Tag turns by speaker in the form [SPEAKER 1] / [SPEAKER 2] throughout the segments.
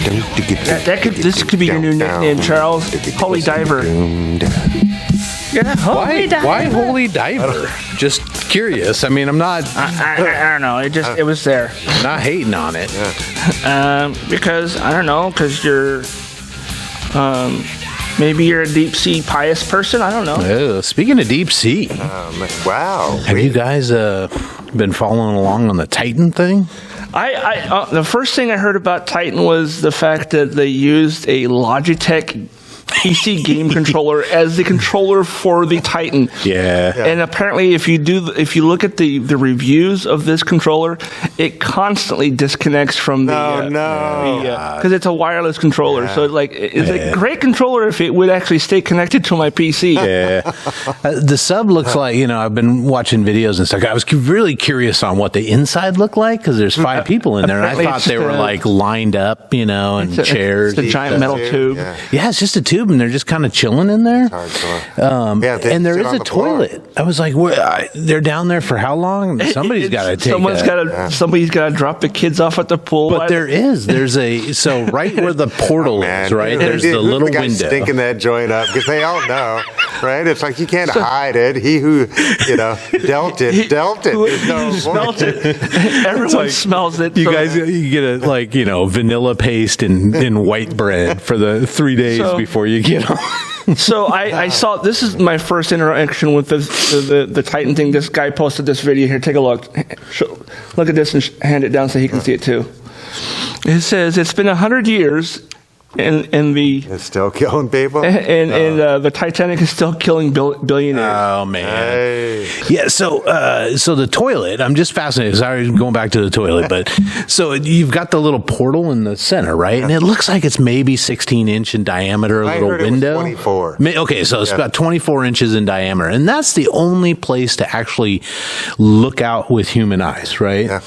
[SPEAKER 1] This could be your new nickname, Charles. Holy Diver. Yeah,
[SPEAKER 2] Why Holy Diver? Just curious. I mean, I'm not.
[SPEAKER 1] I don't know. It was there.
[SPEAKER 2] Not hating on it.
[SPEAKER 1] Because I don't know. Because you're, maybe you're a deep sea pious person. I don't know.
[SPEAKER 2] Speaking of deep sea,
[SPEAKER 3] wow.
[SPEAKER 2] Have you guys been following along on the Titan thing?
[SPEAKER 1] The first thing I heard about Titan was the fact that they used a Logitech PC game controller as the controller for the Titan.
[SPEAKER 2] Yeah.
[SPEAKER 1] And apparently, if you look at the reviews of this controller, it constantly disconnects from because it's a wireless controller. Yeah. So it's a great controller if it would actually stay connected to my PC.
[SPEAKER 2] Yeah. The sub looks like, I've been watching videos and stuff. I was really curious on what the inside looked like because there's 5 people in there, and I thought they were lined up, and chairs.
[SPEAKER 1] It's a giant metal tube.
[SPEAKER 2] Yeah, it's just a tube, and they're just kind of chilling in there. And there is a toilet. I was like, they're down there for how long? Somebody's got to take.
[SPEAKER 1] Somebody's got to drop the kids off at the pool.
[SPEAKER 2] But there's right where the portal is, right? There's the little window.
[SPEAKER 3] Stinking that joint up because they all know, right? It's like you can't hide it. He who dealt it.
[SPEAKER 1] Smelt it. Everyone smells it.
[SPEAKER 2] You guys, you get a vanilla paste in white bread for the 3 days before you get home.
[SPEAKER 1] So I saw, this is my first interaction with the Titan thing. This guy posted this video here. Take a look. Look at this and hand it down so he can see it too. It says, it's been 100 years
[SPEAKER 3] it's still killing people,
[SPEAKER 1] and the Titanic is still killing billionaires.
[SPEAKER 2] Oh man, yeah. So the toilet. I'm just fascinated. Sorry, going back to the toilet, but so you've got the little portal in the center, right? And it looks like it's maybe 16-inch in diameter, a little window.
[SPEAKER 3] 24.
[SPEAKER 2] Okay, so it's about 24 inches in diameter, and that's the only place to actually look out with human eyes, right?
[SPEAKER 3] Yeah.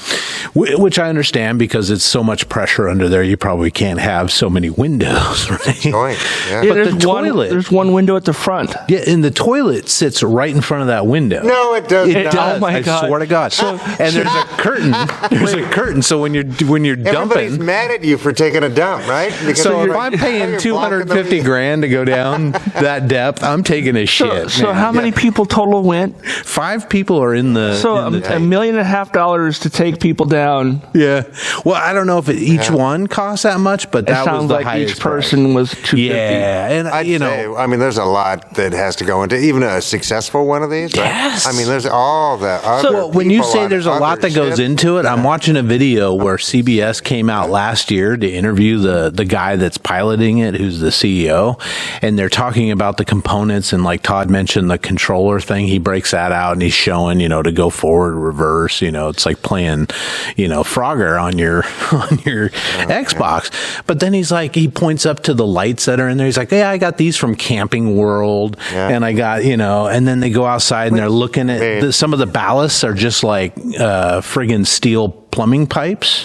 [SPEAKER 2] Which I understand because it's so much pressure under there. You probably can't have so many windows. Right?
[SPEAKER 3] Yeah.
[SPEAKER 2] But the toilet,
[SPEAKER 1] there's one window at the front.
[SPEAKER 2] Yeah, and the toilet sits right in front of that window.
[SPEAKER 3] No, it doesn't.
[SPEAKER 2] It does.
[SPEAKER 1] Oh my God.
[SPEAKER 2] I swear to God. And there's a curtain. There's a curtain. So when you're dumping,
[SPEAKER 3] everybody's mad at you for taking a dump, right? Because
[SPEAKER 2] so if I'm paying $250,000 to go down that depth, I'm taking a shit.
[SPEAKER 1] So how many people total went?
[SPEAKER 2] 5 people are in the.
[SPEAKER 1] So $1.5 million to take people down.
[SPEAKER 2] Yeah. Well, I don't know if each one costs that much, but that was the highest.
[SPEAKER 1] Each person was $250.
[SPEAKER 2] Yeah, and
[SPEAKER 3] I'd say, there's a lot that has to go into even a successful one of these.
[SPEAKER 2] Yes.
[SPEAKER 3] Right? There's all the other.
[SPEAKER 2] So when you say there's a lot that goes into it, I'm watching a video where CBS came out last year to interview the guy that's piloting it, who's the CEO, and they're talking about the components, and like Todd mentioned, the controller thing. He breaks that out and he's showing, to go forward, reverse. It's like playing, Frogger on your Xbox. But then he points up to the lights that are in there. He's like, I got these from Camping World, and I got, and then they go outside and they're looking at some of the ballasts are just like friggin' steel plumbing pipes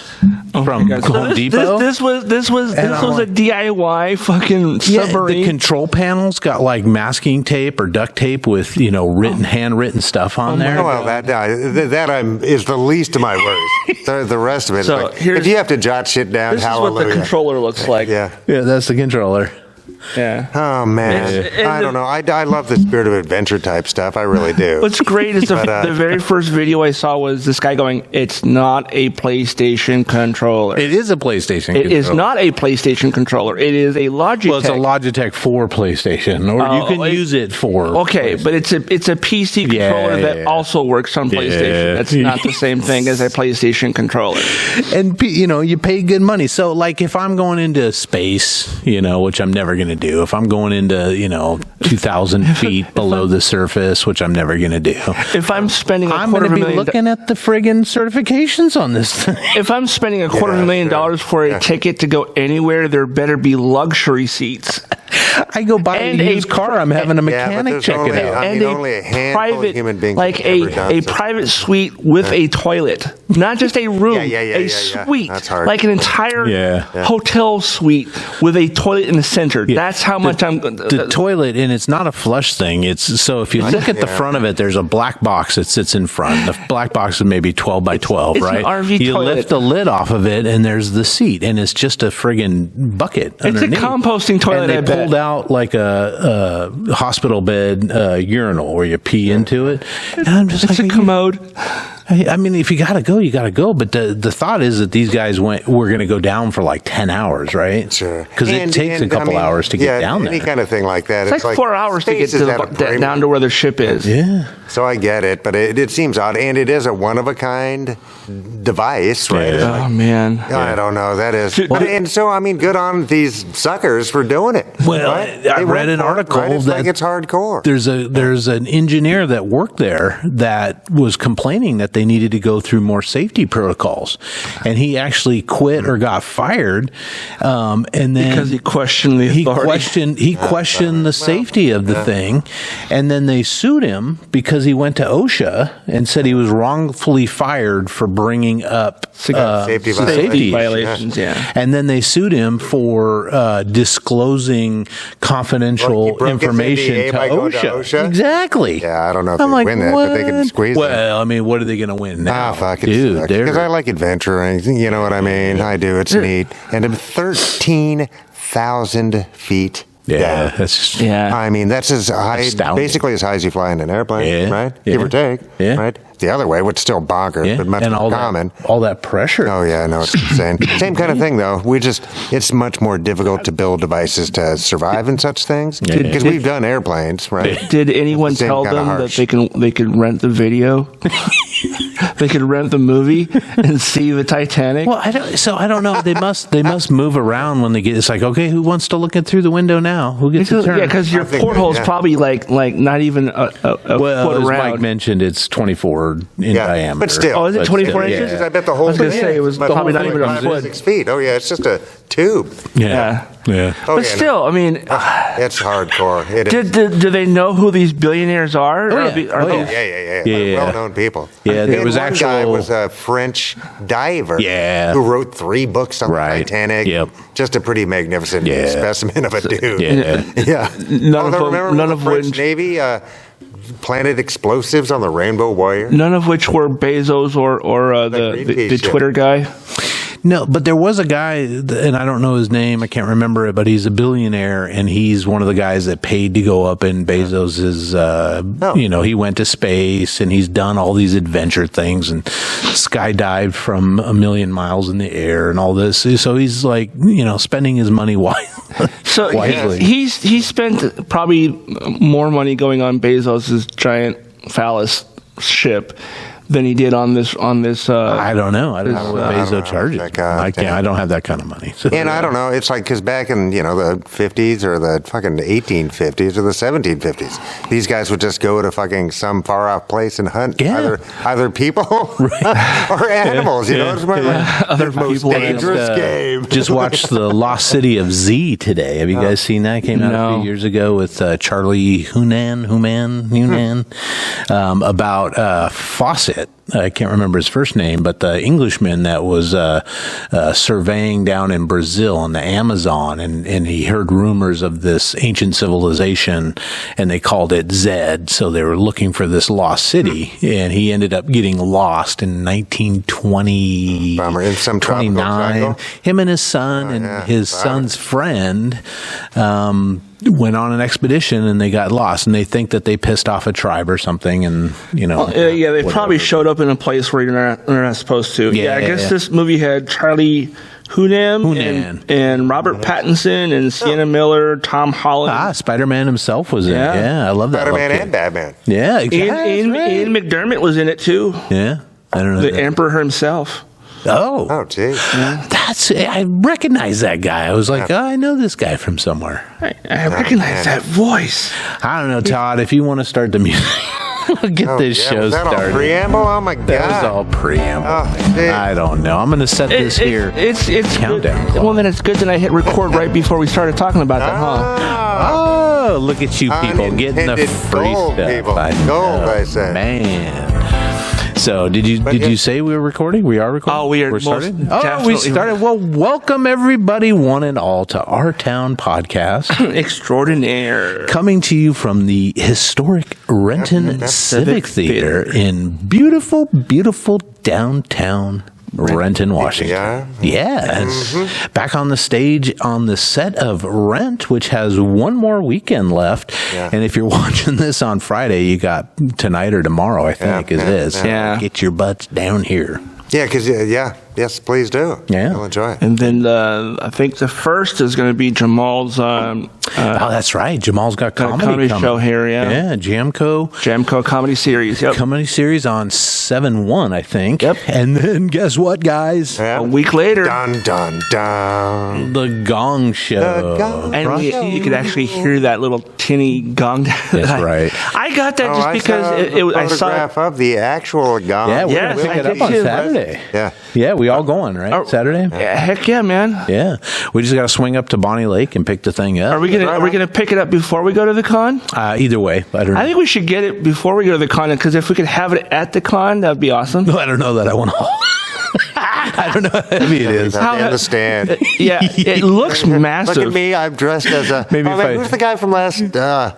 [SPEAKER 2] from Home Depot.
[SPEAKER 1] This was a DIY fucking submarine.
[SPEAKER 2] The control panels got like masking tape or duct tape with handwritten stuff on there.
[SPEAKER 3] Well, that is the least of my worries. The rest of it,
[SPEAKER 1] so
[SPEAKER 3] if you have to jot shit down,
[SPEAKER 1] this is what the controller looks like.
[SPEAKER 2] Yeah, that's the controller.
[SPEAKER 1] Yeah.
[SPEAKER 3] Oh man, I don't know. I love the spirit of adventure type stuff. I really do.
[SPEAKER 1] What's great is the very first video I saw was this guy going, "It's not a PlayStation controller."
[SPEAKER 2] It is a PlayStation.
[SPEAKER 1] It is not a PlayStation controller. It is a Logitech.
[SPEAKER 2] Well, it's a Logitech for PlayStation, or you can use it for.
[SPEAKER 1] Okay, but it's a PC controller that also works on PlayStation. That's not the same thing as a PlayStation controller.
[SPEAKER 2] And you pay good money. So like if I'm going into space, which I'm never going to do. If I'm going into 2,000 feet below the surface, which I'm never going to do.
[SPEAKER 1] If I'm spending
[SPEAKER 2] I'm going to be looking at the friggin' certifications on this thing.
[SPEAKER 1] If I'm spending $250,000 for a ticket to go anywhere, there better be luxury seats.
[SPEAKER 2] I go buy a used car. I'm having a mechanic check it out.
[SPEAKER 3] I mean, only a handful of human beings
[SPEAKER 1] like a private suite with a toilet, not just a room, a suite, like an entire hotel suite with a toilet in the center. That's how much the
[SPEAKER 2] toilet, and it's not a flush thing. It's so if you look at the front of it, there's a black box that sits in front. The black box is maybe 12 by 12,
[SPEAKER 1] it's
[SPEAKER 2] right?
[SPEAKER 1] An RV
[SPEAKER 2] you
[SPEAKER 1] toilet.
[SPEAKER 2] Lift the lid off of it, and there's the seat, and it's just a friggin' bucket.
[SPEAKER 1] It's
[SPEAKER 2] underneath.
[SPEAKER 1] a composting toilet.
[SPEAKER 2] And they pulled out like a hospital bed urinal where you pee into it. And I'm just
[SPEAKER 1] it's a commode.
[SPEAKER 2] I mean, if you got to go, you got to go. But the thought is that these guys we're going to go down for like 10 hours, right?
[SPEAKER 3] Sure.
[SPEAKER 2] Because it takes a couple hours to get down there.
[SPEAKER 3] Any kind of thing like that.
[SPEAKER 1] It's like 4 hours to get down to where the ship is.
[SPEAKER 2] Yeah.
[SPEAKER 3] So I get it, but it seems odd. And it is a one-of-a-kind device, right?
[SPEAKER 1] Yeah. Oh, man.
[SPEAKER 3] I don't know. That is. And so, I mean, good on these suckers for doing it.
[SPEAKER 2] Well,
[SPEAKER 3] right?
[SPEAKER 2] I read an article
[SPEAKER 3] it's
[SPEAKER 2] that
[SPEAKER 3] like it's hardcore.
[SPEAKER 2] There's an engineer that worked there that was complaining that they needed to go through more safety protocols, and he actually quit or got fired. And then
[SPEAKER 1] because he questioned the authority.
[SPEAKER 2] He questioned the safety of the thing, and then they sued him because he went to OSHA and said he was wrongfully fired for bringing up
[SPEAKER 3] safety
[SPEAKER 1] violations. Yeah,
[SPEAKER 2] and then they sued him for disclosing confidential information to OSHA. Exactly.
[SPEAKER 3] Yeah, I don't know if they win that, but they can squeeze it.
[SPEAKER 2] Well, I mean, what are they going to win now?
[SPEAKER 3] Fuck it,
[SPEAKER 2] dude.
[SPEAKER 3] Because I like adventuring. You know what I mean? I do. It's neat. And I'm 13,000 feet.
[SPEAKER 2] Yeah, that's
[SPEAKER 3] I mean, that's as high, basically as high as you fly in an airplane, right? Give or take, right? The other way, which is still bonkers, but much more common.
[SPEAKER 2] All that pressure.
[SPEAKER 3] Oh yeah, no, it's insane. Same kind of thing though. It's much more difficult to build devices to survive in such things because we've done airplanes, right?
[SPEAKER 1] Did anyone tell them that they could rent the video? They could rent the movie and see the Titanic.
[SPEAKER 2] Well, I don't know. They must move around when they get. It's like, okay, who wants to look it through the window now? Who gets a turn?
[SPEAKER 1] Yeah, because your porthole's probably like not even a foot
[SPEAKER 2] as
[SPEAKER 1] around.
[SPEAKER 2] Mike mentioned, it's 24 in diameter.
[SPEAKER 3] But still,
[SPEAKER 1] is it 24 inches?
[SPEAKER 3] I bet the whole.
[SPEAKER 1] I was going to say it was probably not even a foot.
[SPEAKER 3] 6 feet. Oh yeah, it's just a tube.
[SPEAKER 2] Yeah.
[SPEAKER 1] But still, I mean,
[SPEAKER 3] it's hardcore.
[SPEAKER 1] Do they know who these billionaires are?
[SPEAKER 3] Yeah. Well-known people.
[SPEAKER 2] Yeah, there was
[SPEAKER 3] one guy was a French diver. Who wrote 3 books on the Titanic.
[SPEAKER 2] Yep.
[SPEAKER 3] Just a pretty magnificent specimen of a dude.
[SPEAKER 1] None of
[SPEAKER 3] French
[SPEAKER 1] which
[SPEAKER 3] Navy planted explosives on the Rainbow Warrior.
[SPEAKER 1] None of which were Bezos or the Twitter guy.
[SPEAKER 2] No, but there was a guy, and I don't know his name. I can't remember it, but he's a billionaire, and he's one of the guys that paid to go up in Bezos's. He went to space, and he's done all these adventure things, and skydived from 1,000,000 miles in the air, and all this. So he's like, spending his money wisely.
[SPEAKER 1] So he spent probably more money going on Bezos's giant phallus ship than he did on this.
[SPEAKER 2] I don't know. I don't know what Bezos charges. I don't have that kind of money. So.
[SPEAKER 3] And I don't know. It's like because back in the 50s or the fucking 1850s or the 1750s, these guys would just go to fucking some far off place and hunt either people or animals. It's
[SPEAKER 1] other
[SPEAKER 3] most
[SPEAKER 1] people.
[SPEAKER 3] Dangerous game.
[SPEAKER 2] Just watched The Lost City of Z today. Have you guys seen that? It came out a few years ago with Charlie Hunan about Fawcett. I can't remember his first name, but the Englishman that was surveying down in Brazil in the Amazon, and he heard rumors of this ancient civilization, and they called it Zed. So they were looking for this lost city, and he ended up getting lost in 1929. Him and his son his son's friend went on an expedition, and they got lost, and they think that they pissed off a tribe or something, and
[SPEAKER 1] they probably showed up in a place where you're not supposed to. I guess this movie had Charlie Hunnam and Robert Pattinson and Sienna Miller, Tom Holland.
[SPEAKER 2] Spider-Man himself was in it. Yeah, I love that.
[SPEAKER 3] Spider-Man and Batman.
[SPEAKER 2] Yeah, exactly.
[SPEAKER 1] Ian McDermott was in it too.
[SPEAKER 2] Yeah, I don't know.
[SPEAKER 1] The Emperor himself.
[SPEAKER 3] Oh, geez.
[SPEAKER 2] I recognize that guy. I was like, I know this guy from somewhere.
[SPEAKER 1] I recognize that voice.
[SPEAKER 2] I don't know, Todd. If you want to start the music. Get this show
[SPEAKER 3] was that
[SPEAKER 2] started.
[SPEAKER 3] All preamble? Oh my God.
[SPEAKER 2] That was all preamble.
[SPEAKER 3] Oh,
[SPEAKER 2] I don't know. I'm going to set this here.
[SPEAKER 1] It's
[SPEAKER 2] countdown.
[SPEAKER 1] Well, then it's good that I hit record right before we started talking about that, huh?
[SPEAKER 2] Oh, look at you people getting the free
[SPEAKER 3] gold,
[SPEAKER 2] stuff.
[SPEAKER 3] People.
[SPEAKER 2] Gold,
[SPEAKER 3] I say.
[SPEAKER 2] Man. So, did you say we were recording? We are recording?
[SPEAKER 1] Oh, we're
[SPEAKER 2] started? Oh, we started. Well, welcome everybody, one and all, to Our Town Podcast.
[SPEAKER 1] Extraordinaire.
[SPEAKER 2] Coming to you from the historic Renton Civic Theater in beautiful, beautiful downtown Renton, Washington. Yes. Back on the stage on the set of Rent, which has one more weekend left. Yeah. And if you're watching this on Friday, you got tonight or tomorrow, I think,
[SPEAKER 1] Yeah.
[SPEAKER 2] Get your butts down here.
[SPEAKER 3] Yeah, because, yes, please do.
[SPEAKER 2] Yeah.
[SPEAKER 3] You'll enjoy it.
[SPEAKER 1] And then I think the first is going to be Jamal's...
[SPEAKER 2] that's right. Jamal's got comedy
[SPEAKER 1] show here,
[SPEAKER 2] Yeah,
[SPEAKER 1] Jamco Comedy Series, yep.
[SPEAKER 2] Comedy Series on 7/1, I think.
[SPEAKER 1] Yep.
[SPEAKER 2] And then guess what, guys?
[SPEAKER 3] Yeah.
[SPEAKER 1] A week later...
[SPEAKER 3] Dun, dun, dun.
[SPEAKER 2] The Gong Show.
[SPEAKER 3] The Gong
[SPEAKER 1] And you could actually hear that little tinny gong.
[SPEAKER 2] That's right.
[SPEAKER 1] I got that just because
[SPEAKER 3] I saw a photograph of the actual gong.
[SPEAKER 2] Yeah, we're going to pick it up on Saturday. Yeah, we all going, right? Saturday?
[SPEAKER 1] Heck yeah, man.
[SPEAKER 2] Yeah. We just got to swing up to Bonnie Lake and pick the thing up.
[SPEAKER 1] Are we gonna pick it up before we go to the con?
[SPEAKER 2] Either way. I don't know.
[SPEAKER 1] I think we should get it before we go to the con, because if we could have it at the con, that'd be awesome.
[SPEAKER 2] I don't know that I want to. I don't know how heavy it is.
[SPEAKER 3] I understand.
[SPEAKER 1] Yeah, it looks massive.
[SPEAKER 3] Look at me. I'm dressed as a... who's the guy from last... the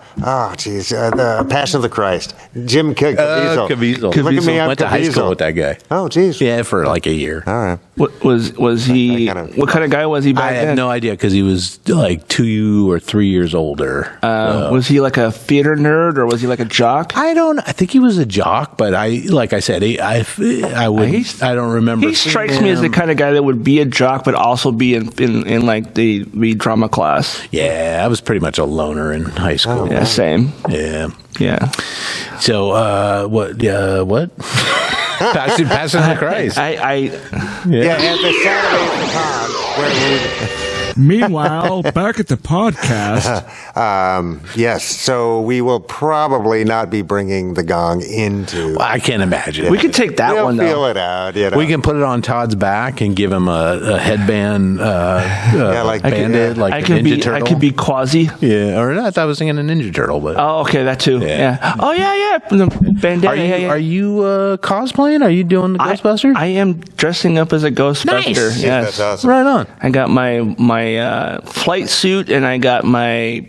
[SPEAKER 3] Passion of the Christ. Jim Caviezel.
[SPEAKER 2] Caviezel.
[SPEAKER 3] Look at me. I'm
[SPEAKER 2] Went to high school with that guy.
[SPEAKER 3] Oh, geez.
[SPEAKER 2] Yeah, for like a year.
[SPEAKER 3] All right.
[SPEAKER 1] Was he... What kind of guy was he back then?
[SPEAKER 2] I have no idea, because he was like 2 or 3 years older.
[SPEAKER 1] Was he like a theater nerd, or was he like a jock?
[SPEAKER 2] I think he was a jock, but like I said, I don't remember.
[SPEAKER 1] He strikes me as the kind of guy that would be a jock, but also be in like the drama class.
[SPEAKER 2] Yeah, I was pretty much a loner in high school.
[SPEAKER 1] Yeah, same.
[SPEAKER 2] Yeah. So, what? Passion of the Christ.
[SPEAKER 3] At the Saturday con where
[SPEAKER 4] Meanwhile, back at the podcast.
[SPEAKER 3] Yes, so we will probably not be bringing the gong into...
[SPEAKER 2] Well, I can't imagine.
[SPEAKER 1] We could take that one, though.
[SPEAKER 3] We'll feel it out, you know.
[SPEAKER 2] We can put it on Todd's back and give him a headband,
[SPEAKER 3] like
[SPEAKER 2] bandit, like a Ninja Turtle.
[SPEAKER 1] I could be Quasi.
[SPEAKER 2] Yeah, or I thought I was thinking a Ninja Turtle, but...
[SPEAKER 1] Oh, okay, that too. Yeah. Oh, yeah. The bandana.
[SPEAKER 2] Are you cosplaying? Are you doing the Ghostbuster?
[SPEAKER 1] I am dressing up as a Ghostbuster.
[SPEAKER 2] Nice.
[SPEAKER 1] Yes.
[SPEAKER 3] That's awesome.
[SPEAKER 2] Right on.
[SPEAKER 1] I got my flight suit, and I got my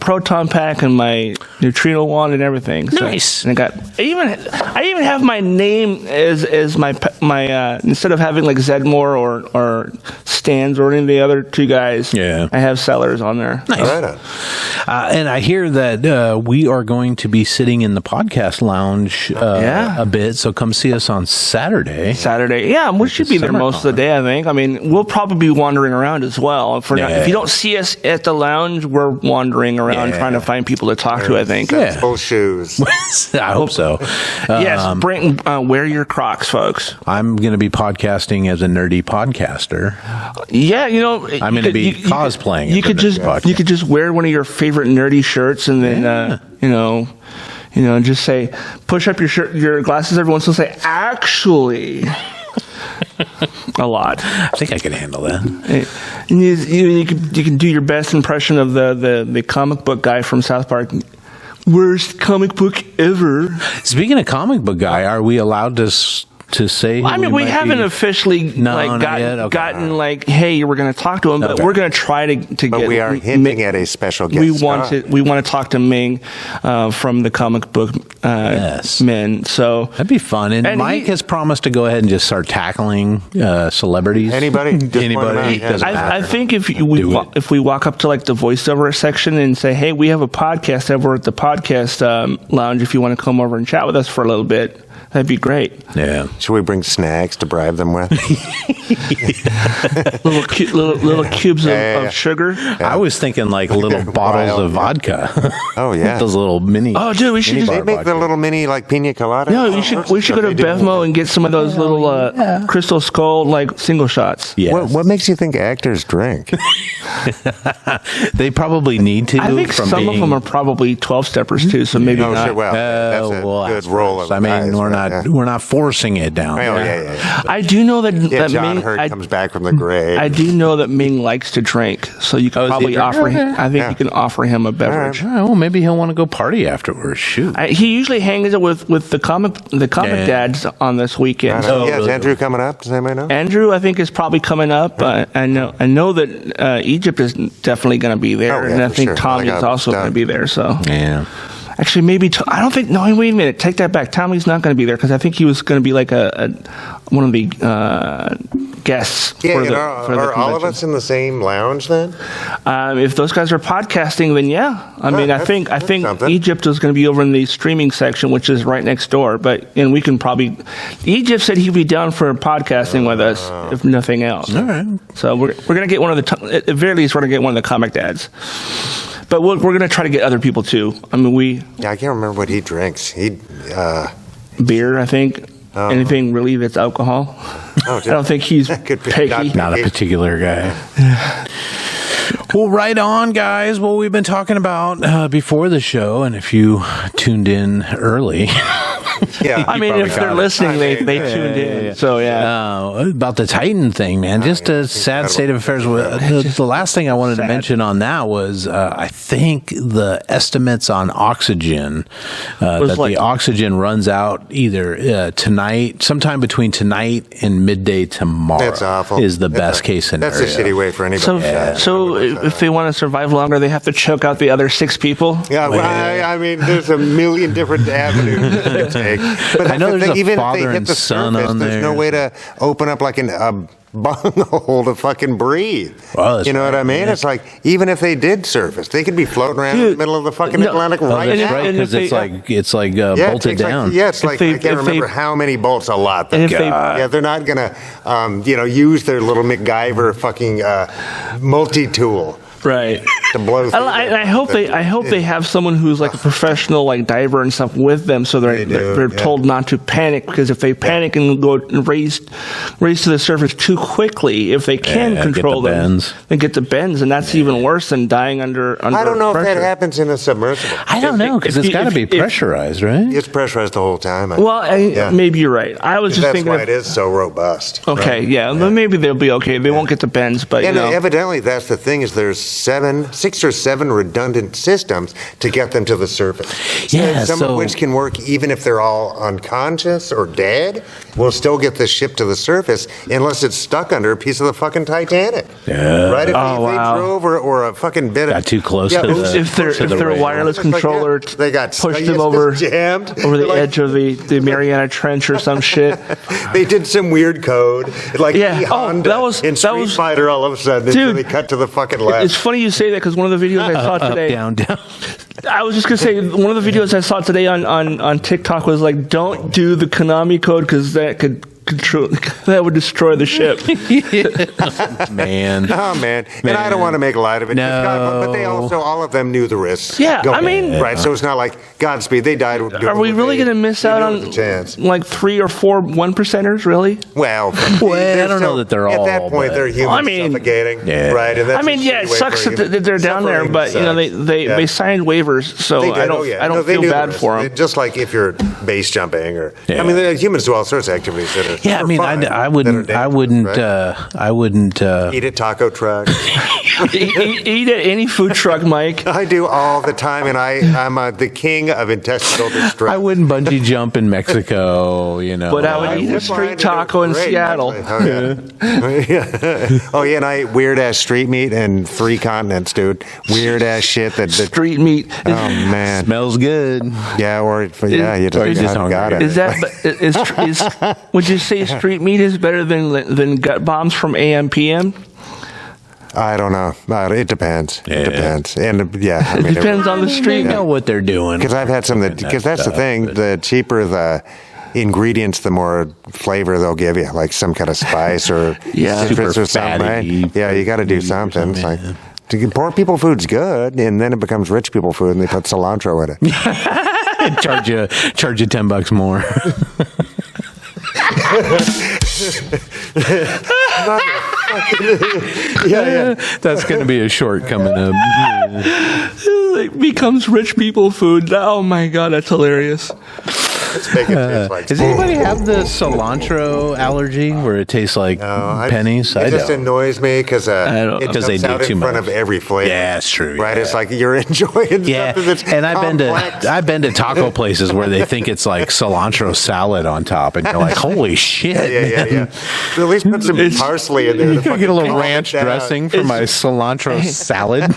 [SPEAKER 1] proton pack and my neutrino wand and everything. So,
[SPEAKER 2] nice.
[SPEAKER 1] And I even have my name as my instead of having like Zedmore or Stans or any of the other two guys.
[SPEAKER 2] Yeah.
[SPEAKER 1] I have Sellers on there.
[SPEAKER 2] Nice.
[SPEAKER 3] Right on.
[SPEAKER 2] And I hear that we are going to be sitting in the podcast lounge a bit, so come see us on Saturday.
[SPEAKER 1] Yeah, we should be there most of the day, I think. I mean, we'll probably be wandering around as well. If you don't see us at the lounge, we're wandering around trying to find people to talk to, I think.
[SPEAKER 3] Sensible shoes.
[SPEAKER 2] I hope so.
[SPEAKER 1] Yes, wear your Crocs, folks.
[SPEAKER 2] I'm going to be podcasting as a nerdy podcaster.
[SPEAKER 1] Yeah,
[SPEAKER 2] I'm going to be cosplaying.
[SPEAKER 1] You could just wear one of your favorite nerdy shirts, and then just say, push up your glasses every once in a while, say, actually. A lot.
[SPEAKER 2] I think I can handle that.
[SPEAKER 1] And you can do your best impression of the comic book guy from South Park. Worst comic book ever.
[SPEAKER 2] Speaking of comic book guy, are we allowed to say?
[SPEAKER 1] Well, I mean, we haven't officially gotten like, hey, we're going to talk to him, but we're going to try to get.
[SPEAKER 3] But we are hinting at a special guest.
[SPEAKER 1] We want to talk to Ming from the comic book men. So
[SPEAKER 2] that'd be fun. And Mike has promised to go ahead and just start tackling celebrities.
[SPEAKER 3] Anybody.
[SPEAKER 1] I think if we walk up to like the voiceover section and say, hey, we have a podcast over at the podcast lounge. If you want to come over and chat with us for a little bit. That'd be great.
[SPEAKER 2] Yeah.
[SPEAKER 3] Should we bring snacks to bribe them with?
[SPEAKER 1] little cubes of sugar.
[SPEAKER 2] I was thinking like little bottles of vodka.
[SPEAKER 3] Oh yeah,
[SPEAKER 2] those little mini.
[SPEAKER 1] Oh, dude, we should just
[SPEAKER 3] they make the little mini like pina colada.
[SPEAKER 1] No, we should go to Bevmo and get some of those little Crystal Skull like single shots.
[SPEAKER 2] Yes.
[SPEAKER 3] What makes you think actors drink?
[SPEAKER 2] They probably need to.
[SPEAKER 1] I think some of them are probably 12-steppers too, so maybe not.
[SPEAKER 3] Sure, well, that's a good roll of the dice,
[SPEAKER 2] we're not forcing it down.
[SPEAKER 3] Oh, yeah.
[SPEAKER 1] I do know that
[SPEAKER 3] John
[SPEAKER 1] Ming,
[SPEAKER 3] Hurt comes back from the grave.
[SPEAKER 1] I do know that Ming likes to drink, so you can probably offer him. I think you can offer him a beverage.
[SPEAKER 2] All right, well, maybe he'll want to go party afterwards. Shoot.
[SPEAKER 1] He usually hangs out with the comic dads on this weekend.
[SPEAKER 3] Is Andrew coming up? Does anybody know?
[SPEAKER 1] Andrew, I think, is probably coming up. I know that Egypt is definitely going to be there, and I think Tommy is also going to be there. So
[SPEAKER 2] yeah.
[SPEAKER 1] Actually, maybe I don't think. No, wait a minute. Take that back. Tommy's not going to be there because I think he was going to be like one of the guests.
[SPEAKER 3] Yeah, are all of us in the same lounge then?
[SPEAKER 1] If those guys are podcasting, then yeah. I think
[SPEAKER 3] something.
[SPEAKER 1] Egypt is going to be over in the streaming section, which is right next door. And we can probably. Egypt said he'd be down for podcasting with us, if nothing else.
[SPEAKER 2] All right.
[SPEAKER 1] So we're going to get one of the. At the very least, we're going to get one of the comic dads. But we're going to try to get other people too. I
[SPEAKER 3] can't remember what he drinks.
[SPEAKER 1] Beer, I think. Anything really that's alcohol. I don't think he's picky.
[SPEAKER 2] Not a particular guy. Well, right on, guys. Well, we've been talking about before the show, and if you tuned in early.
[SPEAKER 3] Yeah,
[SPEAKER 1] if they're listening, they tuned in. Yeah. So,
[SPEAKER 2] about the Titan thing, man. Just a sad state of affairs. The last thing I wanted to mention on that was I think the estimates on oxygen, the oxygen runs out either tonight, sometime between tonight and midday tomorrow.
[SPEAKER 3] That's awful.
[SPEAKER 2] Is the best case scenario.
[SPEAKER 3] That's a shitty way for anybody.
[SPEAKER 1] So if they want to survive longer, they have to choke out the other 6 people?
[SPEAKER 3] Yeah, well, there's a million different avenues to take. But
[SPEAKER 2] I know there's
[SPEAKER 3] even
[SPEAKER 2] a father
[SPEAKER 3] if they hit
[SPEAKER 2] and
[SPEAKER 3] the
[SPEAKER 2] son
[SPEAKER 3] surface,
[SPEAKER 2] on there.
[SPEAKER 3] There's no way to open up like a bunghole to fucking breathe.
[SPEAKER 2] Well,
[SPEAKER 3] you know what I mean? Yeah. It's like, even if they did surface, they could be floating around in the middle of the fucking Atlantic right now.
[SPEAKER 2] That's right, because it's like bolted down.
[SPEAKER 3] It's like I can't remember how many bolts. A lot. They're not going to, use their little MacGyver fucking multi-tool.
[SPEAKER 1] Right.
[SPEAKER 3] To blow through
[SPEAKER 1] I hope they have someone who's like a professional like diver and stuff with them, so they're told not to panic, because if they panic and go raise to the surface too quickly, if they can control them, then get the bends, and that's even worse than dying under
[SPEAKER 3] I don't know
[SPEAKER 1] pressure.
[SPEAKER 3] if that happens in a submersible.
[SPEAKER 2] I don't know, because it's got to be pressurized, right?
[SPEAKER 3] It's pressurized the whole time.
[SPEAKER 1] Maybe you're right. I was just thinking
[SPEAKER 3] that's why it is so robust.
[SPEAKER 1] Okay,
[SPEAKER 3] right?
[SPEAKER 1] Then maybe they'll be okay. They won't get the bends, but
[SPEAKER 3] evidently that's the thing, is there's 6 or 7 redundant systems to get them to the surface.
[SPEAKER 2] Yeah,
[SPEAKER 3] some of which can work even if they're all unconscious or dead. We'll still get the ship to the surface unless it's stuck under a piece of the fucking Titanic.
[SPEAKER 2] Yeah.
[SPEAKER 3] Right? If they drove or a fucking bit
[SPEAKER 2] got too close to the
[SPEAKER 1] if they're a wireless controller,
[SPEAKER 3] they got
[SPEAKER 1] pushed them over the edge of the Mariana Trench or some shit.
[SPEAKER 3] They did some weird code. Honda in Street Fighter all of a sudden. Dude, they cut to the fucking left.
[SPEAKER 1] It's funny you say that, because one of the videos I saw today.
[SPEAKER 2] Up, down.
[SPEAKER 1] I was just going to say, one of the videos I saw today on TikTok was like, don't do the Konami code, because that could that would destroy the ship.
[SPEAKER 2] Man.
[SPEAKER 3] Oh, man. And I don't want to make light of it.
[SPEAKER 2] No.
[SPEAKER 3] But they also, all of them knew the risks.
[SPEAKER 1] Yeah,
[SPEAKER 3] right, so it's not like Godspeed, they died.
[SPEAKER 1] Are we really going to miss out on like 3 or 4 1%ers, really?
[SPEAKER 3] Well,
[SPEAKER 2] I don't know that they're all.
[SPEAKER 3] At that point, they're human suffocating.
[SPEAKER 2] Right.
[SPEAKER 3] And
[SPEAKER 1] it sucks that they're down there, but they signed waivers, so I don't feel bad for them.
[SPEAKER 3] Just like if you're base jumping or, humans do all sorts of activities that are
[SPEAKER 2] I mean, I wouldn't
[SPEAKER 3] eat at taco truck.
[SPEAKER 1] eat at any food truck, Mike.
[SPEAKER 3] I do all the time, and I'm the king of intestinal distress.
[SPEAKER 2] I wouldn't bungee jump in Mexico,
[SPEAKER 1] But I would eat a street taco in Seattle.
[SPEAKER 3] And I ate weird ass street meat in 3 continents, dude. Weird ass shit that
[SPEAKER 1] street meat.
[SPEAKER 3] Oh man,
[SPEAKER 2] smells good.
[SPEAKER 3] Yeah, you just got it.
[SPEAKER 1] Is would you say street meat is better than gut bombs from AM/PM?
[SPEAKER 3] I don't know. It depends. It depends. And
[SPEAKER 1] it depends on the street.
[SPEAKER 2] They know what they're doing.
[SPEAKER 3] Because I've had some because that's the thing. The cheaper the ingredients, the more flavor they'll give you, like some kind of spice or citrus or something, right? Yeah, you got to do something. It's like, poor people food's good, and then it becomes rich people food, and they put cilantro in it.
[SPEAKER 2] charge you $10 more. Yeah. That's going to be a short coming up.
[SPEAKER 1] It becomes rich people food. Oh my god, that's hilarious.
[SPEAKER 2] Does anybody have the cilantro allergy where it tastes like pennies?
[SPEAKER 3] It just annoys me because it jumps out in front of every flavor.
[SPEAKER 2] Yeah, it's true.
[SPEAKER 3] Right? It's like you're enjoying something that's
[SPEAKER 2] and I've been to taco places where they think it's like cilantro salad on top, and you're like, holy shit.
[SPEAKER 3] Yeah. At least put some parsley in there.
[SPEAKER 2] You can get a little ranch dressing for my cilantro salad.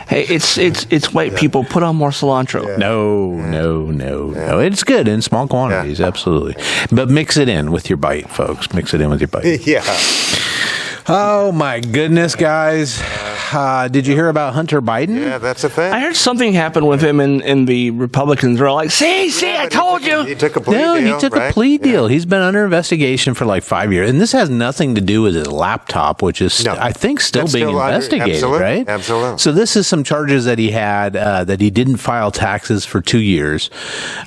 [SPEAKER 1] Hey, it's white people. Put on more cilantro.
[SPEAKER 2] Yeah. No. It's good in small quantities, absolutely. But mix it in with your bite, folks. Mix it in with your bite.
[SPEAKER 3] Yeah.
[SPEAKER 2] Oh, my goodness, guys. Did you hear about Hunter Biden?
[SPEAKER 3] Yeah, that's a thing.
[SPEAKER 1] I heard something happened with him and the Republicans were all like, see, I told you.
[SPEAKER 3] He took a plea deal.
[SPEAKER 2] No, he took a plea deal. He's been under investigation for like 5 years. And this has nothing to do with his laptop, which is, I think, still being investigated, right?
[SPEAKER 3] Absolutely.
[SPEAKER 2] So this is some charges that he had, that he didn't file taxes for 2 years.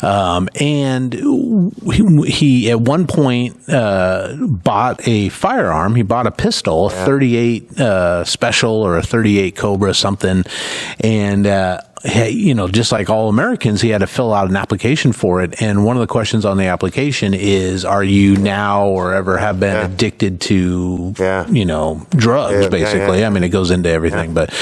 [SPEAKER 2] And he at one point bought a firearm. He bought a pistol, a 38 special or a 38 Cobra something, and just like all Americans, he had to fill out an application for it. And one of the questions on the application is, are you now or ever have been addicted to, drugs, basically?
[SPEAKER 3] Yeah.
[SPEAKER 2] I mean, it goes into everything, but,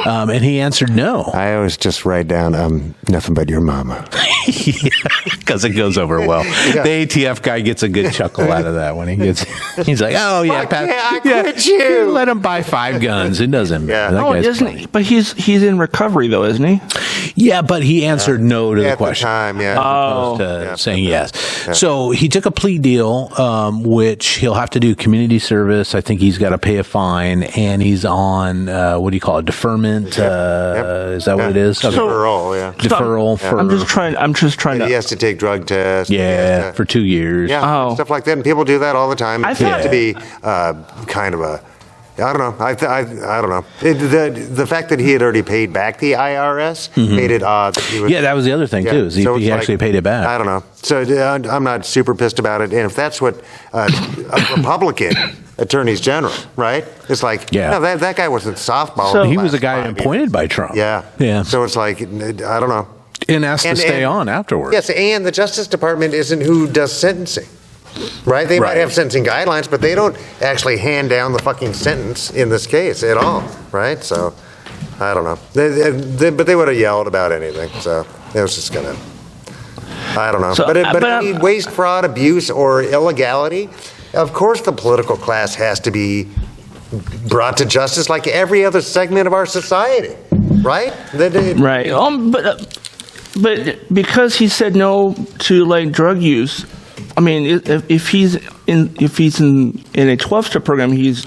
[SPEAKER 2] and he answered no.
[SPEAKER 3] I always just write down, nothing but your mama.
[SPEAKER 2] Because it goes over well. The ATF guy gets a good chuckle out of that when he's like, oh yeah, Pat,
[SPEAKER 3] I quit you.
[SPEAKER 2] Let him buy 5 guns. It doesn't matter.
[SPEAKER 1] Oh, isn't he? But he's in recovery though, isn't he?
[SPEAKER 2] Yeah, but he answered no to the question.
[SPEAKER 3] At the time,
[SPEAKER 2] opposed to saying yes. Yeah. So he took a plea deal, which he'll have to do community service. I think he's got to pay a fine, and he's on what do you call it? Deferment. Is that what it is?
[SPEAKER 3] Deferral. Yeah.
[SPEAKER 2] Deferral. For,
[SPEAKER 3] I'm just trying to. He has to take drug tests.
[SPEAKER 2] Yeah, for 2 years.
[SPEAKER 3] Yeah, stuff like that, and people do that all the time. It seems to be kind of a. I don't know. I don't know. The fact that he had already paid back the IRS made it odd that he was.
[SPEAKER 2] Yeah, that was the other thing too. Is he actually paid it back.
[SPEAKER 3] I don't know. So I'm not super pissed about it. And if that's what a Republican attorneys general, right? It's like, no, that guy wasn't softball.
[SPEAKER 2] So he was a guy appointed by Trump.
[SPEAKER 3] Yeah. So it's like, I don't know.
[SPEAKER 2] And asked to stay on afterwards.
[SPEAKER 3] Yes, and the Justice Department isn't who does sentencing. Right? They might have sentencing guidelines, but they don't actually hand down the fucking sentence in this case at all. Right? So, I don't know. But they would have yelled about anything. So, it was just kind of, I don't know. So, but I mean, waste, fraud, abuse, or illegality, of course the political class has to be brought to justice like every other segment of our society. Right?
[SPEAKER 1] Right. But because he said no to like drug use, I mean, if he's in a 12-step program, he's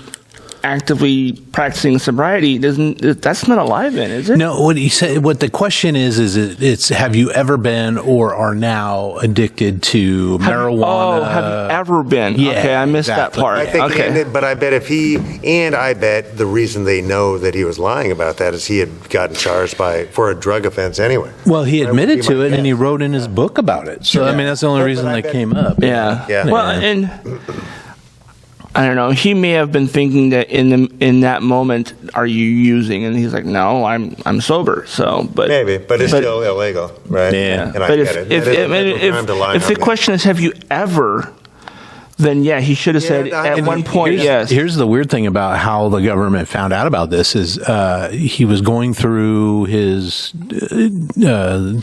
[SPEAKER 1] actively practicing sobriety. That's not alive in, is it?
[SPEAKER 2] No. What he said. What the question is it's have you ever been or are now addicted to marijuana?
[SPEAKER 1] Have you ever been?
[SPEAKER 2] Yeah,
[SPEAKER 1] okay, I missed that part.
[SPEAKER 3] I think, but I bet I bet the reason they know that he was lying about that is he had gotten charged for a drug offense anyway.
[SPEAKER 2] Well, he admitted to it, and he wrote in his book about it. So I mean, that's the only reason that came up.
[SPEAKER 1] Yeah. Well, and I don't know. He may have been thinking that in that moment, are you using? And he's like, no, I'm sober. So, but
[SPEAKER 3] it's still illegal, right?
[SPEAKER 2] Yeah.
[SPEAKER 3] And I get it.
[SPEAKER 1] If the question is, have you ever? Then he should have said at one point yes.
[SPEAKER 2] Here's the weird thing about how the government found out about this is he was going through his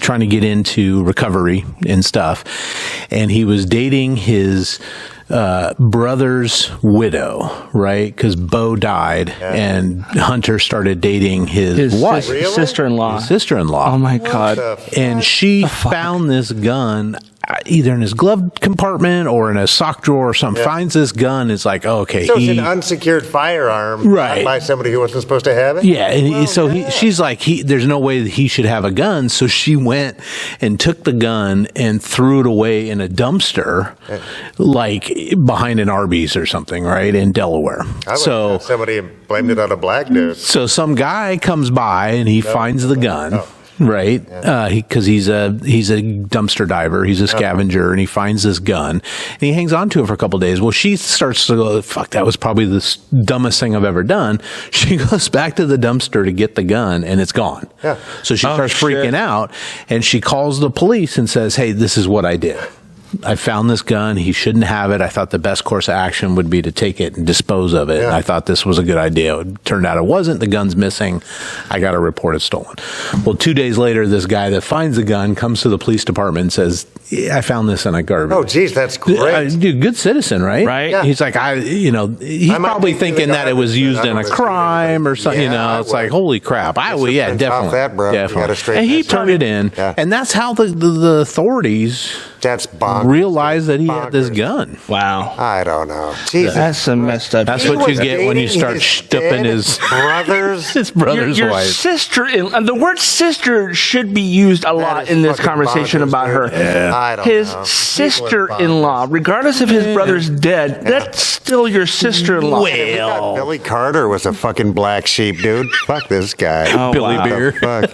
[SPEAKER 2] trying to get into recovery and stuff, and he was dating his brother's widow, right? Because Bo died, and Hunter started dating his wife,
[SPEAKER 1] sister-in-law.
[SPEAKER 2] His sister-in-law.
[SPEAKER 1] Oh my God!
[SPEAKER 2] And she found this gun either in his glove compartment or in a sock drawer or something, finds this gun. It's like, oh, okay.
[SPEAKER 3] So it's an unsecured firearm by somebody who wasn't supposed to have it?
[SPEAKER 2] Yeah. And she's like, there's no way that he should have a gun. So she went and took the gun and threw it away in a dumpster, like behind an Arby's or something, right, in Delaware. So
[SPEAKER 3] somebody blamed it on a black dude.
[SPEAKER 2] So some guy comes by and he finds the gun. Oh. Right, because he's a dumpster diver, he's a scavenger, and he finds this gun, and he hangs on to it for a couple of days. Well, she starts to go, "Fuck, that was probably the dumbest thing I've ever done." She goes back to the dumpster to get the gun, and it's gone. Yeah. So she starts freaking out, and she calls the police and says, "Hey, this is what I did. I found this gun. He shouldn't have it. I thought the best course of action would be to take it and dispose of it. Yeah. I thought this was a good idea. It turned out it wasn't. The gun's missing. I got to report it stolen." Well, 2 days later, this guy that finds the gun comes to the police department and says, "Yeah, I found this in a garbage."
[SPEAKER 3] Oh, geez, that's great.
[SPEAKER 2] Dude, good citizen, right?
[SPEAKER 1] Right.
[SPEAKER 2] Yeah. He's like, he's probably thinking that it was used in a crime or something. Yeah, it's like, holy crap. Definitely.
[SPEAKER 3] That, bro.
[SPEAKER 2] Definitely. And he turned it in. Yeah. And that's how the authorities realized that he had this gun.
[SPEAKER 1] Wow.
[SPEAKER 3] I don't know. Jesus.
[SPEAKER 1] That's some messed up.
[SPEAKER 2] That's what you get when you start stuffing his brother's
[SPEAKER 1] your
[SPEAKER 2] wife.
[SPEAKER 1] Sister. The word sister should be used a lot in this conversation about her.
[SPEAKER 3] Yeah. I don't
[SPEAKER 1] his
[SPEAKER 3] know.
[SPEAKER 1] sister-in-law, regardless if his brother's dead, that's still your sister-in-law.
[SPEAKER 3] Well, Billy Carter was a fucking black sheep, dude. Fuck this guy.
[SPEAKER 2] Oh, Billy Beer.
[SPEAKER 3] Fuck.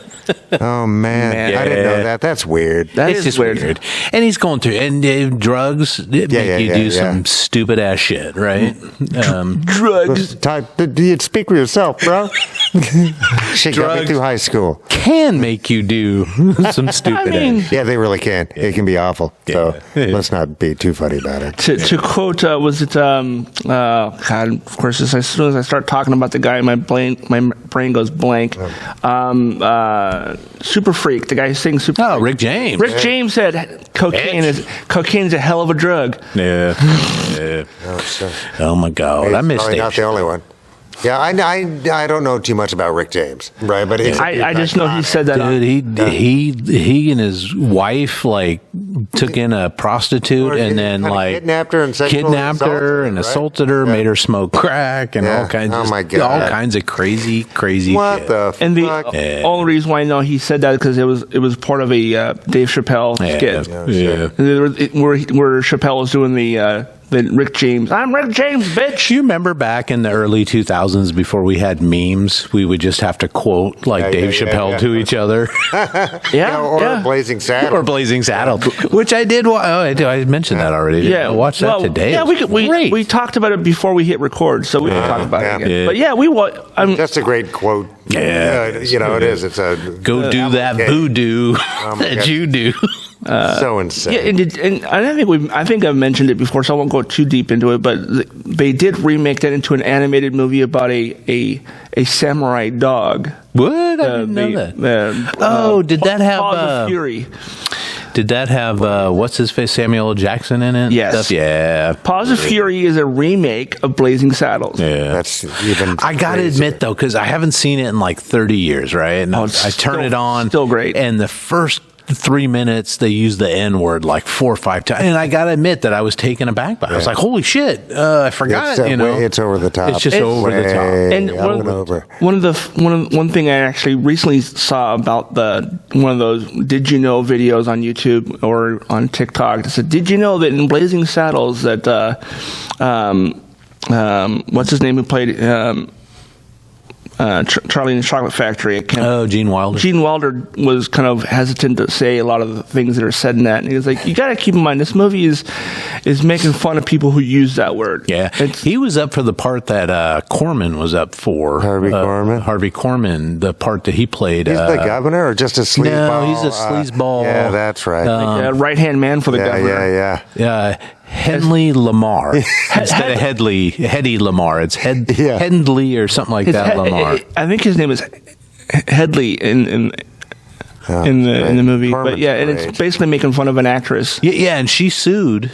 [SPEAKER 3] Oh man, I didn't know that. That's weird.
[SPEAKER 2] It's just weird. And he's going through drugs. Make you do some stupid ass shit, right?
[SPEAKER 1] Drugs.
[SPEAKER 3] Do you speak for yourself, bro? She got me through high school.
[SPEAKER 2] Can make you do some stupid ass.
[SPEAKER 3] Yeah, they really can. It can be awful. So let's not be too funny about it.
[SPEAKER 1] To quote, was it? God, of course, as soon as I start talking about the guy, my brain goes blank. Super Freak, the guy who sings Super Freak.
[SPEAKER 2] Rick James.
[SPEAKER 1] Rick James said cocaine's a hell of a drug.
[SPEAKER 2] Yeah. Oh my God, I missed it.
[SPEAKER 3] Not the only one. Yeah, I don't know too much about Rick James, right? But
[SPEAKER 1] I just know he said that.
[SPEAKER 2] Dude, he and his wife took in a prostitute and then
[SPEAKER 3] kidnapped her and
[SPEAKER 2] assaulted her, made her smoke crack and all kinds.
[SPEAKER 3] Oh my God,
[SPEAKER 2] all kinds of crazy shit.
[SPEAKER 3] What the fuck?
[SPEAKER 1] And the only reason why I know he said that because it was part of a Dave Chappelle skit. Where Chappelle was doing the Rick James. I'm Rick James, bitch.
[SPEAKER 2] You remember back in the early 2000s before we had memes, we would just have to quote Dave Chappelle to each other.
[SPEAKER 3] Or Blazing Saddle.
[SPEAKER 2] Or Blazing Saddle, which I did. I mentioned that already.
[SPEAKER 1] Yeah,
[SPEAKER 2] watch that today.
[SPEAKER 1] Yeah, we talked about it before we hit record, so we can talk about it again. Yeah. But
[SPEAKER 3] that's a great quote.
[SPEAKER 2] Yeah,
[SPEAKER 3] it is. It's a
[SPEAKER 2] go do that voodoo that you do.
[SPEAKER 3] So insane.
[SPEAKER 1] Yeah, and I think I've mentioned it before, so I won't go too deep into it. But they did remake that into an animated movie about a samurai dog.
[SPEAKER 2] What? I didn't know that. Did that have
[SPEAKER 1] Paws of Fury?
[SPEAKER 2] Did that have what's his face, Samuel L. Jackson in it?
[SPEAKER 1] Yes.
[SPEAKER 2] Yeah.
[SPEAKER 1] Paws of Fury is a remake of Blazing Saddles.
[SPEAKER 2] Yeah.
[SPEAKER 3] That's even.
[SPEAKER 2] I gotta admit though, because I haven't seen it in 30 years, right? And I turn it on,
[SPEAKER 1] still great,
[SPEAKER 2] and the first 3 minutes they use the N-word 4 or 5 times, and I gotta admit that I was taken aback by it. I was like, holy shit, I forgot.
[SPEAKER 3] It's over the top.
[SPEAKER 2] It's just over the top.
[SPEAKER 1] And one thing I actually recently saw about one of those did you know videos on YouTube or on TikTok. It said, did you know that in Blazing Saddles that what's his name who played Charlie and the Chocolate Factory.
[SPEAKER 2] Gene Wilder.
[SPEAKER 1] Gene Wilder was kind of hesitant to say a lot of the things that are said in that. And he was like, you got to keep in mind, this movie is making fun of people who use that word.
[SPEAKER 2] Yeah. He was up for the part that Corman was up for.
[SPEAKER 3] Harvey Korman?
[SPEAKER 2] Harvey Korman, the part that he played.
[SPEAKER 3] He's the governor or just a sleazeball?
[SPEAKER 2] No, he's a sleazeball.
[SPEAKER 3] Yeah, that's right.
[SPEAKER 1] Right-hand man for the governor.
[SPEAKER 3] Yeah.
[SPEAKER 2] Henley Lamar instead of Hedy Lamar. It's Hendley or something like that. Lamar.
[SPEAKER 1] I think his name is Headley in the movie. But and it's basically making fun of an actress.
[SPEAKER 2] Yeah, and she sued.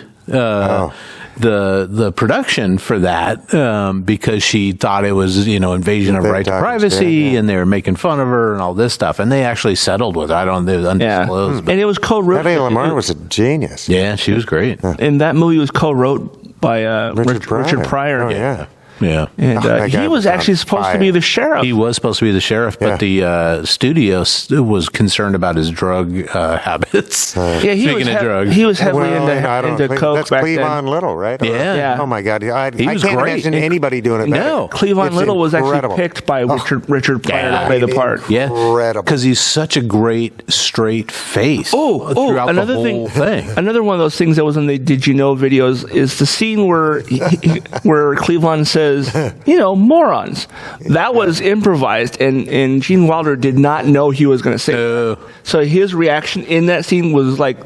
[SPEAKER 2] the production for that because she thought it was, invasion of right to privacy, and they were making fun of her and all this stuff. And they actually settled with her. It was undisclosed.
[SPEAKER 1] And it was co-wrote.
[SPEAKER 3] Natalie Lamar was a genius.
[SPEAKER 2] Yeah, she was great.
[SPEAKER 1] And that movie was co-wrote by Richard Pryor.
[SPEAKER 3] Oh, yeah.
[SPEAKER 2] Yeah.
[SPEAKER 1] And he was actually supposed to be the sheriff.
[SPEAKER 2] He was supposed to be the sheriff, but the studio was concerned about his drug habits.
[SPEAKER 1] He was heavily into coke
[SPEAKER 3] that's
[SPEAKER 1] back
[SPEAKER 3] Cleavon
[SPEAKER 1] then.
[SPEAKER 3] Little, right?
[SPEAKER 2] Yeah.
[SPEAKER 3] Oh, my God. I
[SPEAKER 2] He was
[SPEAKER 3] can't
[SPEAKER 2] great.
[SPEAKER 3] imagine anybody doing it better.
[SPEAKER 2] No.
[SPEAKER 1] Cleavon Little was
[SPEAKER 3] incredible.
[SPEAKER 1] actually picked by Richard Pryor to play the part.
[SPEAKER 2] Yeah.
[SPEAKER 3] Incredible.
[SPEAKER 2] Because he's such a great straight face throughout
[SPEAKER 1] another
[SPEAKER 2] the whole thing.
[SPEAKER 1] Another one of those things that was in the Did You Know videos is the scene where where Cleavon says, morons. That was improvised, and Gene Wilder did not know he was going to say that. So his reaction in that scene was like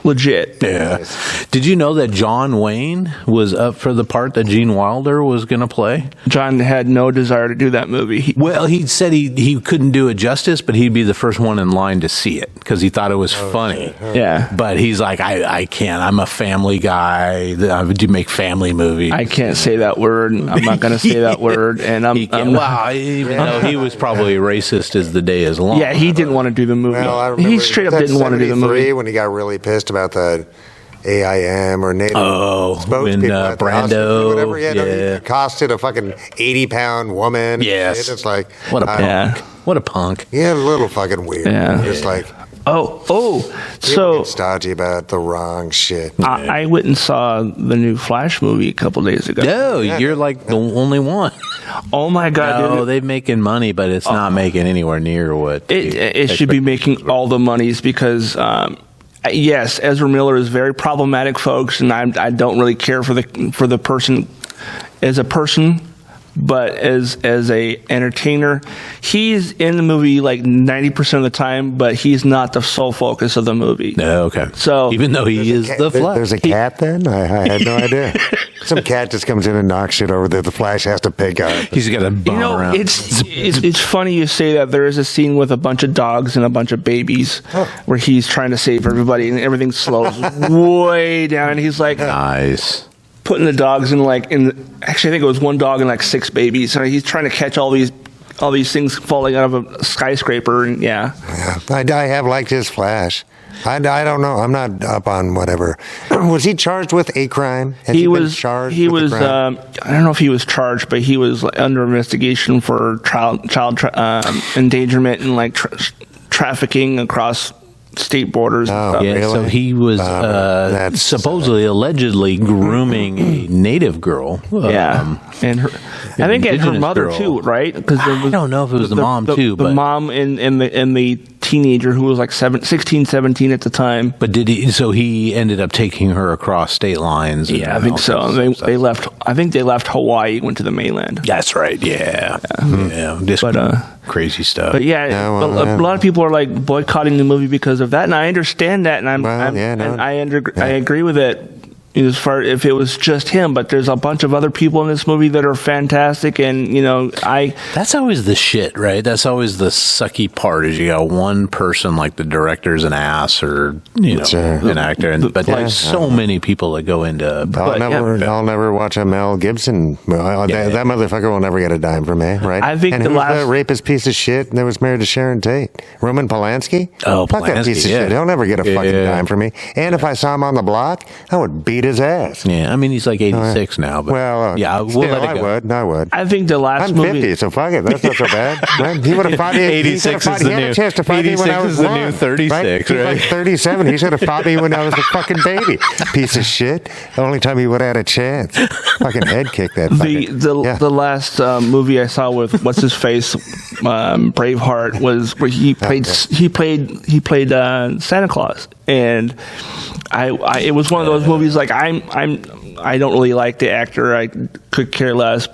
[SPEAKER 1] legit.
[SPEAKER 2] Yeah. Did you know that John Wayne was up for the part that Gene Wilder was going to play?
[SPEAKER 1] John had no desire to do that movie.
[SPEAKER 2] He said he couldn't do it justice, but he'd be the first one in line to see it because he thought it was funny.
[SPEAKER 1] Yeah.
[SPEAKER 2] But he's like, I can't. I'm a family guy. I do make family movies.
[SPEAKER 1] I can't say that word. I'm not going to say that word. And even
[SPEAKER 2] though he was probably racist as the day is long.
[SPEAKER 1] Yeah, he didn't want to do the movie.
[SPEAKER 3] Well, I remember
[SPEAKER 1] He straight up didn't want to do the movie.
[SPEAKER 3] When he got really pissed about the AIM or Native
[SPEAKER 2] when Brando,
[SPEAKER 3] whatever, he accosted a fucking 80-pound woman.
[SPEAKER 2] Yes.
[SPEAKER 3] It's like,
[SPEAKER 2] what a punk. What a punk.
[SPEAKER 3] Yeah, a little fucking weird.
[SPEAKER 1] Yeah.
[SPEAKER 3] Just like,
[SPEAKER 1] so
[SPEAKER 3] stodgy about the wrong shit.
[SPEAKER 1] I went and saw the new Flash movie a couple days ago.
[SPEAKER 2] No, you're like the only one.
[SPEAKER 1] Oh my God!
[SPEAKER 2] No, they're making money, but it's not making anywhere near what
[SPEAKER 1] it should be making all the monies because. Yes, Ezra Miller is very problematic, folks, and I don't really care for the person as a person, but as a entertainer, he's in the movie like 90% of the time, but he's not the sole focus of the movie.
[SPEAKER 2] No, okay.
[SPEAKER 1] So
[SPEAKER 2] even though he is the Flash,
[SPEAKER 3] there's a cat. Then I had no idea. Some cat just comes in and knocks shit over that the Flash has to pick up.
[SPEAKER 2] He's got a bum around.
[SPEAKER 1] It's funny you say that. There is a scene with a bunch of dogs and a bunch of babies where he's trying to save everybody, and everything slows way down, and he's like,
[SPEAKER 2] nice.
[SPEAKER 1] Putting the dogs actually I think it was one dog and like 6 babies. So he's trying to catch all these things falling out of a skyscraper, and
[SPEAKER 3] I have liked his Flash. I don't know. I'm not up on whatever. Was he charged with a crime?
[SPEAKER 1] He was
[SPEAKER 3] charged.
[SPEAKER 1] He
[SPEAKER 3] with
[SPEAKER 1] was.
[SPEAKER 3] a crime?
[SPEAKER 1] I don't know if he was charged, but he was under investigation for child endangerment and trafficking across state borders.
[SPEAKER 3] Oh,
[SPEAKER 1] and stuff.
[SPEAKER 2] Yeah,
[SPEAKER 3] really?
[SPEAKER 2] so he was supposedly, allegedly grooming a native girl.
[SPEAKER 1] And her, I think and her mother
[SPEAKER 2] girl.
[SPEAKER 1] Too, right? Because
[SPEAKER 2] I don't know if it was the mom too,
[SPEAKER 1] the
[SPEAKER 2] but
[SPEAKER 1] mom and the teenager who was like 16, 17 at the time.
[SPEAKER 2] But did he? So he ended up taking her across state lines.
[SPEAKER 1] Yeah, I think so. They left. I think they left Hawaii, went to the mainland.
[SPEAKER 2] That's right. Yeah. Just crazy stuff.
[SPEAKER 1] But a lot of people are like boycotting the movie because of that, and I understand that, and I agree with it. As far if it was just him, but there's a bunch of other people in this movie that are fantastic, and
[SPEAKER 2] that's always the shit, right? That's always the sucky part is you got one person like the director's an ass or an actor, but so many people that go into.
[SPEAKER 3] I'll never watch a Mel Gibson. That motherfucker will never get a dime from me, right?
[SPEAKER 1] I think
[SPEAKER 3] and who's the rapist piece of shit that was married to Sharon Tate? Roman Polanski?
[SPEAKER 2] Oh,
[SPEAKER 3] fuck that piece of shit. He'll never get a fucking dime from me. And if I saw him on the block, I would beat his ass.
[SPEAKER 2] Yeah, I mean he's like 86 now, but
[SPEAKER 3] we'll let it go. I would.
[SPEAKER 1] I think the last
[SPEAKER 3] I'm
[SPEAKER 1] movie.
[SPEAKER 3] 50, so fuck it. That's not so bad. Right? He would have fought me.
[SPEAKER 2] 86 is the new. 86 is the new 36, right?
[SPEAKER 3] He's like 37. He should have fought me when I was a fucking baby. Piece of shit. The only time he would have had a chance. Fucking head kick that.
[SPEAKER 1] The last movie I saw with what's his face, Braveheart, was where he played Santa Claus, and it was one of those movies like I don't really like the actor. I could care less.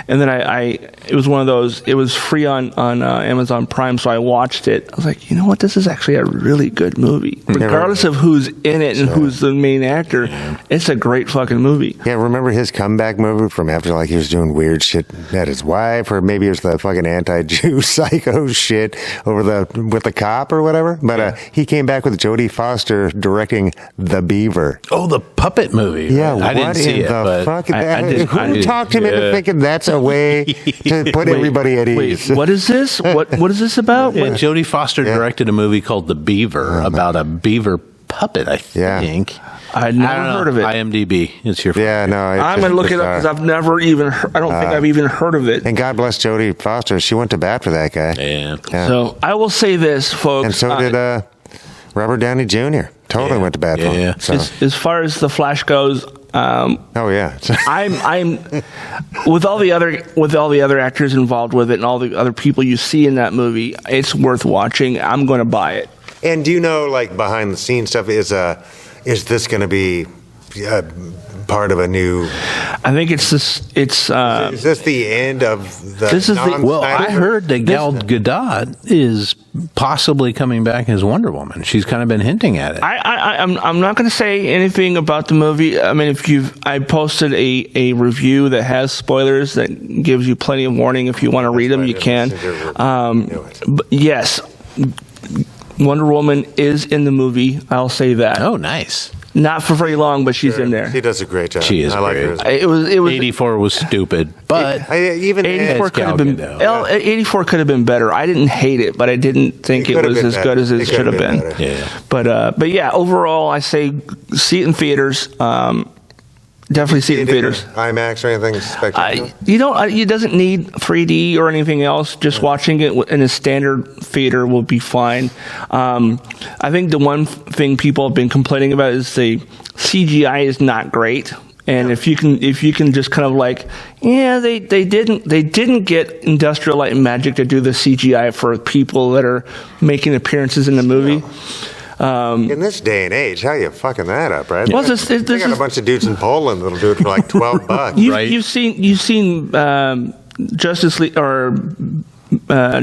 [SPEAKER 1] And then it was one of those. It was free on Amazon Prime, so I watched it. I was like, you know what? This is actually a really good movie, regardless of who's in it and who's the main actor. It's a great fucking movie.
[SPEAKER 3] Yeah, remember his comeback movie from after like he was doing weird shit at his wife, or maybe it was the fucking anti-Jew psycho shit with the cop or whatever. But he came back with Jodie Foster directing The Beaver.
[SPEAKER 2] Oh, the puppet movie.
[SPEAKER 3] Yeah,
[SPEAKER 2] I didn't see it.
[SPEAKER 3] Who talked him into thinking that's a way to put everybody at ease?
[SPEAKER 1] Wait, what is this? What is this about?
[SPEAKER 2] Yeah, Jodie Foster directed a movie called The Beaver about a beaver puppet, I think.
[SPEAKER 1] I'd never heard of it.
[SPEAKER 2] IMDb. It's your
[SPEAKER 3] no.
[SPEAKER 1] I'm going to look it up because I've never even I don't think I've even heard of it.
[SPEAKER 3] And God bless Jodie Foster. She went to bat for that guy.
[SPEAKER 2] Yeah.
[SPEAKER 1] So I will say this, folks.
[SPEAKER 3] And so did Robert Downey Jr. Totally went to bat for him. So.
[SPEAKER 1] As far as the Flash goes, I'm with all the other actors involved with it and all the other people you see in that movie, it's worth watching. I'm going to buy it.
[SPEAKER 3] And do you know, like, behind the scenes stuff, is this going to be part of a new?
[SPEAKER 1] I think it's this. Is
[SPEAKER 3] this the end of the?
[SPEAKER 1] This is
[SPEAKER 2] I heard that Gal Gadot is possibly coming back as Wonder Woman. She's kind of been hinting at it.
[SPEAKER 1] I'm not going to say anything about the movie. I mean, I posted a review that has spoilers that gives you plenty of warning. If you want to read them, you can. But yes, Wonder Woman is in the movie. I'll say that.
[SPEAKER 2] Oh, nice.
[SPEAKER 1] Not for very long, but she's in there.
[SPEAKER 3] She does a great job.
[SPEAKER 2] She is
[SPEAKER 3] I
[SPEAKER 2] great.
[SPEAKER 3] Like her.
[SPEAKER 1] It was
[SPEAKER 2] 84 was stupid, but
[SPEAKER 3] even
[SPEAKER 1] 84 could have been 84 could have been better. I didn't hate it, but I didn't think it was as good as it should have been.
[SPEAKER 2] Yeah.
[SPEAKER 1] But yeah, overall, I say see it in theaters. Definitely see it in theaters.
[SPEAKER 3] IMAX or anything spectacular?
[SPEAKER 1] It doesn't need 3D or anything else. Just watching it in a standard theater will be fine. I think the one thing people have been complaining about is the CGI is not great. And if you can just kind of like, they didn't get Industrial Light and Magic to do the CGI for people that are making appearances in the movie.
[SPEAKER 3] In this day and age, how you fucking that up, right?
[SPEAKER 1] Well,
[SPEAKER 3] they got a bunch of dudes in Poland that'll do it for like $12.
[SPEAKER 1] Right? You've seen Justice League or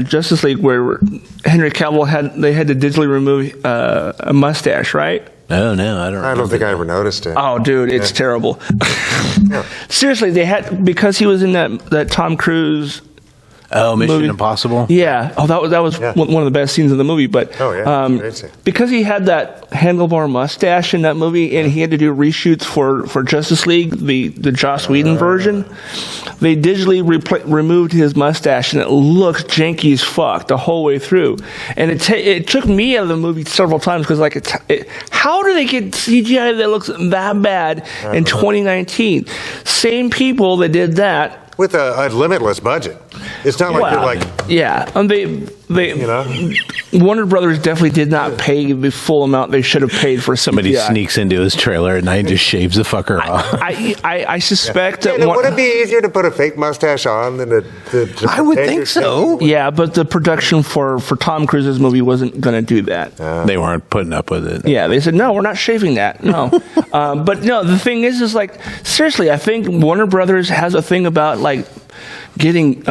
[SPEAKER 1] Justice League where Henry Cavill had to digitally remove a mustache, right?
[SPEAKER 2] Oh no,
[SPEAKER 3] I don't think I ever noticed it.
[SPEAKER 1] Oh, dude, it's terrible. Seriously, they had because he was in that Tom Cruise.
[SPEAKER 2] Oh, Mission
[SPEAKER 1] movie.
[SPEAKER 2] Impossible?
[SPEAKER 1] Yeah. Oh, that was one of the best scenes in the movie. But because he had that handlebar mustache in that movie, and he had to do reshoots for Justice League, the Joss Whedon version, they digitally removed his mustache, and it looks janky as fuck the whole way through. And it took me out of the movie several times because how do they get CGI that looks that bad in 2019? Same people that did that.
[SPEAKER 3] With a limitless budget. It's not like they're like...
[SPEAKER 1] Yeah. And they Warner Brothers definitely did not pay the full amount they should have paid for
[SPEAKER 2] somebody sneaks into his trailer at night and just shaves the fucker off.
[SPEAKER 1] I suspect that...
[SPEAKER 3] would it be easier to put a fake mustache on than to
[SPEAKER 2] I would think so.
[SPEAKER 1] Yeah, but the production for Tom Cruise's movie wasn't going to do that.
[SPEAKER 2] They weren't putting up with it.
[SPEAKER 1] Yeah, they said, no, we're not shaving that. No. But no, the thing is like, seriously, I think Warner Brothers has a thing about like getting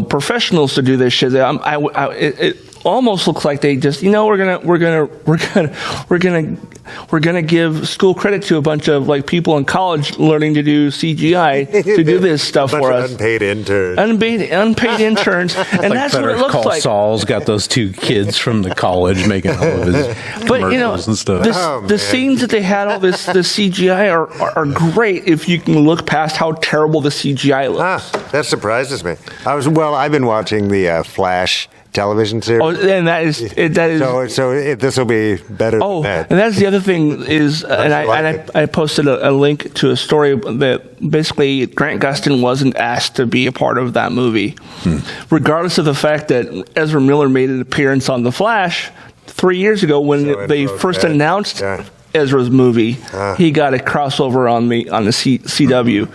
[SPEAKER 1] professionals to do this shit. It almost looks like they just we're gonna give school credit to a bunch of like people in college learning to do CGI to do this stuff for us.
[SPEAKER 3] Unpaid interns.
[SPEAKER 1] Unpaid interns, and that's what it looks like.
[SPEAKER 2] Saul's got those two kids from the college making all of his commercials and stuff.
[SPEAKER 1] The scenes that they had all the CGI are great if you can look past how terrible the CGI looks.
[SPEAKER 3] That surprises me. I've been watching the Flash television series.
[SPEAKER 1] Oh, and that is
[SPEAKER 3] so this will be better than that.
[SPEAKER 1] And that's the other thing is, I posted a link to a story that basically Grant Gustin wasn't asked to be a part of that movie, regardless of the fact that Ezra Miller made an appearance on The Flash 3 years ago when they first announced Ezra's movie. He got a crossover on the CW.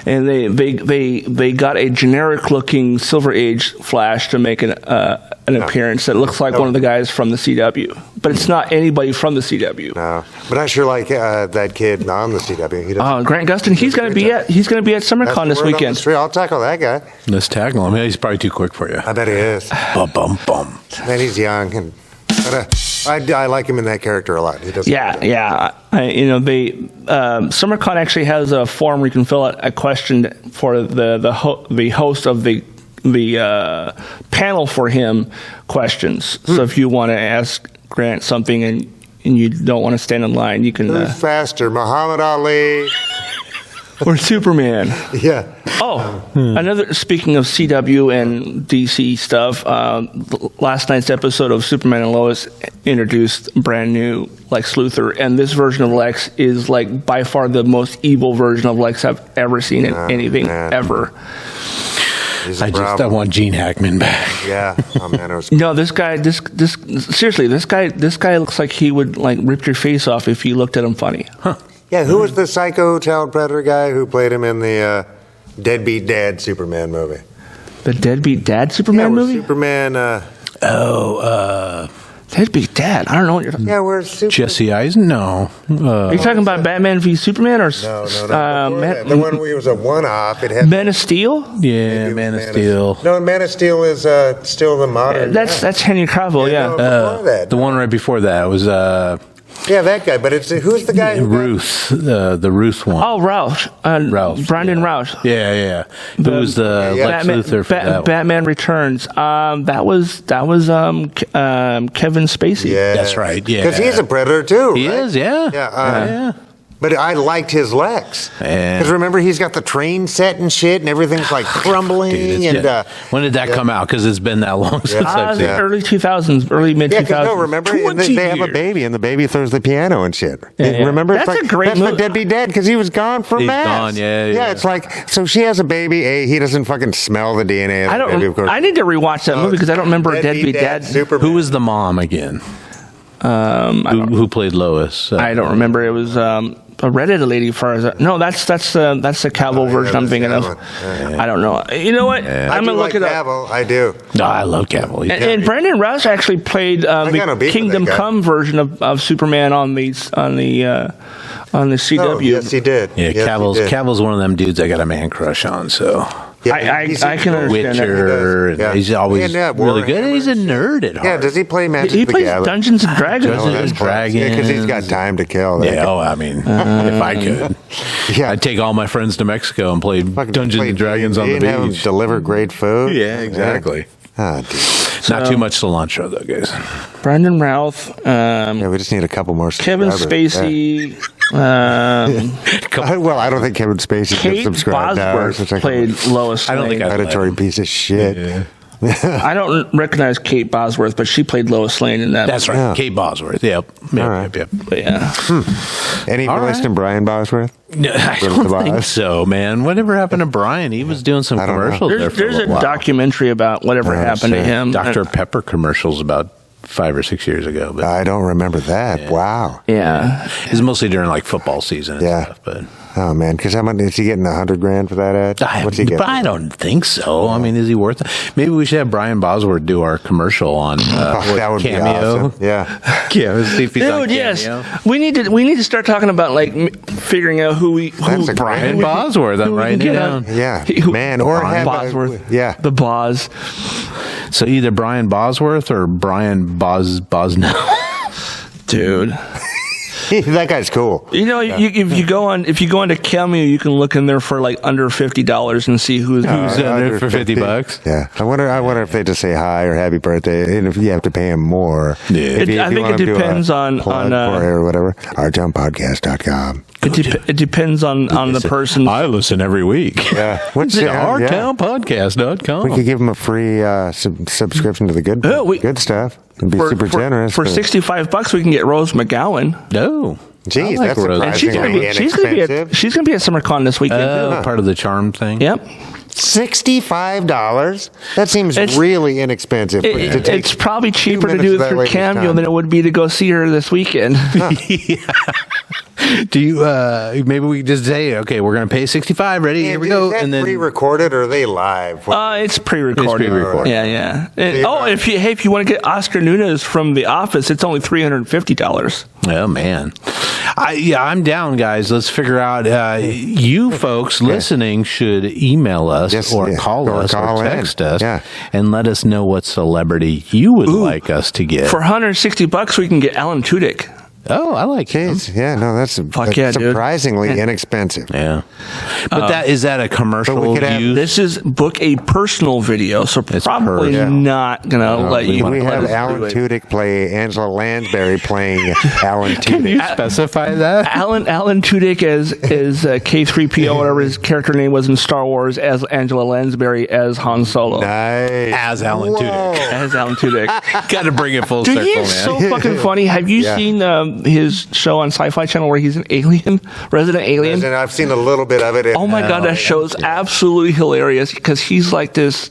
[SPEAKER 1] And they got a generic looking Silver Age Flash to make an an appearance that looks like one of the guys from the CW, but it's not anybody from the CW.
[SPEAKER 3] No, but I sure like that kid on the CW.
[SPEAKER 1] Grant Gustin, he's going to be at SummerCon this weekend.
[SPEAKER 3] I'll tackle that guy.
[SPEAKER 2] Let's tackle him. He's probably too quick for you.
[SPEAKER 3] I bet he is.
[SPEAKER 2] Bum.
[SPEAKER 3] Man, he's young, and I like him in that character a lot. He does.
[SPEAKER 1] SummerCon actually has a forum where you can fill out a question for the host of the panel for him questions. So if you want to ask Grant something and you don't want to stand in line, you can.
[SPEAKER 3] Who's faster, Muhammad Ali
[SPEAKER 1] or Superman?
[SPEAKER 3] Yeah.
[SPEAKER 1] Another. Speaking of CW and DC stuff, last night's episode of Superman and Lois introduced brand new Lex Luthor, and this version of Lex is like by far the most evil version of Lex I've ever seen in anything ever.
[SPEAKER 2] I want Gene Hackman back.
[SPEAKER 3] Yeah. Oh man, it was.
[SPEAKER 1] No, this guy looks like he would like rip your face off if you looked at him funny.
[SPEAKER 3] Huh. Yeah. Who was the psycho child predator guy who played him in the Deadbeat Dad Superman movie?
[SPEAKER 1] The Deadbeat Dad Superman movie?
[SPEAKER 3] Superman.
[SPEAKER 1] Deadbeat Dad. I don't know what you're talking about.
[SPEAKER 3] Yeah, where's Superman?
[SPEAKER 2] Jesse Eisen? No.
[SPEAKER 1] Are you talking about Batman v Superman or
[SPEAKER 3] no? The one where he was a one-off. It had
[SPEAKER 1] Man of Steel.
[SPEAKER 2] Yeah, Man of Steel.
[SPEAKER 3] No, Man of Steel is still the modern.
[SPEAKER 1] That's Henry Cavill.
[SPEAKER 3] No,
[SPEAKER 2] the one right before that was.
[SPEAKER 3] That guy. But who's the guy?
[SPEAKER 2] Ruth, the Ruth one.
[SPEAKER 1] Oh, Roush.
[SPEAKER 2] Roush.
[SPEAKER 1] Brandon Roush.
[SPEAKER 2] Yeah. Who was the Lex Luthor for that
[SPEAKER 1] Batman Returns. That was Kevin Spacey.
[SPEAKER 3] Yeah,
[SPEAKER 2] that's right. Yeah,
[SPEAKER 3] because he's a predator too.
[SPEAKER 2] He is. Yeah.
[SPEAKER 3] Yeah. But I liked his Lex. Because remember, he's got the train set and shit, and everything's like crumbling.
[SPEAKER 2] When did that come out? Because it's been that long since I've seen it.
[SPEAKER 1] Early 2000s, early mid-2000s.
[SPEAKER 3] No, remember, they have a baby, and the baby throws the piano and shit. Remember,
[SPEAKER 1] that's a great movie.
[SPEAKER 3] That's the Deadbeat Dad, because he was gone from mass.
[SPEAKER 2] Gone, yeah.
[SPEAKER 3] It's like, so she has a baby, he doesn't fucking smell the DNA of the baby, of course.
[SPEAKER 1] I need to rewatch that movie, because I don't remember Deadbeat Dad.
[SPEAKER 3] Superman.
[SPEAKER 2] Who was the mom again? Who played Lois?
[SPEAKER 1] I don't remember. It was a Reddit lady. No, that's the Cavill version I'm thinking of. I don't know. You know what? I'm gonna look it up.
[SPEAKER 3] Cavill, I do.
[SPEAKER 2] No, I love Cavill.
[SPEAKER 1] And Brandon Roush actually played the Kingdom Come version of Superman on the CW.
[SPEAKER 3] Oh, yes, he did.
[SPEAKER 2] Yeah,
[SPEAKER 3] yes,
[SPEAKER 2] Cavill's one of them dudes I got a man crush on. So.
[SPEAKER 1] Yeah, I can understand
[SPEAKER 2] Witcher,
[SPEAKER 1] that.
[SPEAKER 2] He's always really good. He's a nerd at heart.
[SPEAKER 3] Yeah, does he play Magic
[SPEAKER 1] He
[SPEAKER 3] the
[SPEAKER 1] plays
[SPEAKER 3] Gathering?
[SPEAKER 1] Dungeons and Dragons.
[SPEAKER 2] Dungeons and Dragons.
[SPEAKER 3] Yeah, because he's got time to kill.
[SPEAKER 2] Yeah, I mean, if I could. I'd take all my friends to Mexico and play Dungeons and Dragons on the beach.
[SPEAKER 3] Have them deliver great food.
[SPEAKER 2] Yeah, exactly.
[SPEAKER 3] Dude.
[SPEAKER 2] Not too much cilantro, though, guys.
[SPEAKER 1] Brandon Routh.
[SPEAKER 3] We just need a couple more.
[SPEAKER 1] Kevin Spacey.
[SPEAKER 3] Well, I don't think Kevin Spacey
[SPEAKER 1] Kate
[SPEAKER 3] gets subscribed now.
[SPEAKER 1] played Lois Lane.
[SPEAKER 2] I don't think
[SPEAKER 3] predatory piece of shit.
[SPEAKER 2] Yeah.
[SPEAKER 1] I don't recognize Kate Bosworth, but she played Lois Lane in that.
[SPEAKER 2] That's right,
[SPEAKER 3] Yeah.
[SPEAKER 2] Kate Bosworth. Yep.
[SPEAKER 1] But yeah.
[SPEAKER 3] Any relation to Brian Bosworth?
[SPEAKER 2] No, I don't think so, man. Whatever happened to Brian? He was doing some commercials there for
[SPEAKER 1] There's a documentary about whatever happened to him.
[SPEAKER 2] Dr. Pepper commercials about 5 or 6 years ago. But
[SPEAKER 3] I don't remember that. Wow.
[SPEAKER 1] Yeah.
[SPEAKER 2] It's mostly during like football season and stuff. But
[SPEAKER 3] oh man, because how much is he getting? $100,000 for that ad? What's he getting?
[SPEAKER 2] But I don't think so. I mean, is he worth it? Maybe we should have Brian Bosworth do our commercial on
[SPEAKER 3] that would
[SPEAKER 2] Cameo.
[SPEAKER 3] be awesome. Yeah.
[SPEAKER 2] Yeah, see if he's on
[SPEAKER 1] Dude, yes.
[SPEAKER 2] Cameo.
[SPEAKER 1] We need to start talking about like figuring out who
[SPEAKER 2] Brian Bosworth. I'm writing it down.
[SPEAKER 3] Yeah.
[SPEAKER 1] Man, or Brian Bosworth.
[SPEAKER 3] Yeah.
[SPEAKER 1] The Boz.
[SPEAKER 2] So either Brian Bosworth or Brian Bosnell.
[SPEAKER 1] Dude.
[SPEAKER 3] That guy's cool.
[SPEAKER 1] You know, if you go onto Cameo, you can look in there for like under $50 and see who's
[SPEAKER 2] in there for $50.
[SPEAKER 3] Yeah, I wonder if they just say hi or happy birthday, and if you have to pay him more.
[SPEAKER 1] Yeah, I think it depends on
[SPEAKER 3] or whatever. OurTownPodcast.com.
[SPEAKER 1] It depends on the person.
[SPEAKER 2] I listen every week.
[SPEAKER 3] Yeah,
[SPEAKER 2] OurTownPodcast.com.
[SPEAKER 3] We could give him a free subscription to the good stuff. And be super generous.
[SPEAKER 1] For $65, we can get Rose McGowan.
[SPEAKER 2] No.
[SPEAKER 3] Geez,
[SPEAKER 2] like
[SPEAKER 3] that's
[SPEAKER 1] and she's gonna be at SummerCon this weekend.
[SPEAKER 2] Part of the charm thing.
[SPEAKER 1] Yep.
[SPEAKER 3] $65? That seems really inexpensive.
[SPEAKER 1] It's probably cheaper to do it through Cameo than it would be to go see her this weekend.
[SPEAKER 2] Do you? Maybe we just say, okay, we're going to pay $65. Ready? Here we go.
[SPEAKER 3] Is that
[SPEAKER 2] and then
[SPEAKER 3] pre-recorded or are they live?
[SPEAKER 1] It's pre-recorded. Yeah. If you want to get Oscar Nunez from The Office, it's only $350.
[SPEAKER 2] Oh man, I'm down, guys. Let's figure out. You folks listening should email us or call us or text us and let us know what celebrity you would like us to get.
[SPEAKER 1] For $160, we can get Alan Tudyk.
[SPEAKER 2] Oh, I like him.
[SPEAKER 3] Yeah, no, that's surprisingly inexpensive.
[SPEAKER 2] Yeah. But is that a commercial use?
[SPEAKER 1] This is book a personal video, so probably not going to let you.
[SPEAKER 3] We have Alan Tudyk play Angela Lansbury playing Alan Tudyk.
[SPEAKER 2] Can you specify that?
[SPEAKER 1] Alan Tudyk as K-3PO, whatever his character name was in Star Wars, as Angela Lansbury as Han Solo.
[SPEAKER 3] Nice.
[SPEAKER 2] As Alan Tudyk.
[SPEAKER 1] As Alan Tudyk.
[SPEAKER 2] Got to bring it full circle, man.
[SPEAKER 1] He's so fucking funny. Have you seen his show on Sci-Fi Channel where he's an alien, resident alien?
[SPEAKER 3] I've seen a little bit of it.
[SPEAKER 1] Oh my god, that show's absolutely hilarious because he's like this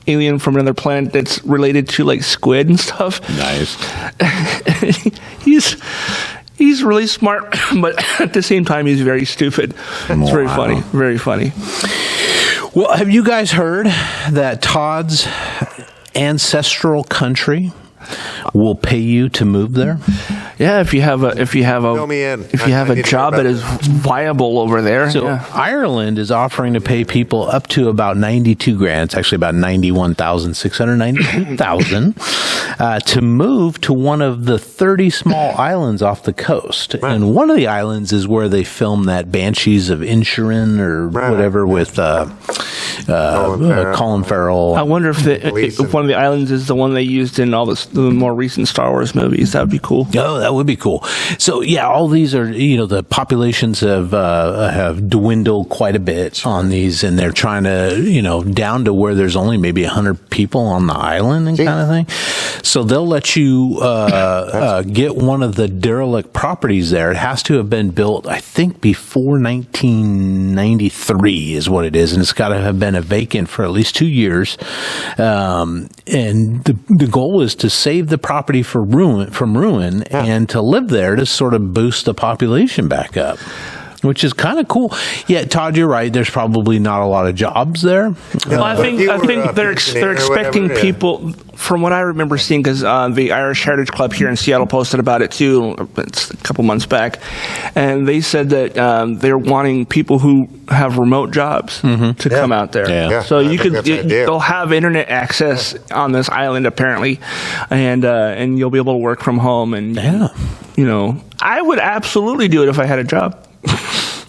[SPEAKER 1] alien from another planet that's related to like squid and stuff.
[SPEAKER 2] Nice.
[SPEAKER 1] He's really smart, but at the same time he's very stupid. It's very funny. Very funny.
[SPEAKER 2] Well, have you guys heard that Todd's ancestral country will pay you to move there?
[SPEAKER 1] Yeah, if you have a job that is viable over there.
[SPEAKER 2] So Ireland is offering to pay people up to about $92,000. It's actually about $91,692,000 to move to one of the 30 small islands off the coast. Right. And one of the islands is where they filmed that Banshees of Inisherin or whatever with Colin Farrell.
[SPEAKER 1] I wonder if one of the islands is the one they used in all the more recent Star Wars movies. That would be cool.
[SPEAKER 2] Oh, that would be cool. So all these are, the populations have dwindled quite a bit on these, and they're trying to, down to where there's only maybe 100 people on the island and kind of thing. So they'll let you get one of the derelict properties there. It has to have been built, I think, before 1993 is what it is, and it's got to have been vacant for at least 2 years. And the goal is to save the property from ruin and to live there to sort of boost the population back up, which is kind of cool. Yeah, Todd, you're right. There's probably not a lot of jobs there.
[SPEAKER 1] Well, I think they're expecting people. From what I remember seeing, because the Irish Heritage Club here in Seattle posted about it too, it's a couple months back, and they said that they're wanting people who have remote jobs to come out there. Yeah. So they'll have internet access on this island apparently, and you'll be able to work from home. And I would absolutely do it if I had a job.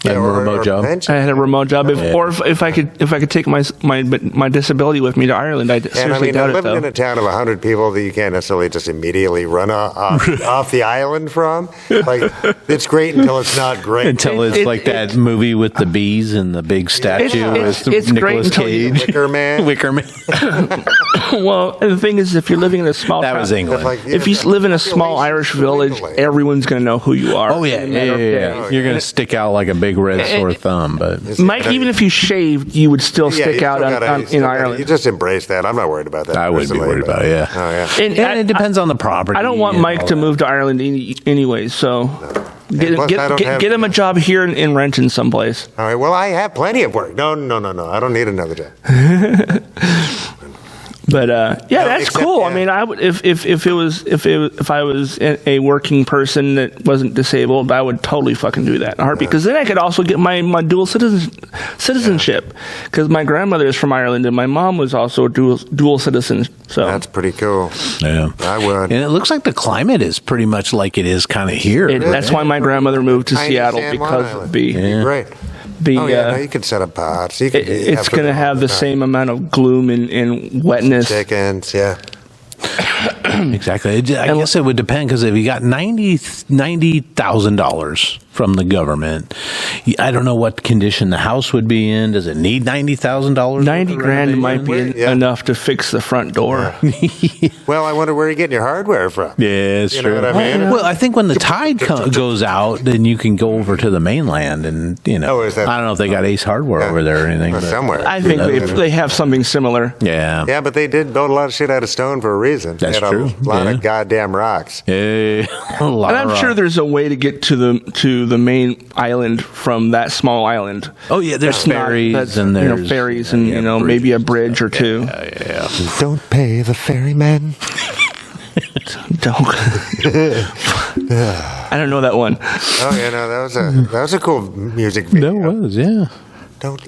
[SPEAKER 2] A remote job.
[SPEAKER 1] I had a remote job, if I could take my disability with me to Ireland. I seriously doubt it.
[SPEAKER 3] Living in a town of 100 people that you can't necessarily just immediately run off the island from, like it's great until it's not great.
[SPEAKER 2] Until it's like that movie with the bees and the big statue with Nicolas Cage.
[SPEAKER 3] Wicker Man.
[SPEAKER 1] Well, and the thing is, if you're living in a small town,
[SPEAKER 2] was England.
[SPEAKER 1] If you live in a small Irish village, everyone's going to know who you are.
[SPEAKER 2] Oh yeah. You're going to stick out like a big red sore thumb, but
[SPEAKER 1] Mike, even if you shaved, you would still stick out in Ireland.
[SPEAKER 3] You just embrace that. I'm not worried about that.
[SPEAKER 2] I wouldn't be worried about it. Yeah.
[SPEAKER 3] Oh, yeah.
[SPEAKER 1] And
[SPEAKER 2] it depends on the property.
[SPEAKER 1] I don't want Mike to move to Ireland anyway, so get him a job here in Renton someplace.
[SPEAKER 3] All right. Well, I have plenty of work. No. I don't need another job.
[SPEAKER 1] But that's cool. I mean, I would if I was a working person that wasn't disabled, I would totally fucking do that in a heartbeat. Because then I could also get my dual citizenship. Because my grandmother is from Ireland and my mom was also a dual citizen. So
[SPEAKER 3] that's pretty cool.
[SPEAKER 2] Yeah,
[SPEAKER 3] I would.
[SPEAKER 2] And it looks like the climate is pretty much like it is kind of here.
[SPEAKER 1] That's why my grandmother moved to Seattle because of the
[SPEAKER 3] great. You can set up pots.
[SPEAKER 1] It's going to have the same amount of gloom and wetness.
[SPEAKER 3] Chickens, yeah.
[SPEAKER 2] Exactly. I guess it would depend, because if you got $90,000 from the government, I don't know what condition the house would be in. Does it need $90,000?
[SPEAKER 1] $90,000 might be enough to fix the front door.
[SPEAKER 3] Yeah. Well, I wonder where you're getting your hardware from.
[SPEAKER 2] Yeah, it's true.
[SPEAKER 3] Know what I mean?
[SPEAKER 2] Well, I think when the tide goes out, then you can go over to the mainland, and I don't know if they got Ace Hardware over there or anything.
[SPEAKER 3] Somewhere.
[SPEAKER 1] I think they have something similar.
[SPEAKER 2] Yeah.
[SPEAKER 3] Yeah, but they did build a lot of shit out of stone for a reason.
[SPEAKER 2] That's true.
[SPEAKER 3] A lot of goddamn rocks.
[SPEAKER 2] Yeah.
[SPEAKER 1] And I'm sure there's a way to get to the the main island from that small island.
[SPEAKER 2] Oh yeah, there's ferries and there's
[SPEAKER 1] ferries and maybe a bridge or two.
[SPEAKER 2] Yeah.
[SPEAKER 3] Don't pay the ferryman.
[SPEAKER 1] Don't. I don't know that one.
[SPEAKER 3] Oh yeah, no, that was a cool music video.
[SPEAKER 2] That was, yeah.
[SPEAKER 3] Don't.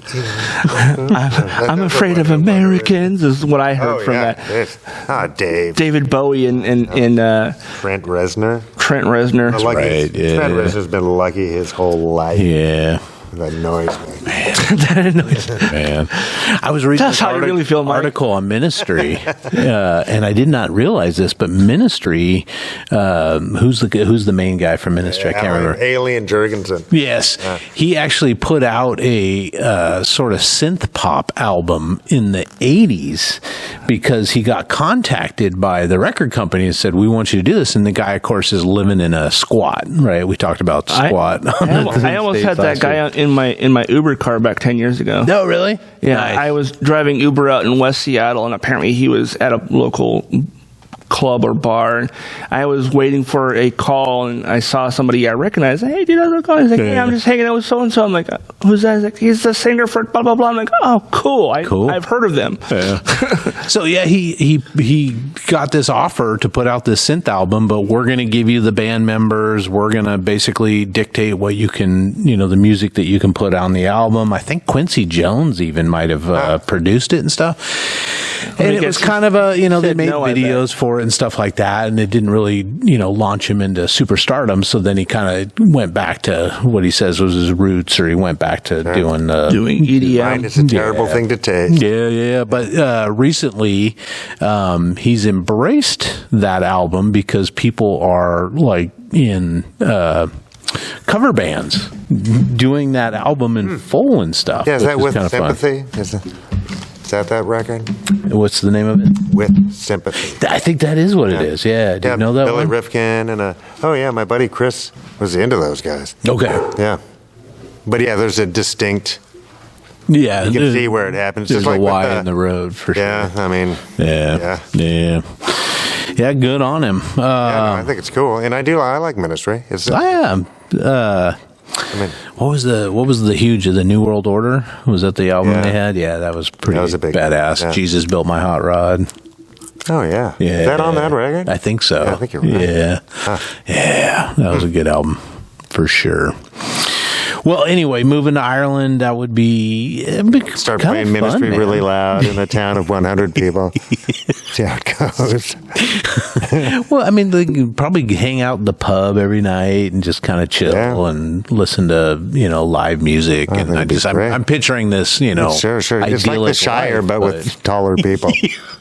[SPEAKER 1] I'm afraid of Americans is what I heard from that.
[SPEAKER 3] Dave.
[SPEAKER 1] David Bowie and
[SPEAKER 3] Trent Reznor.
[SPEAKER 1] Trent Reznor.
[SPEAKER 3] Trent Reznor's been lucky his whole life.
[SPEAKER 2] Yeah.
[SPEAKER 3] That annoys me.
[SPEAKER 1] That annoys me.
[SPEAKER 2] Man. I was reading
[SPEAKER 1] That's how I really feel, Mike.
[SPEAKER 2] article on Ministry, and I did not realize this, but Ministry, who's the main guy from Ministry? I can't remember.
[SPEAKER 3] Alien Jurgensen.
[SPEAKER 2] Yes. He actually put out a sort of synth pop album in the 80s because he got contacted by the record company and said, we want you to do this. And the guy, of course, is living in a squat, right? We talked about squat.
[SPEAKER 1] I almost had that guy in my Uber car back 10 years ago.
[SPEAKER 2] No, really?
[SPEAKER 1] Yeah,
[SPEAKER 2] Nice.
[SPEAKER 1] I was driving Uber out in West Seattle, and apparently he was at a local club or bar. And I was waiting for a call, and I saw somebody I recognized. Hey, dude, how's it going? He's like, hey, I'm just hanging out with so and so. I'm like, who's that? He's like, he's the singer for blah blah blah. I'm like, oh, cool. I've heard of them.
[SPEAKER 2] Yeah. So yeah, he got this offer to put out this synth album, but we're going to give you the band members. We're going to basically dictate what you can, the music that you can put on the album. I think Quincy Jones even might have produced it and stuff. And it was kind of they made videos for it and stuff like that, and it didn't really, launch him into superstardom. So then he kind of went back to what he says was his roots, or he went back to doing
[SPEAKER 1] EDM.
[SPEAKER 3] It's a terrible thing to take.
[SPEAKER 2] Yeah. But recently, he's embraced that album because people are like in cover bands doing that album in full and stuff.
[SPEAKER 3] Yeah, is that With Sympathy? Is that record?
[SPEAKER 2] What's the name of it?
[SPEAKER 3] With Sympathy.
[SPEAKER 2] I think that is what it is. Yeah. Did you know that
[SPEAKER 3] Billy
[SPEAKER 2] one?
[SPEAKER 3] Rifkin and my buddy Chris was into those guys.
[SPEAKER 2] Okay.
[SPEAKER 3] Yeah. But yeah, there's a distinct.
[SPEAKER 2] Yeah.
[SPEAKER 3] You can see where it happens.
[SPEAKER 2] There's
[SPEAKER 3] just like
[SPEAKER 2] a Y in the road for sure.
[SPEAKER 3] Yeah, I mean.
[SPEAKER 2] Yeah, good on him.
[SPEAKER 3] I think it's cool, and I like Ministry.
[SPEAKER 2] What was the huge of the New World Order? Was that the album they had? Yeah, that was pretty badass. Yeah. Jesus Built My Hot Rod.
[SPEAKER 3] Oh yeah. Is that on that record?
[SPEAKER 2] I think so.
[SPEAKER 3] Yeah, I think you're right.
[SPEAKER 2] Yeah. Yeah, that was a good album for sure. Well, anyway, moving to Ireland, that would be
[SPEAKER 3] start playing Ministry really loud in a town of 100 people. See how it goes.
[SPEAKER 2] Well, I mean, they could probably hang out in the pub every night and just kind of chill and listen to live music. And I'm picturing this sure.
[SPEAKER 3] It's like the Shire, but with taller people.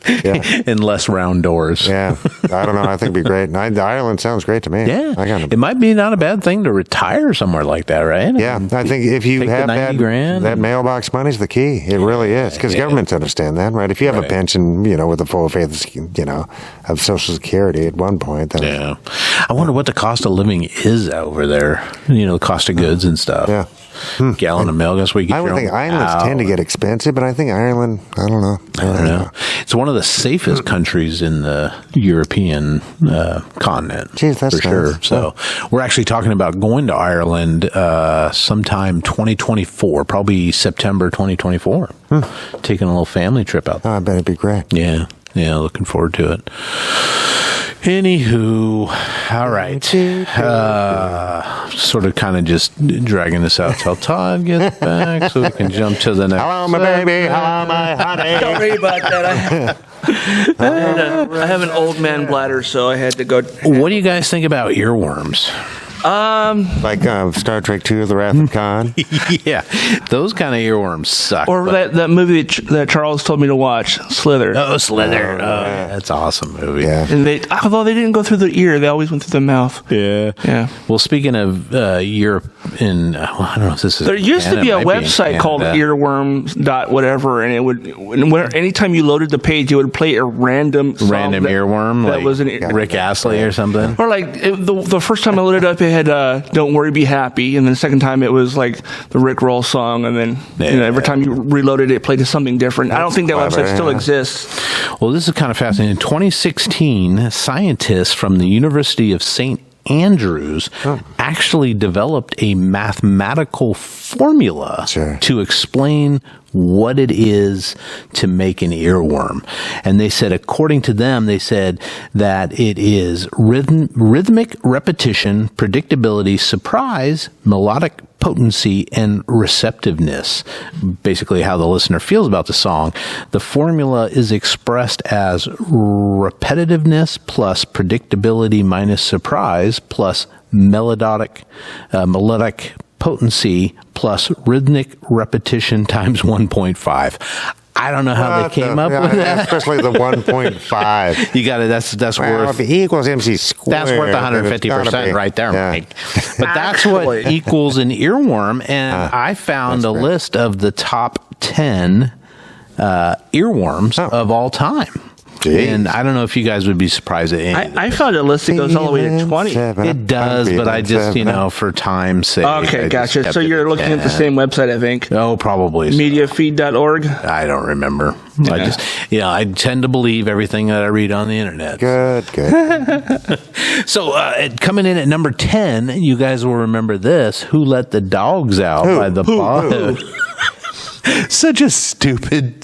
[SPEAKER 2] And less round doors.
[SPEAKER 3] Yeah, I don't know. I think it'd be great. Ireland sounds great to me.
[SPEAKER 2] Yeah, it might be not a bad thing to retire somewhere like that, right?
[SPEAKER 3] Yeah, I think if you have that mailbox money's the key. It really is, because governments understand that, right? If you have a pension, with a full faith, of Social Security at one point, then
[SPEAKER 2] I wonder what the cost of living is over there. The cost of goods and stuff.
[SPEAKER 3] Yeah.
[SPEAKER 2] Gallon of milk. That's what you get.
[SPEAKER 3] I would think islands tend to get expensive, but I think Ireland, I don't know.
[SPEAKER 2] I don't know. It's one of the safest countries in the European continent.
[SPEAKER 3] Jeez, that's
[SPEAKER 2] for sure.
[SPEAKER 3] Nice.
[SPEAKER 2] So we're actually talking about going to Ireland sometime 2024, probably September 2024. Taking a little family trip out there.
[SPEAKER 3] Oh, I bet it'd be great.
[SPEAKER 2] Yeah, looking forward to it. Anywho, all right. Sort of kind of just dragging this out till Todd gets back so we can jump to the next.
[SPEAKER 3] Hello, my baby. Hello, my honey.
[SPEAKER 1] Don't worry about that. I have an old man bladder, so I had to go.
[SPEAKER 2] What do you guys think about earworms?
[SPEAKER 3] Like Star Trek II, The Wrath of Khan.
[SPEAKER 2] Yeah, those kind of earworms suck.
[SPEAKER 1] Or that movie that Charles told me to watch, Slither.
[SPEAKER 2] Oh, Slither. That's an awesome movie.
[SPEAKER 3] Yeah.
[SPEAKER 1] And although they didn't go through the ear, they always went through the mouth.
[SPEAKER 2] Yeah. Well, speaking of Europe, I don't know if this is.
[SPEAKER 1] There used to be a website called earworms.whatever, and it would, anytime you loaded the page, it would play a random
[SPEAKER 2] earworm,
[SPEAKER 1] that
[SPEAKER 2] like
[SPEAKER 1] was
[SPEAKER 2] Rick Astley or something.
[SPEAKER 1] Or like the first time I loaded it up, it had "Don't Worry, Be Happy," and then the second time it was like the Rick Roll song, and then every time you reloaded it, it played to something different. I don't think that website still exists.
[SPEAKER 2] Well, this is kind of fascinating. In 2016, scientists from the University of St. Andrews actually developed a mathematical formula to explain what it is to make an earworm. And they said, according to them, they said that it is rhythmic repetition, predictability, surprise, melodic potency, and receptiveness. Basically how the listener feels about the song. The formula is expressed as repetitiveness plus predictability minus surprise plus melodic potency plus rhythmic repetition times 1.5. I don't know how they came up with that.
[SPEAKER 3] Especially the 1.5.
[SPEAKER 2] You got it. That's worth.
[SPEAKER 3] If E equals MC squared.
[SPEAKER 2] That's worth 150% right there, Mike. But that's what equals an earworm. And I found a list of the top 10 earworms of all time. Jeez. And I don't know if you guys would be surprised at any.
[SPEAKER 1] I found a list that goes all the way to 20.
[SPEAKER 2] It does, but I just, for time's sake.
[SPEAKER 1] Okay, gotcha. So you're looking at the same website, I think.
[SPEAKER 2] Oh, probably.
[SPEAKER 1] Mediafeed.org?
[SPEAKER 2] I don't remember.
[SPEAKER 1] Yeah.
[SPEAKER 2] I tend to believe everything that I read on the internet.
[SPEAKER 3] Good.
[SPEAKER 2] So coming in at number 10, you guys will remember this. Who Let the Dogs Out by the Pod. Such a stupid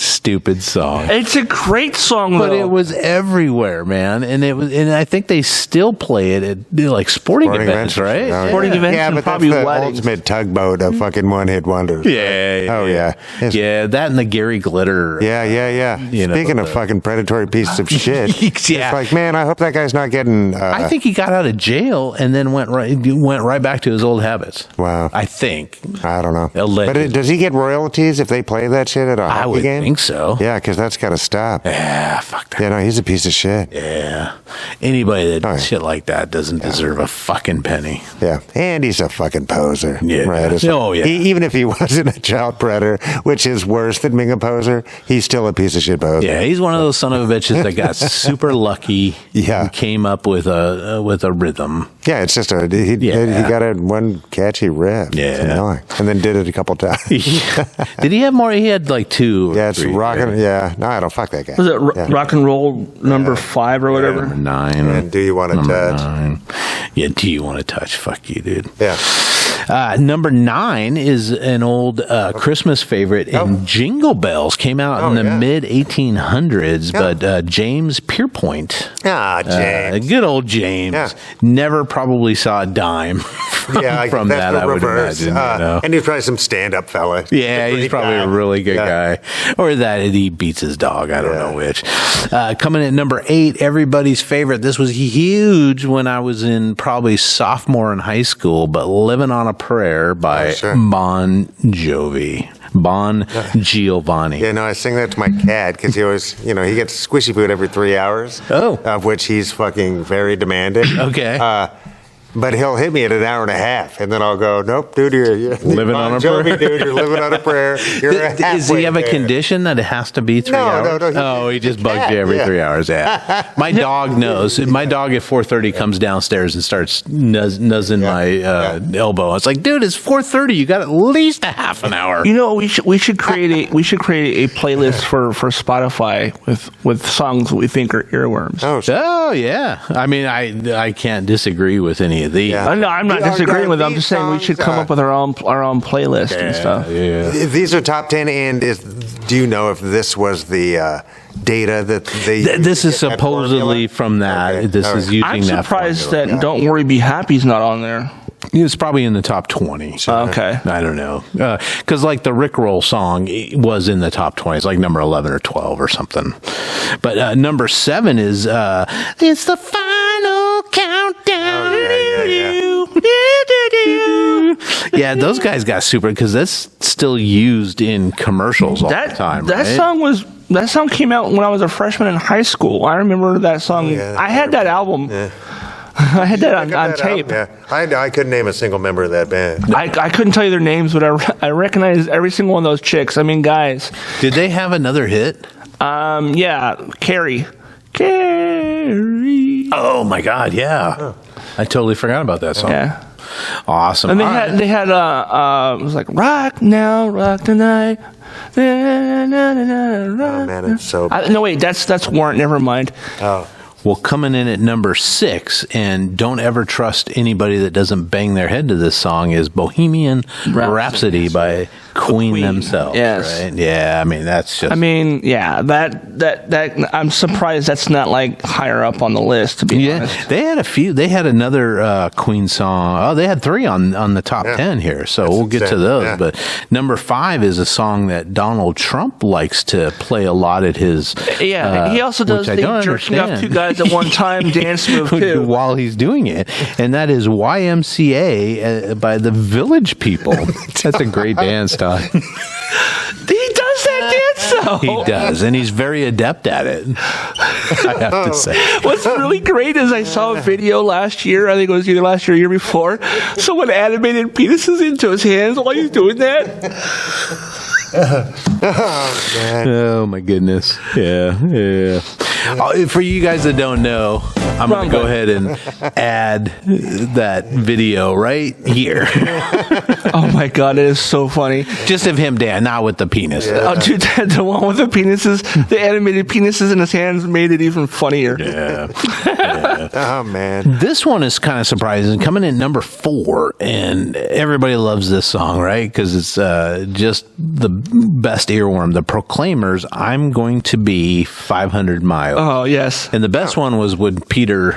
[SPEAKER 2] song.
[SPEAKER 1] It's a great song, though.
[SPEAKER 2] But it was everywhere, man, and I think they still play it at like sporting events, right?
[SPEAKER 3] Oh,
[SPEAKER 1] sporting events,
[SPEAKER 3] yeah,
[SPEAKER 1] and
[SPEAKER 3] but
[SPEAKER 1] probably
[SPEAKER 3] that's the
[SPEAKER 1] weddings.
[SPEAKER 3] ultimate tugboat of fucking one-hit wonders.
[SPEAKER 2] Yeah. That and the Gary Glitter.
[SPEAKER 3] Yeah. Speaking of fucking predatory pieces of shit, it's like, man, I hope that guy's not getting.
[SPEAKER 2] I think he got out of jail and then went right back to his old habits.
[SPEAKER 3] Wow.
[SPEAKER 2] I think.
[SPEAKER 3] I don't know.
[SPEAKER 2] Allegedly.
[SPEAKER 3] But does he get royalties if they play that shit at a hockey game?
[SPEAKER 2] I would think so.
[SPEAKER 3] Yeah, because that's got to stop.
[SPEAKER 2] Yeah, fuck that.
[SPEAKER 3] Yeah, no, he's a piece of shit.
[SPEAKER 2] Yeah. Anybody that shit like that doesn't deserve a fucking penny.
[SPEAKER 3] Yeah. And he's a fucking poser.
[SPEAKER 2] Yeah.
[SPEAKER 3] Right? Even if he wasn't a child predator, which is worse than being a poser, he's still a piece of shit poser.
[SPEAKER 2] Yeah, he's one of those son of a bitches that got super lucky.
[SPEAKER 3] Yeah.
[SPEAKER 2] And came up with a rhythm.
[SPEAKER 3] Yeah, it's just he got one catchy riff.
[SPEAKER 2] Yeah.
[SPEAKER 3] And then did it a couple times.
[SPEAKER 2] Did he have more? He had like 2.
[SPEAKER 3] Yeah, it's rocking. Yeah. No, I don't fuck that guy.
[SPEAKER 1] Was it rock and roll number 5 or whatever?
[SPEAKER 2] Number 9.
[SPEAKER 3] And Do You Want to Touch?
[SPEAKER 2] 9. Yeah, Do You Want to Touch? Fuck you, dude.
[SPEAKER 3] Yeah.
[SPEAKER 2] Number 9 is an old Christmas favorite, and Jingle Bells came out in the mid 1800s. But James Pierpoint,
[SPEAKER 3] James,
[SPEAKER 2] good old James, never probably saw a dime from that. I would imagine,
[SPEAKER 3] and he's probably some stand-up fella.
[SPEAKER 2] Yeah, he's probably a really good guy, or that he beats his dog. I don't know which. Coming at number 8, everybody's favorite. This was huge when I was in probably sophomore in high school, but Living on a Prayer by Bon Jovi. Bon Giovanni.
[SPEAKER 3] Yeah, no, I sing that to my cat because he always, he gets squishy food every 3 hours. Of which he's fucking very demanding.
[SPEAKER 2] Okay.
[SPEAKER 3] But he'll hit me at an hour and a half, and then I'll go, nope, dude, you're
[SPEAKER 2] living on a prayer.
[SPEAKER 3] Dude, you're living on a prayer.
[SPEAKER 2] Does he have a condition that it has to be 3 hours? No. He just bugs you every 3 hours. Yeah. My dog knows. My dog at 4:30 comes downstairs and starts nuzzing my elbow. It's like, dude, it's 4:30. You got at least a half an hour.
[SPEAKER 1] We should create a playlist for Spotify with songs that we think are earworms.
[SPEAKER 2] Oh yeah. I mean, I can't disagree with any of these.
[SPEAKER 1] No, I'm not disagreeing with them. I'm just saying we should come up with our own playlist and stuff.
[SPEAKER 2] Yeah.
[SPEAKER 3] These are top 10, and do you know if this was the data that they?
[SPEAKER 2] This is supposedly from that. Okay. This is using that.
[SPEAKER 1] I'm surprised that "Don't Worry, Be Happy's not on there.
[SPEAKER 2] It's probably in the top 20.
[SPEAKER 1] Okay.
[SPEAKER 2] I don't know. Because like the Rickroll song was in the top 20. It's like number 11 or 12 or something. But number 7 is It's the Final Countdown. Yeah, those guys got super because that's still used in commercials all the time.
[SPEAKER 1] That song came out when I was a freshman in high school. I remember that song. I had that album. Yeah. I had that on tape.
[SPEAKER 3] I couldn't name a single member of that band.
[SPEAKER 1] I couldn't tell you their names, but I recognized every single one of those chicks. I mean, guys.
[SPEAKER 2] Did they have another hit?
[SPEAKER 1] Yeah, Carrie.
[SPEAKER 2] Oh my God, yeah. Oh. I totally forgot about that song.
[SPEAKER 1] Yeah.
[SPEAKER 2] Awesome.
[SPEAKER 1] And they had it was like rock now, rock tonight.
[SPEAKER 3] Oh man, it's so.
[SPEAKER 1] No, wait, that's Warrant. Never mind.
[SPEAKER 3] Oh.
[SPEAKER 2] Well, coming in at number 6, and don't ever trust anybody that doesn't bang their head to this song, is Bohemian Rhapsody by Queen themselves.
[SPEAKER 1] Yes.
[SPEAKER 2] Right? Yeah, I mean, that's just...
[SPEAKER 1] I mean, yeah, that I'm surprised that's not like higher up on the list, to be honest.
[SPEAKER 2] They had a few. They had another Queen song. Oh, they had 3 on the top 10 here, so we'll get to those. Yeah. But number 5 is a song that Donald Trump likes to play a lot at his...
[SPEAKER 1] Yeah, he also does the jerking off 2 guys at one time dance move, too.
[SPEAKER 2] While he's doing it, and that is YMCA by the Village People. That's a great dance, Todd.
[SPEAKER 1] He does that dance, though.
[SPEAKER 2] He does, and he's very adept at it, I have to say.
[SPEAKER 1] What's really great is I saw a video last year, I think it was either last year or the year before, someone animated penises into his hands while he's doing that.
[SPEAKER 2] Oh my goodness. Yeah. For you guys that don't know, I'm going to go ahead and add that video right here.
[SPEAKER 1] Oh my God, it is so funny.
[SPEAKER 2] Just of him, Dan, not with the penis.
[SPEAKER 1] Yeah. Oh, dude, the one with the penises, the animated penises in his hands made it even funnier.
[SPEAKER 2] Yeah.
[SPEAKER 3] Oh, man.
[SPEAKER 2] This one is kind of surprising. Coming in number 4, and everybody loves this song, right? Because it's just the best earworm. The Proclaimers, I'm Going to Be 500 Miles.
[SPEAKER 1] Oh, yes.
[SPEAKER 2] And the best one was when Peter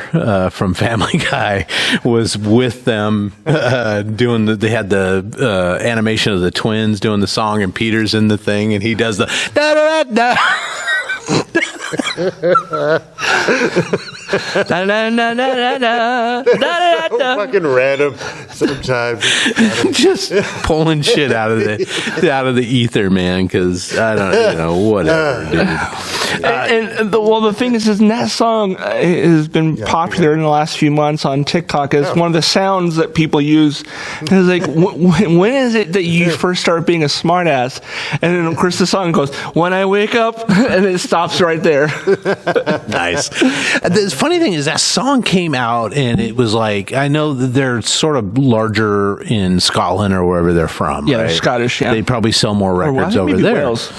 [SPEAKER 2] from Family Guy was with them doing they had the animation of the twins doing the song, and Peter's in the thing, and he does the da-da-da-da.
[SPEAKER 3] Fucking random sometimes.
[SPEAKER 2] Just pulling shit out of the ether, man, because I don't, whatever, dude.
[SPEAKER 1] The thing is that song has been popular in the last few months on TikTok as one of the sounds that people use. And it's like, when is it that you first start being a smartass? And then, of course, the song goes, "When I wake up," and it stops right there.
[SPEAKER 2] Nice. The funny thing is that song came out, and it was like, I know that they're sort of larger in Scotland or wherever they're from.
[SPEAKER 1] Yeah,
[SPEAKER 2] right?
[SPEAKER 1] they're Scottish. Yeah,
[SPEAKER 2] they probably sell more records over there.
[SPEAKER 1] Wales.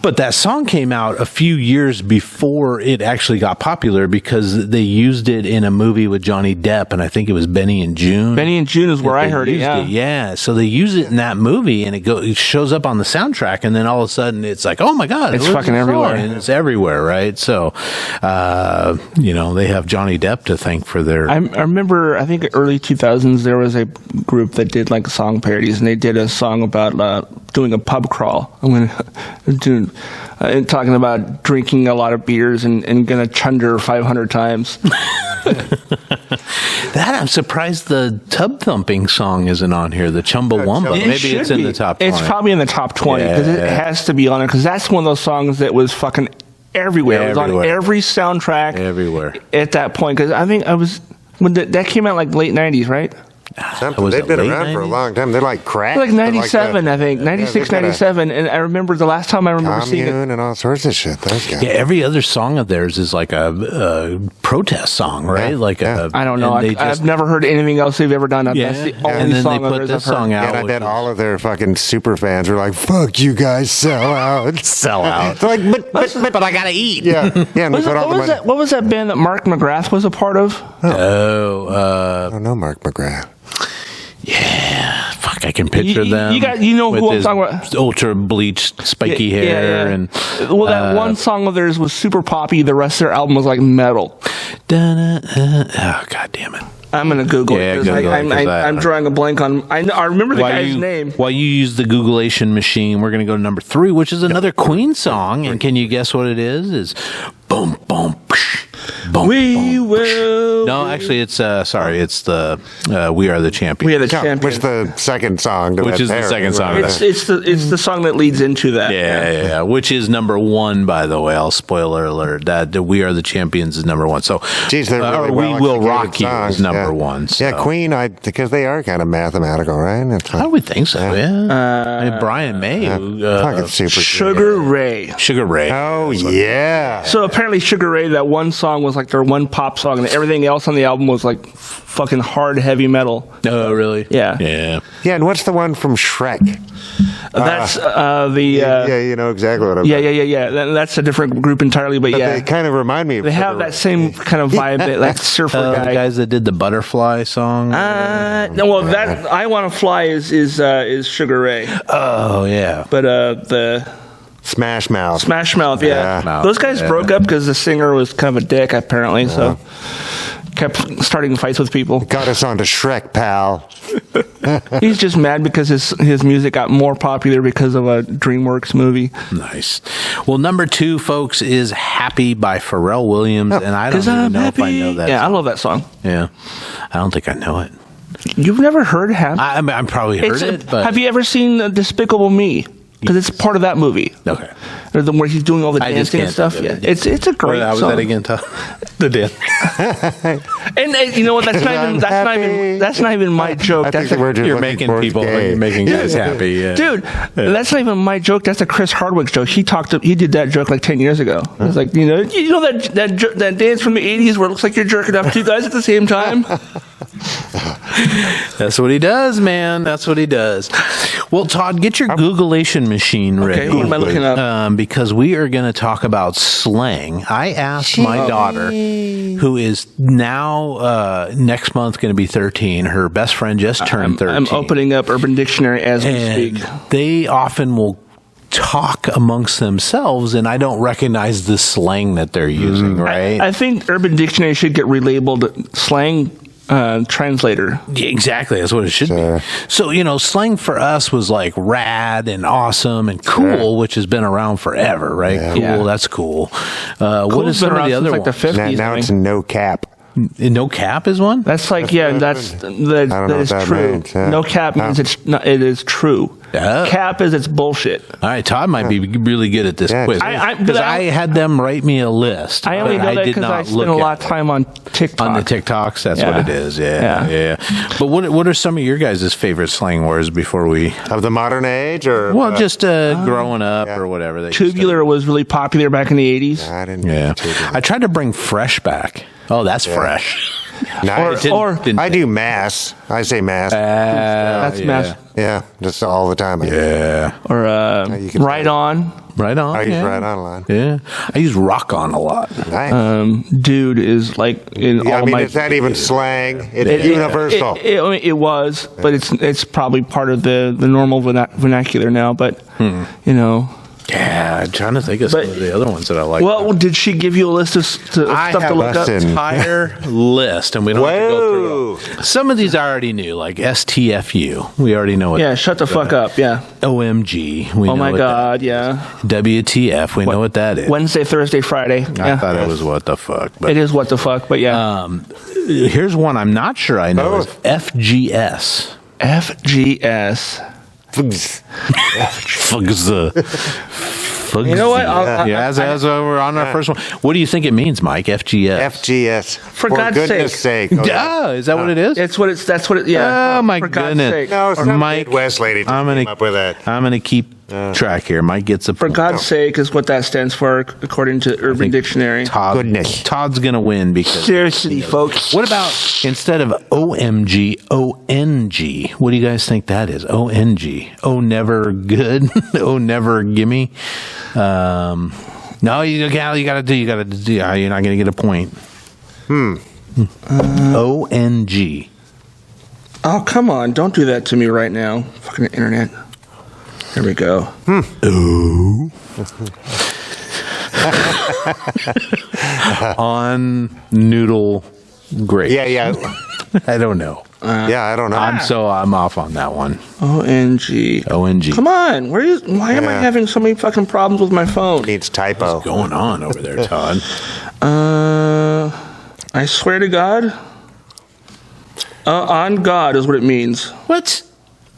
[SPEAKER 2] But that song came out a few years before it actually got popular because they used it in a movie with Johnny Depp, and I think it was Benny and June.
[SPEAKER 1] Benny and June is where I heard it.
[SPEAKER 2] Yeah, so they use it in that movie, and it shows up on the soundtrack, and then all of a sudden it's like, oh my God,
[SPEAKER 1] it's fucking everywhere,
[SPEAKER 2] and it's everywhere, right? So, they have Johnny Depp to thank for their.
[SPEAKER 1] I remember, I think early 2000s there was a group that did like song parodies, and they did a song about doing a pub crawl. Talking about drinking a lot of beers and gonna chunder 500 times.
[SPEAKER 2] That I'm surprised the tub thumping song isn't on here. The Chumbawamba. Maybe it's in the top 20.
[SPEAKER 1] It's probably in the top 20 because it has to be on it, because that's one of those songs that was fucking everywhere. It was on every soundtrack.
[SPEAKER 2] Everywhere.
[SPEAKER 1] At that point, because I think when that came out like late 90s, right?
[SPEAKER 3] They've been around 90s? For a long time. They're like crack.
[SPEAKER 1] Like 97, I think. 96, 97. And I remember the last time I remember seeing it.
[SPEAKER 3] And all sorts of shit. Those guys.
[SPEAKER 2] Yeah, every other song of theirs is like a protest song, right?
[SPEAKER 1] I don't know. I've never heard anything else they've ever done.
[SPEAKER 2] Yeah.
[SPEAKER 1] That's the only song
[SPEAKER 2] they put this song out.
[SPEAKER 3] And I bet all of their fucking super fans were like, fuck you guys, sell out.
[SPEAKER 2] Sell out.
[SPEAKER 3] They're like, but I gotta eat. Yeah. And
[SPEAKER 1] what was that band that Mark McGrath was a part of?
[SPEAKER 3] I don't know Mark McGrath.
[SPEAKER 2] Yeah, fuck! I can picture them.
[SPEAKER 1] You know who I'm talking about?
[SPEAKER 2] Ultra bleached, spiky hair, and
[SPEAKER 1] that one song of theirs was super poppy. The rest of their album was like metal.
[SPEAKER 2] Oh, God damn it!
[SPEAKER 1] I'm gonna Google it. I'm drawing a blank on. I remember the guy's name.
[SPEAKER 2] While you use the Googlation machine, we're gonna go to number 3, which is another Queen song. And can you guess what it is? It's boom, boom, psh, boom.
[SPEAKER 1] We will.
[SPEAKER 2] No, actually, it's It's the "We Are the Champions."
[SPEAKER 1] We Are the Champions.
[SPEAKER 3] Which is the second song.
[SPEAKER 2] Which is the second song.
[SPEAKER 1] It's the song that leads into that.
[SPEAKER 2] Yeah. Which is number 1, by the way. I'll spoiler alert. That "We Are the Champions" is number 1. So,
[SPEAKER 3] geez, they're really
[SPEAKER 2] "We Will Rock You" is number 1. So.
[SPEAKER 3] Yeah, Queen. Because they are kind of mathematical, right?
[SPEAKER 2] I would think so. Yeah. Brian May.
[SPEAKER 1] Sugar Ray.
[SPEAKER 2] Sugar Ray.
[SPEAKER 3] Oh yeah.
[SPEAKER 1] So apparently, Sugar Ray. That one song was like like their one pop song, and everything else on the album was like fucking hard heavy metal.
[SPEAKER 2] Oh, really?
[SPEAKER 1] Yeah.
[SPEAKER 3] Yeah, and what's the one from Shrek?
[SPEAKER 1] That's
[SPEAKER 3] yeah, you know exactly what I'm
[SPEAKER 1] Yeah. That's a different group entirely, but yeah.
[SPEAKER 3] They kind of remind me.
[SPEAKER 1] They have that same kind of vibe, like surfer guy.
[SPEAKER 2] The guys that did the Butterfly song.
[SPEAKER 1] No, well, that I Want to Fly is Sugar Ray.
[SPEAKER 2] Oh, yeah.
[SPEAKER 1] But the
[SPEAKER 3] Smash Mouth.
[SPEAKER 1] Yeah. Those guys broke up because the singer was kind of a dick, apparently. So kept starting fights with people.
[SPEAKER 3] Got us onto Shrek, pal.
[SPEAKER 1] He's just mad because his music got more popular because of a DreamWorks movie.
[SPEAKER 2] Nice. Well, number 2, folks, is Happy by Pharrell Williams. And I don't even know if I know that.
[SPEAKER 1] Yeah, I love that song.
[SPEAKER 2] Yeah. I don't think I know it.
[SPEAKER 1] You've never heard Happy?
[SPEAKER 2] I'm probably heard it. But
[SPEAKER 1] have you ever seen Despicable Me? Because it's part of that movie.
[SPEAKER 2] Okay.
[SPEAKER 1] Or where he's doing all the dancing and stuff. Yeah, it's a great song.
[SPEAKER 2] Was that again? The dance.
[SPEAKER 1] And you know what? That's not even my joke.
[SPEAKER 2] You're making guys happy. Yeah.
[SPEAKER 1] Dude, that's not even my joke. That's a Chris Hardwick joke. He did that joke like 10 years ago. It's like, you know that dance from the 80s where it looks like you're jerking off 2 guys at the same time.
[SPEAKER 2] That's what he does, man. That's what he does. Well, Todd, get your Googleation machine ready.
[SPEAKER 1] Okay, what am I looking up?
[SPEAKER 2] Because we are going to talk about slang. I asked my daughter, who is now next month going to be 13. Her best friend just turned 13.
[SPEAKER 1] I'm opening up Urban Dictionary as we speak.
[SPEAKER 2] They often will talk amongst themselves, and I don't recognize the slang that they're using, right?
[SPEAKER 1] I think Urban Dictionary should get relabeled slang translator.
[SPEAKER 2] Yeah, exactly. That's what it should be. So, slang for us was like rad and awesome and cool, which has been around forever, right?
[SPEAKER 3] Yeah.
[SPEAKER 2] Cool.
[SPEAKER 1] Yeah.
[SPEAKER 2] That's cool. What is some of the other
[SPEAKER 1] like
[SPEAKER 2] ones?
[SPEAKER 1] The 50s,
[SPEAKER 3] Now it's no cap.
[SPEAKER 2] No cap is one?
[SPEAKER 1] That's like, that is true.
[SPEAKER 3] Means, yeah.
[SPEAKER 1] No cap means it is true.
[SPEAKER 2] Yeah.
[SPEAKER 1] Cap is it's bullshit.
[SPEAKER 2] All right, Todd might be really good at this quiz. Because I had them write me a list.
[SPEAKER 1] I only know that because I spent a lot of time on TikTok.
[SPEAKER 2] On the TikToks, that's what it is. Yeah. But what are some of your guys' favorite slang words before we...
[SPEAKER 3] Of the modern age? Or
[SPEAKER 2] just growing up or whatever.
[SPEAKER 1] Tubular was really popular back in the 80s.
[SPEAKER 3] I didn't
[SPEAKER 2] I tried to bring fresh back. Oh, that's fresh.
[SPEAKER 3] Or I do mass. I say mass.
[SPEAKER 1] That's mass.
[SPEAKER 3] Yeah, just all the time.
[SPEAKER 2] Yeah.
[SPEAKER 1] Or right on.
[SPEAKER 2] Right on.
[SPEAKER 3] I use right on a lot.
[SPEAKER 2] Yeah. I use rock on a lot.
[SPEAKER 3] Nice.
[SPEAKER 1] Dude is like in all my...
[SPEAKER 3] it's not even slang. It's universal.
[SPEAKER 1] It was, but it's probably part of the normal vernacular now. But,
[SPEAKER 2] Yeah, I'm trying to think of some of the other ones that I like.
[SPEAKER 1] Well, did she give you a list of stuff to look up?
[SPEAKER 2] Entire list, and we don't have to go through. Some of these I already knew, like STFU. We already know what.
[SPEAKER 1] Yeah, shut the fuck up. Yeah.
[SPEAKER 2] OMG.
[SPEAKER 1] Oh my God. Yeah.
[SPEAKER 2] WTF. We know what that is.
[SPEAKER 1] Wednesday, Thursday, Friday.
[SPEAKER 2] I thought it was what the fuck. But,
[SPEAKER 1] it is what the fuck, but yeah.
[SPEAKER 2] Here's one I'm not sure I know. Is FGS.
[SPEAKER 1] FGS.
[SPEAKER 2] You
[SPEAKER 1] know what?
[SPEAKER 2] As we're on our first one. What do you think it means, Mike? FGS.
[SPEAKER 3] FGS.
[SPEAKER 1] For God's
[SPEAKER 3] goodness sake.
[SPEAKER 2] Is that what it is?
[SPEAKER 1] That's what it. Yeah.
[SPEAKER 2] Oh my
[SPEAKER 1] For
[SPEAKER 2] goodness.
[SPEAKER 1] God's sake.
[SPEAKER 3] No, it's not
[SPEAKER 2] Mike,
[SPEAKER 3] Midwest lady came up with that.
[SPEAKER 2] I'm going to keep track here. Mike gets a
[SPEAKER 1] For God's sake is what that stands for, according to Urban Dictionary.
[SPEAKER 3] Goodness.
[SPEAKER 2] Todd's going to win because...
[SPEAKER 1] Seriously, folks.
[SPEAKER 2] What about, instead of OMG, ONG? What do you guys think that is? ONG. Oh, never good. Oh, never gimme. No, you gotta do. You're not gonna get a point. ONG.
[SPEAKER 1] Oh, come on. Don't do that to me right now. Fucking internet. There we go.
[SPEAKER 2] Ooh. On noodle grapes.
[SPEAKER 3] Yeah.
[SPEAKER 2] I don't know.
[SPEAKER 3] I don't know.
[SPEAKER 2] I'm off on that one.
[SPEAKER 1] ONG. Come on. Why am I having so many fucking problems with my phone?
[SPEAKER 3] Needs typo.
[SPEAKER 2] What's going on over there, Todd?
[SPEAKER 1] I swear to God. On God is what it means.
[SPEAKER 2] What?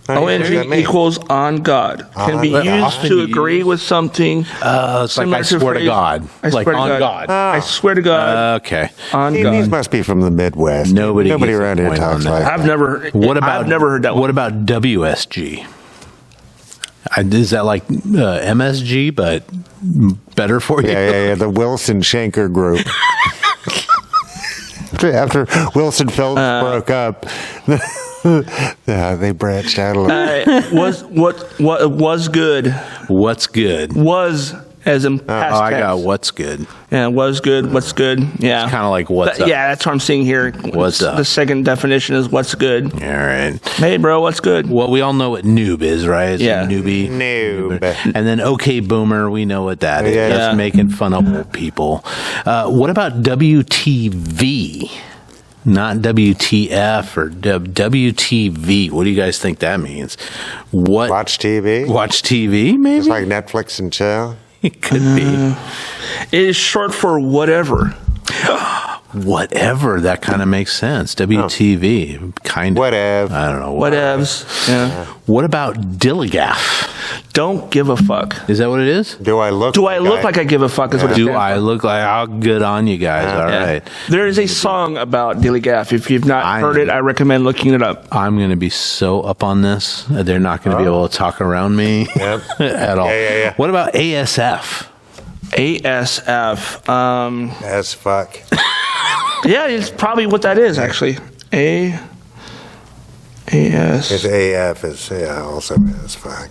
[SPEAKER 1] ONG equals on God. Can be used to agree with something.
[SPEAKER 2] It's like I swear to God. Like on God.
[SPEAKER 1] I swear to God.
[SPEAKER 2] Okay.
[SPEAKER 1] On God.
[SPEAKER 3] These must be from the Midwest. Nobody around here talks like that.
[SPEAKER 1] I've never heard that one.
[SPEAKER 2] What about WSG? Is that like MSG, but better for you?
[SPEAKER 3] Yeah. The Wilson Shanker Group. after Wilson Phillips broke up. Yeah, they branched out a little.
[SPEAKER 1] Was good.
[SPEAKER 2] What's good?
[SPEAKER 1] Was as in past
[SPEAKER 2] I
[SPEAKER 1] tense.
[SPEAKER 2] got what's good.
[SPEAKER 1] Yeah, was good. What's good? Yeah,
[SPEAKER 2] Kind of like what's up.
[SPEAKER 1] Yeah, that's what I'm seeing here.
[SPEAKER 2] What's up?
[SPEAKER 1] The second definition is what's good.
[SPEAKER 2] All right.
[SPEAKER 1] Hey, bro, what's good?
[SPEAKER 2] Well, we all know what noob is, right? It's
[SPEAKER 1] Yeah.
[SPEAKER 2] a newbie.
[SPEAKER 3] Noob.
[SPEAKER 2] And then okay boomer, we know what that is.
[SPEAKER 3] Yeah.
[SPEAKER 2] That's making fun of old people. What about WTV? Not WTF or WTV. What do you guys think that means? What?
[SPEAKER 3] Watch TV?
[SPEAKER 2] Watch TV, maybe?
[SPEAKER 3] It's like Netflix and chill.
[SPEAKER 2] It could be.
[SPEAKER 1] It is short for whatever.
[SPEAKER 2] Whatever. That kind of makes sense. WTV. Kind of.
[SPEAKER 3] Whatever.
[SPEAKER 2] I don't know.
[SPEAKER 1] Whatevs. Yeah.
[SPEAKER 2] What about Dilligaff?
[SPEAKER 1] Don't give a fuck.
[SPEAKER 2] Is that what it is?
[SPEAKER 3] Do I look
[SPEAKER 1] like I give a fuck? Is what it
[SPEAKER 2] Do
[SPEAKER 1] stands
[SPEAKER 2] I
[SPEAKER 1] for.
[SPEAKER 2] look like how good on you guys? All
[SPEAKER 1] Yeah.
[SPEAKER 2] right.
[SPEAKER 1] There is a song about Dilly Gaff. If you've not
[SPEAKER 2] I
[SPEAKER 1] heard it,
[SPEAKER 2] know.
[SPEAKER 1] I recommend looking it up.
[SPEAKER 2] I'm going to be so up on this. They're not going to be able to talk around me
[SPEAKER 3] Yep.
[SPEAKER 2] at all.
[SPEAKER 3] Yeah.
[SPEAKER 2] What about ASF?
[SPEAKER 1] ASF.
[SPEAKER 3] As fuck.
[SPEAKER 1] Yeah, it's probably what that is, actually. AS.
[SPEAKER 3] Because AF is also as fuck.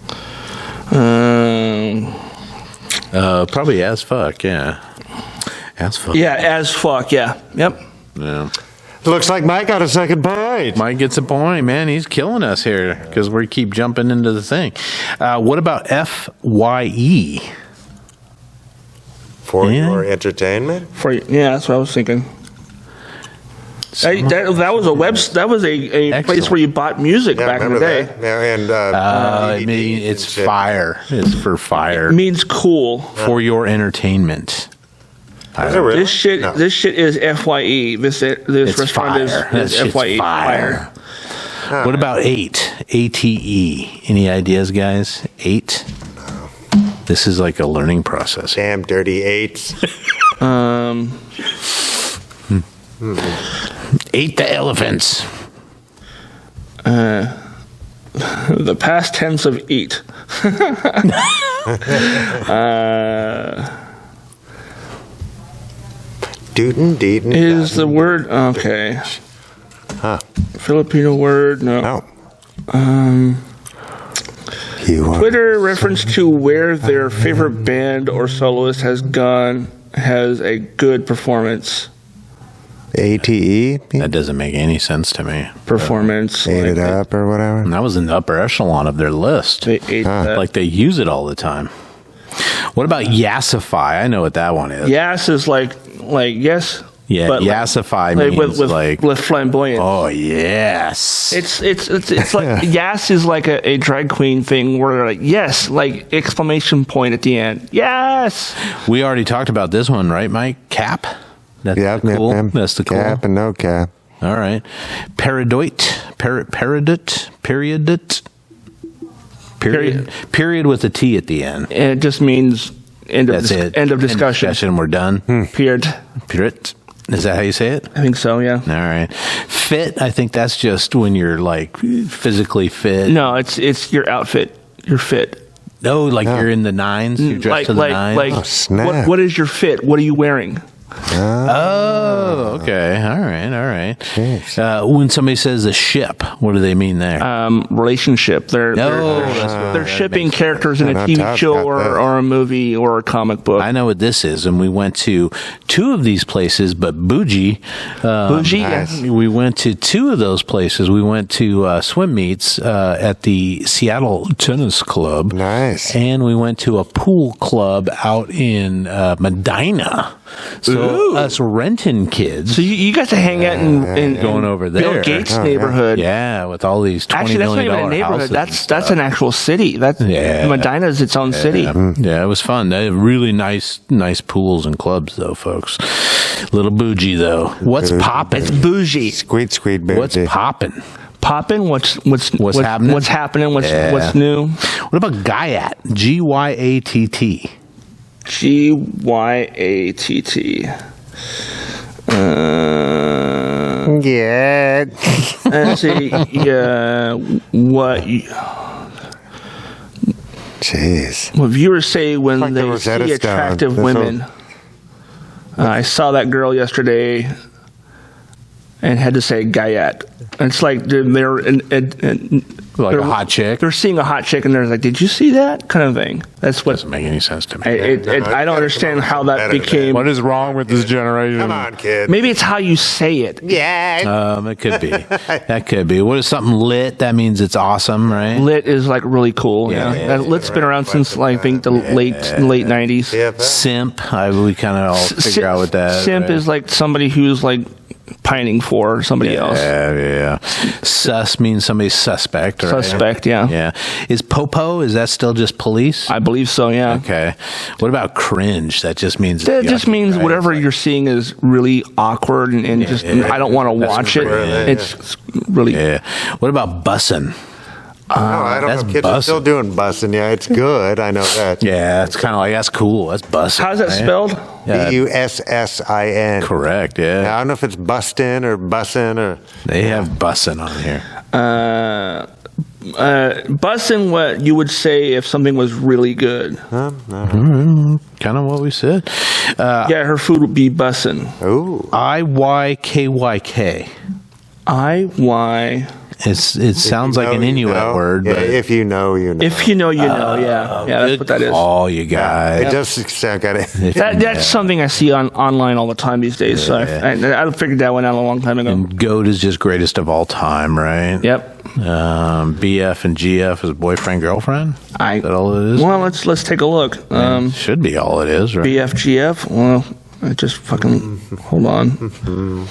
[SPEAKER 2] Probably as fuck, yeah. As fuck.
[SPEAKER 1] Yeah, as fuck, yeah. Yep.
[SPEAKER 2] Yeah.
[SPEAKER 3] Looks like Mike got a second point.
[SPEAKER 2] Mike gets a point, man. He's killing us here because we keep jumping into the thing. What about FYE?
[SPEAKER 3] For
[SPEAKER 2] Yeah.
[SPEAKER 3] your entertainment?
[SPEAKER 1] Yeah, that's what I was thinking. That was a place where you bought music back in the day.
[SPEAKER 3] That? Yeah, and
[SPEAKER 2] I mean, it's fire. It's for fire.
[SPEAKER 1] It means cool.
[SPEAKER 2] For your entertainment.
[SPEAKER 3] Is it really?
[SPEAKER 1] This shit
[SPEAKER 3] No.
[SPEAKER 1] this shit is FYE. This
[SPEAKER 2] It's
[SPEAKER 1] restaurant
[SPEAKER 2] fire.
[SPEAKER 1] is
[SPEAKER 2] That shit's
[SPEAKER 1] FYE.
[SPEAKER 2] fire. What about 8? ATE. Any ideas, guys? 8? This is like a learning process.
[SPEAKER 3] Damn dirty eights.
[SPEAKER 2] Ate the elephants.
[SPEAKER 1] The past tense of eat.
[SPEAKER 3] Dootin' deetin'.
[SPEAKER 1] Is the word okay? Filipino word? No.
[SPEAKER 3] No. You are
[SPEAKER 1] Twitter reference to where their favorite band or soloist has a good performance.
[SPEAKER 3] ATE?
[SPEAKER 2] That doesn't make any sense to me.
[SPEAKER 1] Performance.
[SPEAKER 3] Ate it
[SPEAKER 1] like
[SPEAKER 3] up or whatever?
[SPEAKER 2] And that was in the upper echelon of their list.
[SPEAKER 1] They ate that.
[SPEAKER 2] Like they use it all the time. What about Yassify? I know what that one is.
[SPEAKER 1] Yes is like yes.
[SPEAKER 2] Yeah,
[SPEAKER 1] but
[SPEAKER 2] Yassify
[SPEAKER 1] like
[SPEAKER 2] means
[SPEAKER 1] with flamboyant.
[SPEAKER 2] oh yes.
[SPEAKER 1] It's like yes is like a drag queen thing where they're like yes, like exclamation point at the end. Yes.
[SPEAKER 2] We already talked about this one, right, Mike? Cap. That's the cool. That's the cool.
[SPEAKER 3] Cap and no cap.
[SPEAKER 2] All right. Peridoit. Period with a T at the end.
[SPEAKER 1] And it just means end of
[SPEAKER 2] That's it.
[SPEAKER 1] End of discussion.
[SPEAKER 2] We're done.
[SPEAKER 1] Period.
[SPEAKER 2] Period. Is that how you say it?
[SPEAKER 1] I think so. Yeah.
[SPEAKER 2] All right. Fit. I think that's just when you're like physically fit.
[SPEAKER 1] No, it's your outfit. You're fit.
[SPEAKER 2] No, like you're in the nines. You're dressed to the nines.
[SPEAKER 3] Oh, snap.
[SPEAKER 1] What is your fit? What are you wearing?
[SPEAKER 2] Oh, okay. All right. When somebody says a ship, what do they mean there?
[SPEAKER 1] Relationship. They're shipping characters in a TV show or a movie or a comic book.
[SPEAKER 2] I know what this is, and we went to 2 of these places, but bougie.
[SPEAKER 1] Bougie.
[SPEAKER 3] Nice.
[SPEAKER 2] We went to 2 of those places. We went to swim meets at the Seattle Tennis Club.
[SPEAKER 3] Nice.
[SPEAKER 2] And we went to a pool club out in Medina. So us Renton kids.
[SPEAKER 1] So you got to hang out in
[SPEAKER 2] Going over there.
[SPEAKER 1] Bill Gates' neighborhood.
[SPEAKER 2] Yeah, with all these $20
[SPEAKER 1] Actually, that's not
[SPEAKER 2] million
[SPEAKER 1] even a neighborhood.
[SPEAKER 2] houses.
[SPEAKER 1] That's an actual city. Medina's its own city.
[SPEAKER 2] Yeah, it was fun. They have really nice pools and clubs, though, folks. Little bougie, though. What's poppin'?
[SPEAKER 1] It's bougie.
[SPEAKER 3] Squeed, bougie.
[SPEAKER 2] What's poppin'?
[SPEAKER 1] Poppin'? What's
[SPEAKER 2] happening?
[SPEAKER 1] What's happening? What's new?
[SPEAKER 2] What about Gyatt? Gyatt.
[SPEAKER 1] Gyatt.
[SPEAKER 3] Yeah.
[SPEAKER 1] Let's see.
[SPEAKER 3] Jeez.
[SPEAKER 1] What viewers say when
[SPEAKER 3] Like the
[SPEAKER 1] they
[SPEAKER 3] Rosetta
[SPEAKER 1] see
[SPEAKER 3] Stone.
[SPEAKER 1] attractive
[SPEAKER 3] That's
[SPEAKER 1] women. I saw that girl yesterday. and had to say gayette. And it's like they're
[SPEAKER 2] Like a hot chick.
[SPEAKER 1] They're seeing a hot chick, and they're like, "Did you see that?" kind of thing. That's what
[SPEAKER 2] doesn't make any sense to me.
[SPEAKER 1] I don't understand how that became.
[SPEAKER 5] What is wrong with this generation?
[SPEAKER 3] Come on, kid.
[SPEAKER 1] Maybe it's how you say it.
[SPEAKER 3] Yeah.
[SPEAKER 2] It could be. That could be. What is something lit? That means it's awesome, right?
[SPEAKER 1] Lit is like really cool. Yeah. Lit's been around since like, I think the late 90s.
[SPEAKER 3] Yeah,
[SPEAKER 2] Simp. We kind of all figure out what that.
[SPEAKER 1] Simp is like somebody who's like pining for somebody else.
[SPEAKER 2] Yeah. Sus means somebody's suspect. Right?
[SPEAKER 1] Suspect, yeah.
[SPEAKER 2] Yeah. Is popo? Is that still just police?
[SPEAKER 1] I believe so. Yeah.
[SPEAKER 2] Okay. What about cringe? That just means.
[SPEAKER 1] That just means whatever you're seeing is really awkward and just I don't want to watch it. It's really.
[SPEAKER 2] Yeah. What about bussin'?
[SPEAKER 3] I don't know. Kids are still doing bussin'. Yeah, it's good. I know that.
[SPEAKER 2] Yeah, it's kind of like, that's cool. That's bussin'.
[SPEAKER 1] How's that spelled?
[SPEAKER 3] Bussin.
[SPEAKER 2] Correct, yeah.
[SPEAKER 3] I don't know if it's bustin' or bussin' or...
[SPEAKER 2] They have bussin' on here.
[SPEAKER 1] Bussin' what you would say if something was really good.
[SPEAKER 2] Kind of what we said.
[SPEAKER 1] Yeah, her food would be bussin'.
[SPEAKER 3] Ooh.
[SPEAKER 2] Iykyk.
[SPEAKER 1] IY.
[SPEAKER 2] It sounds like an Inuit word.
[SPEAKER 3] Yeah,
[SPEAKER 2] but
[SPEAKER 3] if you know, you know.
[SPEAKER 1] If you know, you know. Yeah, that's what that is.
[SPEAKER 2] All you guys.
[SPEAKER 3] It does sound kind of...
[SPEAKER 1] That's something I see online all the time these days. So I figured that one out a long time ago.
[SPEAKER 2] And goat is just greatest of all time, right?
[SPEAKER 1] Yep.
[SPEAKER 2] BF and GF is boyfriend girlfriend. Is that all it is?
[SPEAKER 1] Well, let's take a look.
[SPEAKER 2] Should be all it is, right?
[SPEAKER 1] BFGF. Well, I just fucking hold on.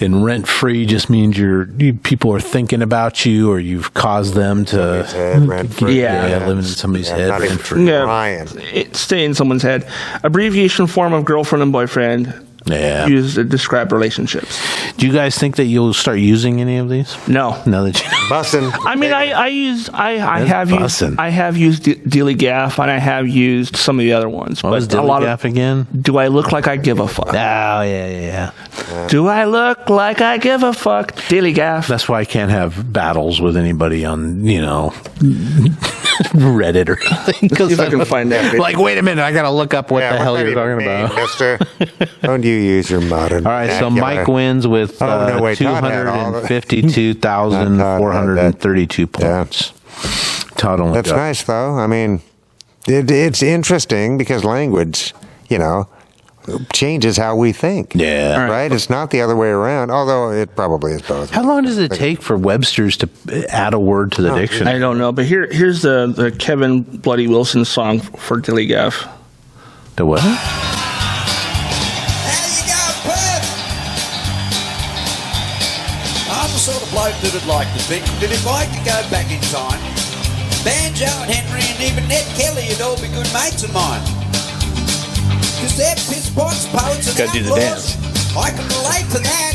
[SPEAKER 2] And rent free just means people are thinking about you, or you've caused them to living in somebody's head. Rent free.
[SPEAKER 1] Stay in someone's head. Abbreviation form of girlfriend and boyfriend.
[SPEAKER 2] Yeah.
[SPEAKER 1] Used to describe relationships.
[SPEAKER 2] Do you guys think that you'll start using any of these?
[SPEAKER 1] No.
[SPEAKER 2] Now that you
[SPEAKER 3] Bussin'.
[SPEAKER 1] I mean, I have used Dilly Gaff, and I have used some of the other ones.
[SPEAKER 2] What was Dilly Gaff again?
[SPEAKER 1] Do I look like I give a fuck?
[SPEAKER 2] Oh, yeah.
[SPEAKER 1] Do I look like I give a fuck? Dilly Gaff.
[SPEAKER 2] That's why I can't have battles with anybody on, Reddit or anything.
[SPEAKER 1] See if I can find that.
[SPEAKER 2] Like, wait a minute, I got to look up what the hell you're talking about.
[SPEAKER 3] Mister? Don't you use your modern
[SPEAKER 2] All right, so Mike wins with 252,432 points. Todd only
[SPEAKER 3] That's nice, though. I mean, it's interesting because language, changes how we think.
[SPEAKER 2] Yeah.
[SPEAKER 3] Right? It's not the other way around, although it probably is both.
[SPEAKER 2] How long does it take for Webster's to add a word to the dictionary?
[SPEAKER 1] I don't know, but here's the Kevin Bloody Wilson song for Dilly Gaff.
[SPEAKER 2] The what?
[SPEAKER 6] I'm the sort of bloke that would like to think that if I could go back in time, Banjo and Henry and even Ned Kelly would all be good mates of mine. Because they're piss pots, poets and
[SPEAKER 2] gotta do the
[SPEAKER 6] outlaws. I can relate to that.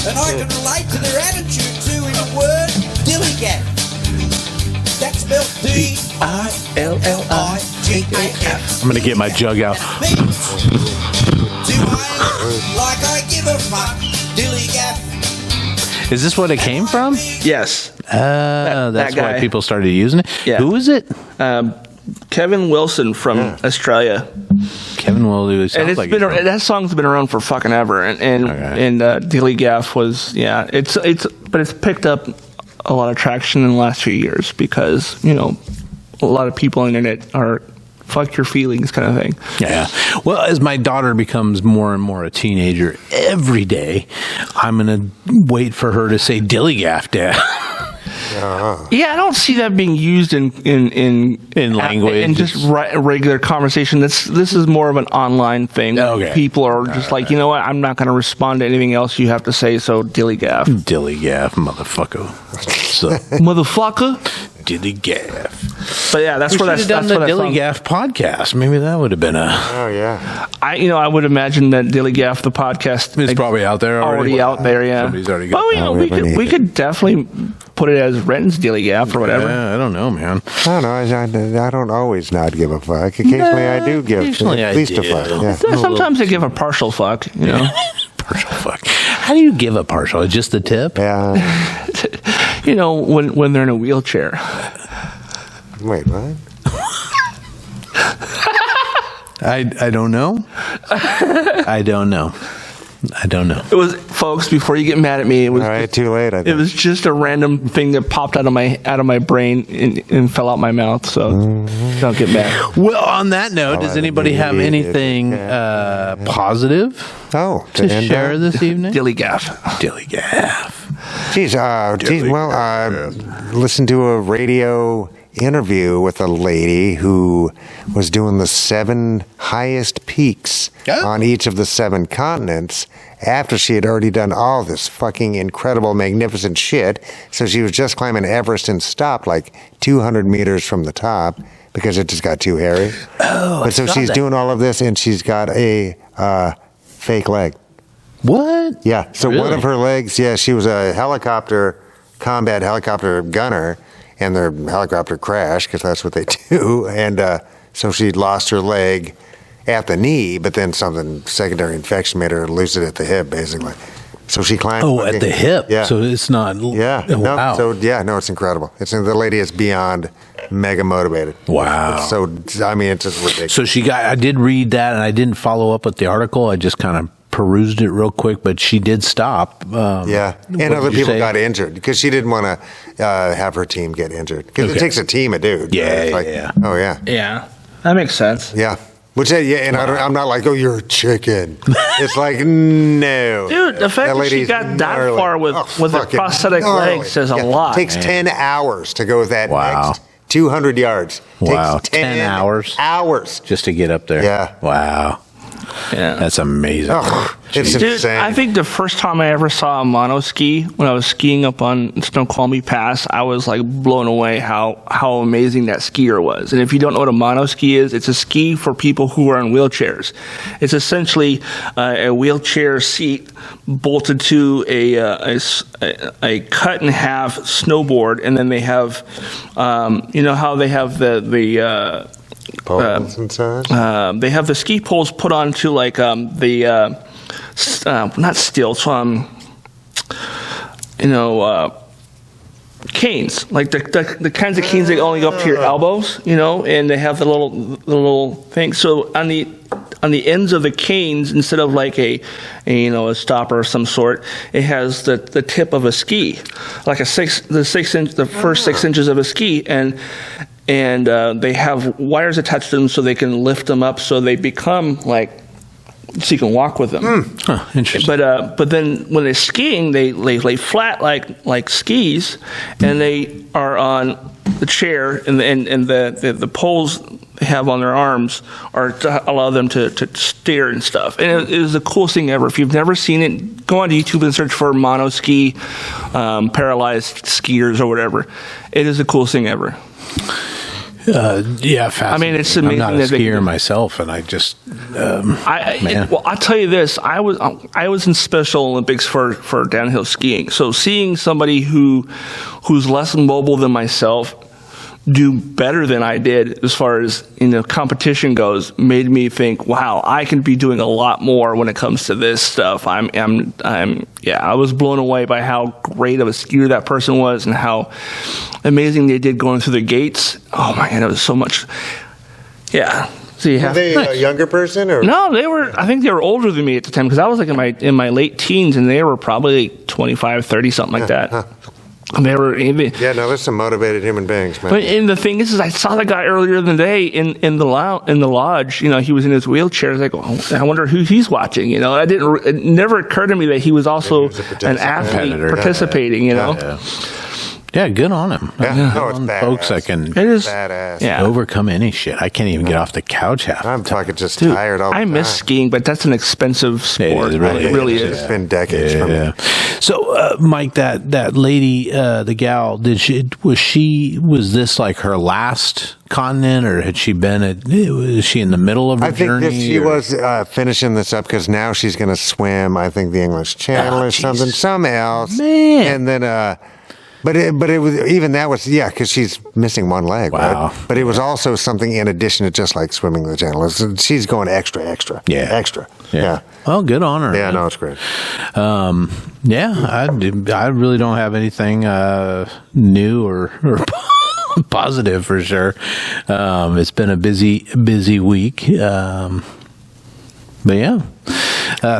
[SPEAKER 6] And I can relate to their attitude too in a word, Dilly Gaff. That's spelled D-I-L-L-I-G-A-F.
[SPEAKER 2] I'm going to get my jug out.
[SPEAKER 6] Do I like I give a fuck, Dilly Gaff?
[SPEAKER 2] Is this what it came from?
[SPEAKER 1] Yes.
[SPEAKER 2] That's why people started using it?
[SPEAKER 1] Yeah.
[SPEAKER 2] Who is it?
[SPEAKER 1] Kevin Wilson from Australia.
[SPEAKER 2] Kevin Wilson.
[SPEAKER 1] And that song's been around for fucking ever. And Dilly Gaff was, but it's picked up a lot of traction in the last few years because, a lot of people on the internet are fuck your feelings kind of thing.
[SPEAKER 2] Yeah. Well, as my daughter becomes more and more a teenager, every day I'm going to wait for her to say Dilly Gaff, Dad.
[SPEAKER 1] Yeah, I don't see that being used in
[SPEAKER 2] language.
[SPEAKER 1] In just regular conversation. This is more of an online thing.
[SPEAKER 2] Okay.
[SPEAKER 1] People are just like, you know what? I'm not going to respond to anything else you have to say. So Dilly Gaff.
[SPEAKER 2] Dilly Gaff, motherfucker. So,
[SPEAKER 1] motherfucker.
[SPEAKER 2] Dilly Gaff.
[SPEAKER 1] But yeah, that's where that's
[SPEAKER 2] done the Dilly Gaff podcast. Maybe that would have been a.
[SPEAKER 3] Oh yeah.
[SPEAKER 1] I would imagine that Dilly Gaff the podcast
[SPEAKER 2] is probably out there already.
[SPEAKER 1] Out there, yeah.
[SPEAKER 2] Somebody's already got.
[SPEAKER 1] Oh, we could definitely put it as Renton's Dilly Gaff or whatever.
[SPEAKER 2] Yeah, I don't know, man.
[SPEAKER 3] I don't know. I don't always not give a fuck. Occasionally, I do give at least a fuck. Yeah.
[SPEAKER 1] Sometimes I give a partial fuck.
[SPEAKER 2] Partial fuck. How do you give a partial? Just the tip?
[SPEAKER 3] Yeah.
[SPEAKER 2] when
[SPEAKER 1] they're in a wheelchair.
[SPEAKER 3] Wait, what?
[SPEAKER 2] I don't know. I don't know.
[SPEAKER 1] It was folks, before you get mad at me, it was
[SPEAKER 3] all right, too late. I think.
[SPEAKER 1] It was just a random thing that popped out of my brain and fell out my mouth. So don't get mad.
[SPEAKER 2] Well, on that note, does anybody have anything positive to share this evening?
[SPEAKER 1] Dilly gaff.
[SPEAKER 3] Geez, listened to a radio interview with a lady who was doing the 7 highest peaks on each of the 7 continents after she had already done all this fucking incredible, magnificent shit. So she was just climbing Everest and stopped like 200 meters from the top because it just got too hairy. But so she's doing all of this, and she's got a fake leg.
[SPEAKER 2] What?
[SPEAKER 3] Yeah. So one of her legs, she was a combat helicopter gunner, and their helicopter crashed because that's what they do. And so she lost her leg at the knee, but then secondary infection made her lose it at the hip, basically. So she climbed.
[SPEAKER 2] Oh, at the hip.
[SPEAKER 3] Yeah.
[SPEAKER 2] So it's not.
[SPEAKER 3] Yeah.
[SPEAKER 2] Wow.
[SPEAKER 3] It's incredible. The lady is beyond mega motivated.
[SPEAKER 2] Wow.
[SPEAKER 3] It's just ridiculous.
[SPEAKER 2] So I did read that, and I didn't follow up with the article. I just kind of perused it real quick, but she did stop.
[SPEAKER 3] And other people got injured because she didn't want to have her team get injured because it takes a team of dudes.
[SPEAKER 2] Yeah.
[SPEAKER 3] Oh, yeah.
[SPEAKER 1] Yeah, that makes sense.
[SPEAKER 3] Yeah. I'm not like, oh, you're a chicken. It's like, no.
[SPEAKER 1] Dude, the fact that she got that far with a prosthetic leg says a lot.
[SPEAKER 3] It takes 10 hours to go that next 200 yards.
[SPEAKER 2] Wow.
[SPEAKER 3] Takes
[SPEAKER 2] 10 hours?
[SPEAKER 3] Hours.
[SPEAKER 2] Just to get up there.
[SPEAKER 3] Yeah.
[SPEAKER 2] Wow.
[SPEAKER 1] Yeah.
[SPEAKER 2] That's amazing.
[SPEAKER 3] It's insane.
[SPEAKER 1] I think the first time I ever saw a mono ski, when I was skiing up on Snoqualmie Pass, I was like blown away how amazing that skier was. And if you don't know what a mono ski is, it's a ski for people who are in wheelchairs. It's essentially a wheelchair seat bolted to a cut in half snowboard, and then they have, how they have the
[SPEAKER 3] poles inside?
[SPEAKER 1] They have the ski poles put onto like not stilts, canes, like the kinds of canes that only go up to your elbows, and they have the little thing. So on the ends of the canes, instead of like a stopper of some sort, it has the tip of a ski, like the first 6 inches of a ski, and they have wires attached to them so they can lift them up so they become like, so you can walk with them.
[SPEAKER 2] Interesting.
[SPEAKER 1] But then when they're skiing, they lay flat like skis, and they are on the chair, and the poles they have on their arms are to allow them to steer and stuff. And it is the coolest thing ever. If you've never seen it, go on YouTube and search for mono ski, paralyzed skiers or whatever. It is the coolest thing ever.
[SPEAKER 2] Fascinating.
[SPEAKER 1] I mean, it's amazing.
[SPEAKER 2] I'm not a skier myself, and I just
[SPEAKER 1] I'll tell you this: I was in Special Olympics for downhill skiing. So seeing somebody who's less mobile than myself do better than I did as far as competition goes made me think, wow, I can be doing a lot more when it comes to this stuff. I was blown away by how great of a skier that person was and how amazing they did going through the gates. Oh my God, it was so much. Yeah. So
[SPEAKER 3] were they a younger person or
[SPEAKER 1] no? I think they were older than me at the time because I was like in my late teens and they were probably 25, 30, something like that. They were
[SPEAKER 3] there's some motivated human beings, man.
[SPEAKER 1] And the thing is I saw the guy earlier in the day in the lodge. He was in his wheelchair. I was like, I wonder who he's watching. It never occurred to me that he was also an athlete participating.
[SPEAKER 2] Yeah, good on him.
[SPEAKER 3] It's badass.
[SPEAKER 2] Folks that can
[SPEAKER 3] badass.
[SPEAKER 2] overcome any shit. I can't even get off the couch half.
[SPEAKER 3] I'm fucking just tired all the time.
[SPEAKER 1] I miss skiing, but that's an expensive sport.
[SPEAKER 2] It really is.
[SPEAKER 3] It's been decades for me.
[SPEAKER 2] So, Mike, that lady, the gal, was this like her last continent, or had she been was she in the middle of her journey?
[SPEAKER 3] I think she was finishing this up because now she's going to swim, I think, the English Channel or something else.
[SPEAKER 2] Man.
[SPEAKER 3] And then, But it was even that was because she's missing one leg.
[SPEAKER 2] Wow.
[SPEAKER 3] Right? But it was also something in addition to just like swimming the channel. She's going extra. Yeah.
[SPEAKER 2] Well, good on her.
[SPEAKER 3] Yeah, no, it's great.
[SPEAKER 2] I really don't have anything new or positive for sure. It's been a busy week. But yeah.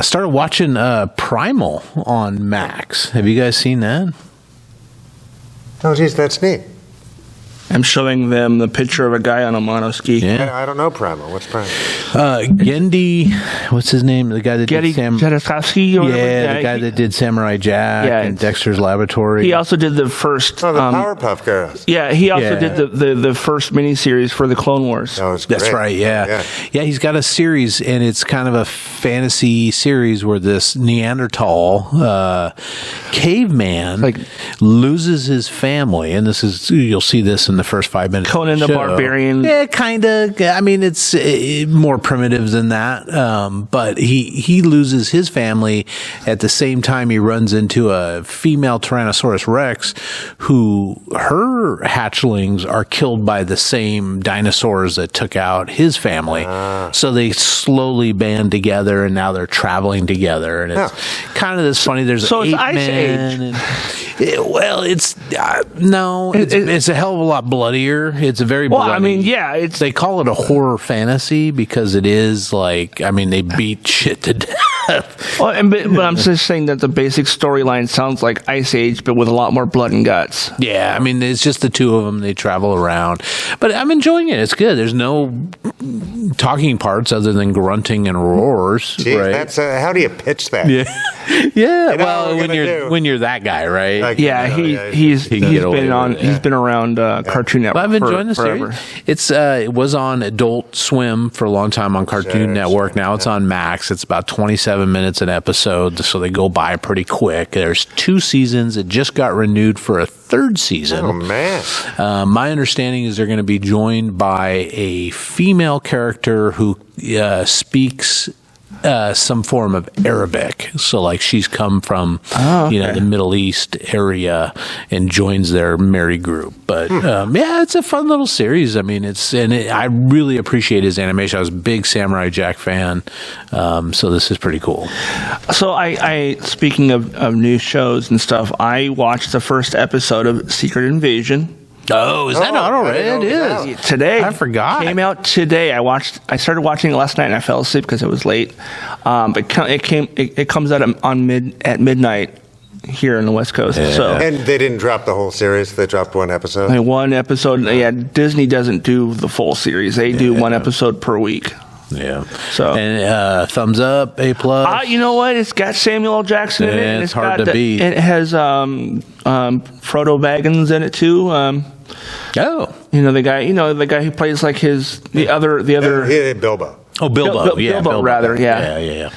[SPEAKER 2] Started watching Primal on Max. Have you guys seen that?
[SPEAKER 3] Oh, geez, that's neat.
[SPEAKER 1] I'm showing them the picture of a guy on a monoski.
[SPEAKER 2] Yeah.
[SPEAKER 3] I don't know Primal. What's Primal?
[SPEAKER 2] Gendy, what's his name? The guy that did
[SPEAKER 1] Jadasowski or whatever.
[SPEAKER 2] the guy that did Samurai Jack and Dexter's Laboratory.
[SPEAKER 1] He also did the first...
[SPEAKER 3] the Powerpuff Girls.
[SPEAKER 1] Yeah, he also did the first miniseries for the Clone Wars.
[SPEAKER 3] That was great.
[SPEAKER 2] That's right, yeah. He's got a series, and it's kind of a fantasy series where this Neanderthal caveman loses his family, and you'll see this in the first 5 minutes.
[SPEAKER 1] Conan the Barbarian.
[SPEAKER 2] Yeah, kind of. I mean, it's more primitive than that, but he loses his family. At the same time, he runs into a female Tyrannosaurus Rex who her hatchlings are killed by the same dinosaurs that took out his family. So they slowly band together, and now they're traveling together, and it's kind of this funny. There's
[SPEAKER 1] so
[SPEAKER 2] it's Ice
[SPEAKER 1] Age.
[SPEAKER 2] It's a hell of a lot bloodier. It's a very bloody.
[SPEAKER 1] I mean,
[SPEAKER 2] they call it a horror fantasy because it is they beat shit to death.
[SPEAKER 1] But I'm just saying that the basic storyline sounds like Ice Age, but with a lot more blood and guts.
[SPEAKER 2] Yeah, I mean, it's just the two of them. They travel around, but I'm enjoying it. It's good. There's no talking parts other than grunting and roars.
[SPEAKER 3] Jeez,
[SPEAKER 2] right?
[SPEAKER 3] That's how do you pitch that?
[SPEAKER 2] Yeah.
[SPEAKER 3] You know
[SPEAKER 2] well, when you're that guy, right?
[SPEAKER 1] He's been around Cartoon Network.
[SPEAKER 2] Well, I'm enjoying the
[SPEAKER 1] forever.
[SPEAKER 2] series. It was on Adult Swim for a long time on Cartoon Network. Now it's on Max. It's about 27 minutes an episode, so they go by pretty quick. There's 2 seasons. It just got renewed for a 3rd season.
[SPEAKER 3] Oh man!
[SPEAKER 2] My understanding is they're going to be joined by a female character who speaks some form of Arabic. So she's come from the Middle East area and joins their merry group. But it's a fun little series. I mean, I really appreciate his animation. I was a big Samurai Jack fan, so this is pretty cool. So
[SPEAKER 1] I speaking of new shows and stuff, I watched the first episode of Secret Invasion.
[SPEAKER 2] Oh, is that out already? It is.
[SPEAKER 1] Today.
[SPEAKER 2] I forgot.
[SPEAKER 1] It came out today. I started watching it last night and I fell asleep because it was late. But it comes out at midnight here in the West Coast. Yeah. So
[SPEAKER 3] and they didn't drop the whole series. They dropped one episode.
[SPEAKER 1] One episode. Yeah, Disney doesn't do the full series. They do one episode per week.
[SPEAKER 2] Yeah.
[SPEAKER 1] So
[SPEAKER 2] and thumbs up, A+.
[SPEAKER 1] You know what? It's got Samuel L. Jackson in it. And
[SPEAKER 2] it's hard to beat.
[SPEAKER 1] It has Frodo Baggins in it too. The guy who plays the other
[SPEAKER 3] Bilbo.
[SPEAKER 2] Oh, Bilbo.
[SPEAKER 1] Bilbo, rather. Yeah.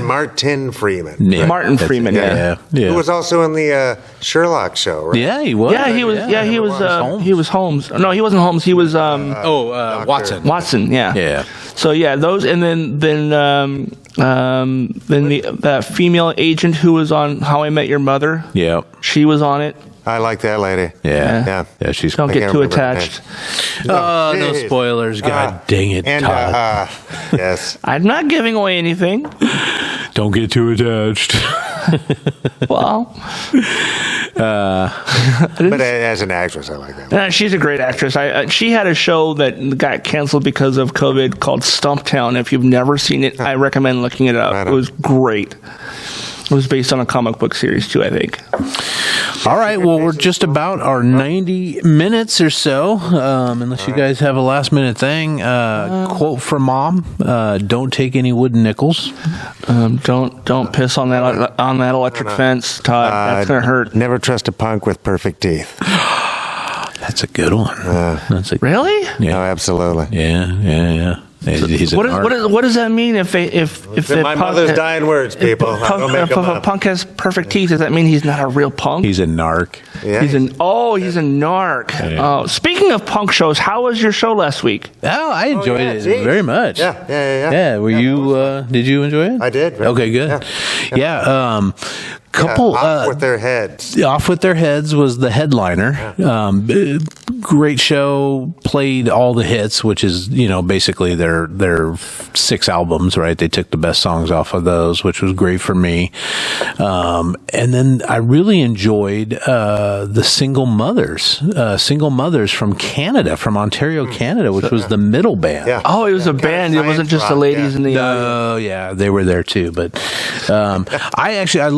[SPEAKER 3] Martin Freeman.
[SPEAKER 2] Yeah.
[SPEAKER 1] Martin Freeman. Yeah.
[SPEAKER 3] Who was also in the Sherlock show, right?
[SPEAKER 2] Yeah, he was.
[SPEAKER 1] Yeah, he was. Yeah, he was. He was Holmes. No, he wasn't Holmes. He was.
[SPEAKER 2] Watson.
[SPEAKER 1] Watson. Yeah.
[SPEAKER 2] Yeah.
[SPEAKER 1] So those, and then that female agent who was on How I Met Your Mother.
[SPEAKER 2] Yeah.
[SPEAKER 1] She was on it.
[SPEAKER 3] I like that lady.
[SPEAKER 2] Yeah. She's.
[SPEAKER 1] Don't get too attached.
[SPEAKER 2] No spoilers. God dang it,
[SPEAKER 3] and,
[SPEAKER 2] Todd.
[SPEAKER 3] Yes.
[SPEAKER 1] I'm not giving away anything.
[SPEAKER 2] Don't get too attached.
[SPEAKER 1] Well.
[SPEAKER 3] But as an actress, I like that.
[SPEAKER 1] She's a great actress. She had a show that got canceled because of COVID called Stumptown. If you've never seen it, I recommend looking it up. It was great. It was based on a comic book series too, I think.
[SPEAKER 2] All right. Well, we're just about our 90 minutes or so. Unless you guys have a last minute thing. Quote from Mom: "Don't take any wooden nickels.
[SPEAKER 1] Don't piss on that electric fence, Todd. That's gonna hurt.
[SPEAKER 3] Never trust a punk with perfect teeth."
[SPEAKER 2] That's a good one.
[SPEAKER 1] Really?
[SPEAKER 2] Yeah.
[SPEAKER 3] Oh, absolutely.
[SPEAKER 2] Yeah.
[SPEAKER 1] What does that mean? If
[SPEAKER 3] my mother's dying words, people.
[SPEAKER 1] If a punk has perfect teeth, does that mean he's not a real punk?
[SPEAKER 2] He's a narc.
[SPEAKER 3] Yeah.
[SPEAKER 1] He's a narc.
[SPEAKER 2] Yeah.
[SPEAKER 1] Speaking of punk shows, how was your show last week?
[SPEAKER 2] Oh, I enjoyed it very much.
[SPEAKER 3] Yeah.
[SPEAKER 2] Were you? Did you enjoy it?
[SPEAKER 3] I did.
[SPEAKER 2] Okay, good. Yeah. couple
[SPEAKER 3] Off with Their Heads.
[SPEAKER 2] Off with Their Heads was the headliner. Great show. Played all the hits, which is basically their 6 albums. Right, they took the best songs off of those, which was great for me. And then I really enjoyed the Single Mothers from Canada, from Ontario, Canada, which was the middle band.
[SPEAKER 3] Yeah.
[SPEAKER 1] Oh, it was a band. It wasn't just the ladies in the audience.
[SPEAKER 2] Oh, yeah, they were there too. But I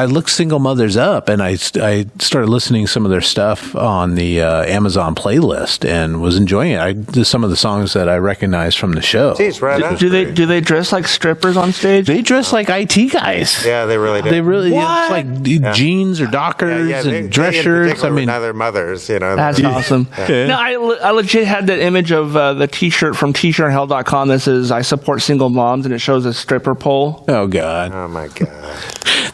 [SPEAKER 2] looked Single Mothers up, and I started listening to some of their stuff on the Amazon playlist, and was enjoying it. Some of the songs that I recognized from the show.
[SPEAKER 3] Jeez, right.
[SPEAKER 1] Do they dress like strippers on stage?
[SPEAKER 2] They dress like IT guys.
[SPEAKER 3] Yeah, they really do.
[SPEAKER 2] They really
[SPEAKER 1] What?
[SPEAKER 2] like jeans or dockers and dress shirts. I mean,
[SPEAKER 3] their mothers,
[SPEAKER 1] That's awesome. No, I legit had that image of the T-shirt from t-shirthell.com that says "I support single moms," and it shows a stripper pole.
[SPEAKER 2] oh god,
[SPEAKER 3] Oh my god.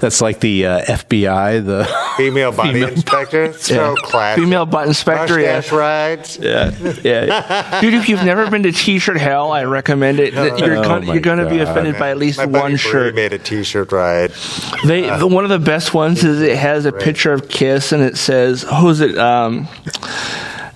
[SPEAKER 2] that's like the FBI, the
[SPEAKER 3] Female body inspector. So classic.
[SPEAKER 1] Female butt inspector.
[SPEAKER 3] Mustache rides.
[SPEAKER 1] Yeah. Dude, if you've never been to T-shirt hell, I recommend it. You're going to be offended by at least
[SPEAKER 3] My buddy
[SPEAKER 1] one
[SPEAKER 3] Bree
[SPEAKER 1] shirt.
[SPEAKER 3] made a T-shirt ride.
[SPEAKER 1] One of the best ones is it has a picture of Kiss, and it says,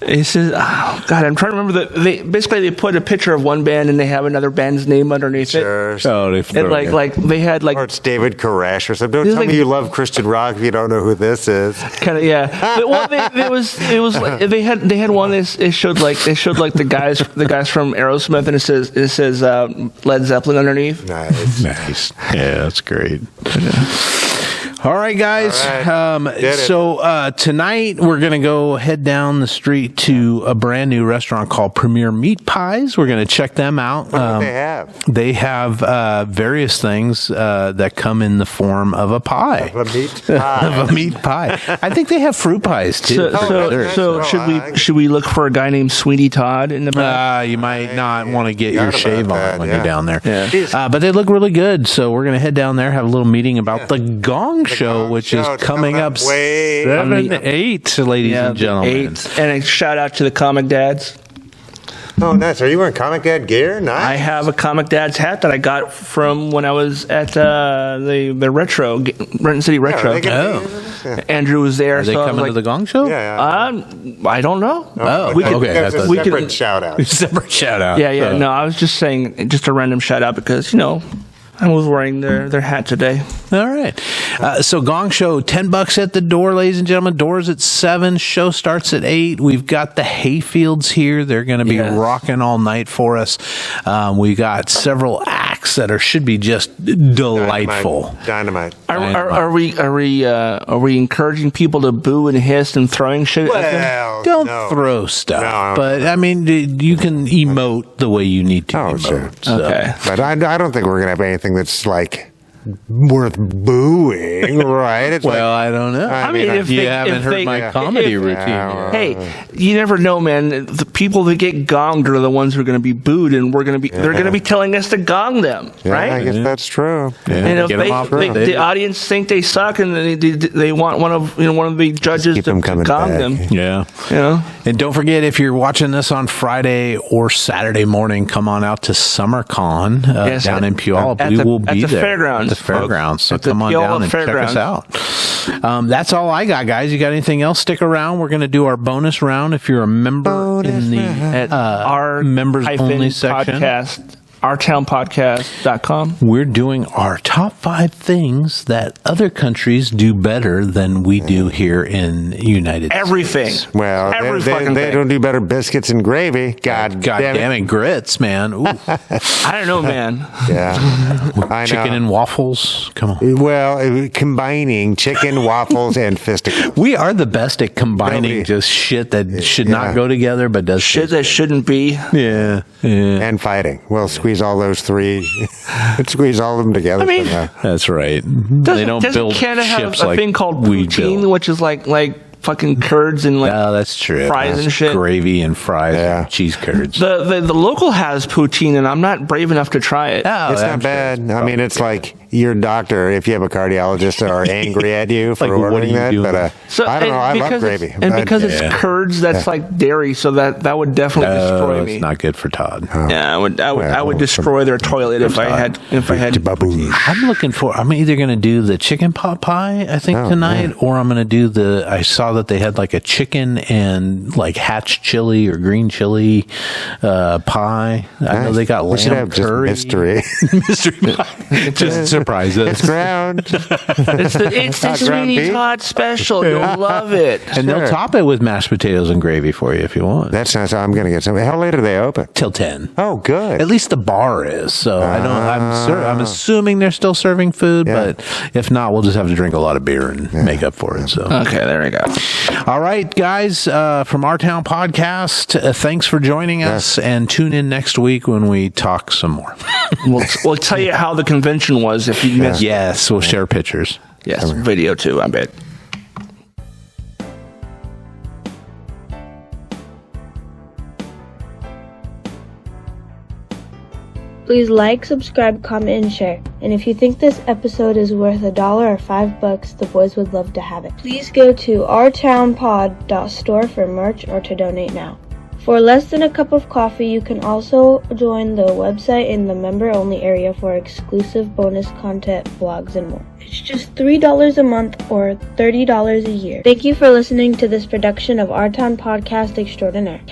[SPEAKER 1] it says, oh, God, I'm trying to remember they put a picture of one band and they have another band's name underneath it.
[SPEAKER 2] oh,
[SPEAKER 1] They had
[SPEAKER 3] Or it's David Koresh or something. Don't
[SPEAKER 1] It's
[SPEAKER 3] tell
[SPEAKER 1] like-
[SPEAKER 3] me you love Christian rock if you don't know who this is.
[SPEAKER 1] kind of, yeah. But, well, they had one. It showed like the guys from Aerosmith, and it says Led Zeppelin underneath.
[SPEAKER 3] Nice.
[SPEAKER 2] Yeah, that's great. All right, guys.
[SPEAKER 3] All right. Did it.
[SPEAKER 2] So tonight we're going to head down the street to a brand new restaurant called Premier Meat Pies. We're going to check them out.
[SPEAKER 3] What do they have?
[SPEAKER 2] They have various things that come in the form of a pie.
[SPEAKER 3] Of a meat pie.
[SPEAKER 2] Of a meat pie. I think they have fruit pies too.
[SPEAKER 1] So should we look for a guy named Sweeney Todd in the back?
[SPEAKER 2] You might not want to get
[SPEAKER 3] Forgot
[SPEAKER 2] your
[SPEAKER 3] about
[SPEAKER 2] shave on
[SPEAKER 3] that,
[SPEAKER 2] when
[SPEAKER 3] yeah.
[SPEAKER 2] you're down there.
[SPEAKER 1] Yeah.
[SPEAKER 2] But they look really good. So we're going to head down there, have a little meeting about the Gong Show,
[SPEAKER 3] Gong
[SPEAKER 2] which
[SPEAKER 3] Show.
[SPEAKER 2] is
[SPEAKER 3] It's
[SPEAKER 2] coming
[SPEAKER 3] coming
[SPEAKER 2] up
[SPEAKER 3] up way
[SPEAKER 2] 7-8, ladies and gentlemen.
[SPEAKER 1] 8. And a shout out to the Comic Dads.
[SPEAKER 3] Oh, nice. Are you wearing Comic Dad gear? Nice.
[SPEAKER 1] I have a Comic Dad's hat that I got from when I was at the Retro, Renton City Retro.
[SPEAKER 3] Are they gonna be-
[SPEAKER 1] Andrew was there.
[SPEAKER 2] Are they
[SPEAKER 1] so I was
[SPEAKER 2] coming to
[SPEAKER 1] like,
[SPEAKER 2] the Gong Show?
[SPEAKER 3] Yeah.
[SPEAKER 1] I don't know.
[SPEAKER 2] Oh,
[SPEAKER 1] we could-
[SPEAKER 2] okay.
[SPEAKER 3] That's a
[SPEAKER 1] we could-
[SPEAKER 3] separate shout out.
[SPEAKER 2] Separate shout out.
[SPEAKER 1] Yeah. No, I was just saying, just a random shout out because I was wearing their hat today.
[SPEAKER 2] All right. So Gong Show, $10 at the door, ladies and gentlemen. Doors at 7. Show starts at 8. We've got the Hayfields here. They're going to be rocking all night for us. We got several acts that should be just delightful.
[SPEAKER 3] Dynamite.
[SPEAKER 1] Are we encouraging people to boo and hiss and throwing shit at them?
[SPEAKER 3] Well,
[SPEAKER 2] Don't
[SPEAKER 3] no.
[SPEAKER 2] throw stuff,
[SPEAKER 3] No.
[SPEAKER 2] but I mean, you can emote the way you need to emote.
[SPEAKER 3] Sure.
[SPEAKER 2] So.
[SPEAKER 1] Okay.
[SPEAKER 3] But I don't think we're going to have anything that's like worth booing, right? It's
[SPEAKER 2] Well, I don't know.
[SPEAKER 3] I
[SPEAKER 1] mean, if
[SPEAKER 2] you
[SPEAKER 1] they-
[SPEAKER 2] haven't
[SPEAKER 1] if
[SPEAKER 2] heard
[SPEAKER 1] they-
[SPEAKER 2] my comedy
[SPEAKER 1] if-
[SPEAKER 2] routine yet.
[SPEAKER 1] Hey, you never know, man. The people that get gonged are the ones who are going to be booed, and they're going to be telling us to gong them,
[SPEAKER 3] yeah,
[SPEAKER 1] right?
[SPEAKER 3] I guess that's true.
[SPEAKER 1] And if
[SPEAKER 2] Get 'em off
[SPEAKER 1] the audience think they suck, and they want one of the judges
[SPEAKER 3] keep
[SPEAKER 1] to
[SPEAKER 3] them coming
[SPEAKER 1] gong
[SPEAKER 3] back.
[SPEAKER 1] them,
[SPEAKER 2] Yeah. And don't forget, if you're watching this on Friday or Saturday morning, come on out to SummerCon
[SPEAKER 1] Yes,
[SPEAKER 2] down in Puyallup.
[SPEAKER 1] at
[SPEAKER 2] We
[SPEAKER 1] the-
[SPEAKER 2] will be
[SPEAKER 1] at the
[SPEAKER 2] there.
[SPEAKER 1] fairgrounds,
[SPEAKER 2] At the fairgrounds. So
[SPEAKER 1] At the
[SPEAKER 2] come on
[SPEAKER 1] Puyallup
[SPEAKER 2] down and
[SPEAKER 1] Fairgrounds.
[SPEAKER 2] check us out. That's all I got, guys. You got anything else? Stick around. We're going to do our bonus round. If you're a member in the
[SPEAKER 1] at our
[SPEAKER 2] members only section.
[SPEAKER 1] podcast, ourtownpodcast.com.
[SPEAKER 2] We're doing our top 5 things that other countries do better than we do here in United
[SPEAKER 1] Everything.
[SPEAKER 2] States.
[SPEAKER 3] Well,
[SPEAKER 1] Every
[SPEAKER 3] they
[SPEAKER 1] fucking thing.
[SPEAKER 3] don't do better biscuits and gravy. God
[SPEAKER 2] damn it, grits, man. Ooh.
[SPEAKER 1] I don't know, man.
[SPEAKER 3] Yeah. I
[SPEAKER 2] Chicken
[SPEAKER 3] know.
[SPEAKER 2] and waffles. Come on.
[SPEAKER 3] Well, combining chicken, waffles, and fisticuffs.
[SPEAKER 2] We are the best at combining
[SPEAKER 3] Nobody-
[SPEAKER 2] just shit that should
[SPEAKER 3] Yeah.
[SPEAKER 2] not go together, but does
[SPEAKER 1] Shit that shouldn't be.
[SPEAKER 2] Yeah.
[SPEAKER 3] And fighting. We'll squeeze all those 3. Squeeze all of them together.
[SPEAKER 1] I mean-
[SPEAKER 3] somehow.
[SPEAKER 2] That's right. They don't build
[SPEAKER 1] Canada have
[SPEAKER 2] ships
[SPEAKER 1] a
[SPEAKER 2] like
[SPEAKER 1] thing called
[SPEAKER 2] we
[SPEAKER 1] poutine,
[SPEAKER 2] build.
[SPEAKER 1] which is like fucking curds and like
[SPEAKER 2] No, that's true.
[SPEAKER 1] fries
[SPEAKER 2] That's
[SPEAKER 1] and shit.
[SPEAKER 2] Gravy and fries
[SPEAKER 3] Yeah.
[SPEAKER 2] and cheese curds.
[SPEAKER 1] the local has poutine, and I'm not brave enough to try it.
[SPEAKER 2] Oh,
[SPEAKER 3] It's
[SPEAKER 2] I'm
[SPEAKER 3] not bad. I mean, it's like your doctor, if you have a cardiologist, are angry at you for ordering that. But I don't know. I love gravy.
[SPEAKER 1] And because it's curds, that's like dairy, so that would definitely destroy me.
[SPEAKER 2] It's not good for Todd.
[SPEAKER 1] Yeah, I would destroy their toilet if I had.
[SPEAKER 2] I'm looking for. I'm either going to do the chicken pot pie, I think tonight, or I'm going to do I saw that they had like a chicken and like hatch chili or green chili pie. I know they got lamb curry.
[SPEAKER 3] Mystery
[SPEAKER 2] pie. Just surprise us.
[SPEAKER 3] It's ground.
[SPEAKER 1] It's the Sweeney Todd special. You'll love it.
[SPEAKER 2] And they'll top it with mashed potatoes and gravy for you if you want.
[SPEAKER 3] That's nice. I'm going to get some. How late are they open?
[SPEAKER 2] Till 10.
[SPEAKER 3] Oh, good.
[SPEAKER 2] At least the bar is. So I'm assuming they're still serving food, but if not, we'll just have to drink a lot of beer and make up for it. So
[SPEAKER 1] okay, there we go.
[SPEAKER 2] All right, guys, from Our Town Podcast, thanks for joining us, and tune in next week when we talk some more.
[SPEAKER 1] We'll tell you how the convention was if you missed.
[SPEAKER 2] Yes, we'll share pictures.
[SPEAKER 1] Yes, video too, I bet.
[SPEAKER 5] Please like, subscribe, comment, and share. And if you think this episode is worth $1 or $5, the boys would love to have it. Please go to ourtownpod.store for merch or to donate now. For less than a cup of coffee, you can also join the website in the member-only area for exclusive bonus content, blogs, and more. It's just $3 a month or $30 a year. Thank you for listening to this production of Our Town Podcast Extraordinaire.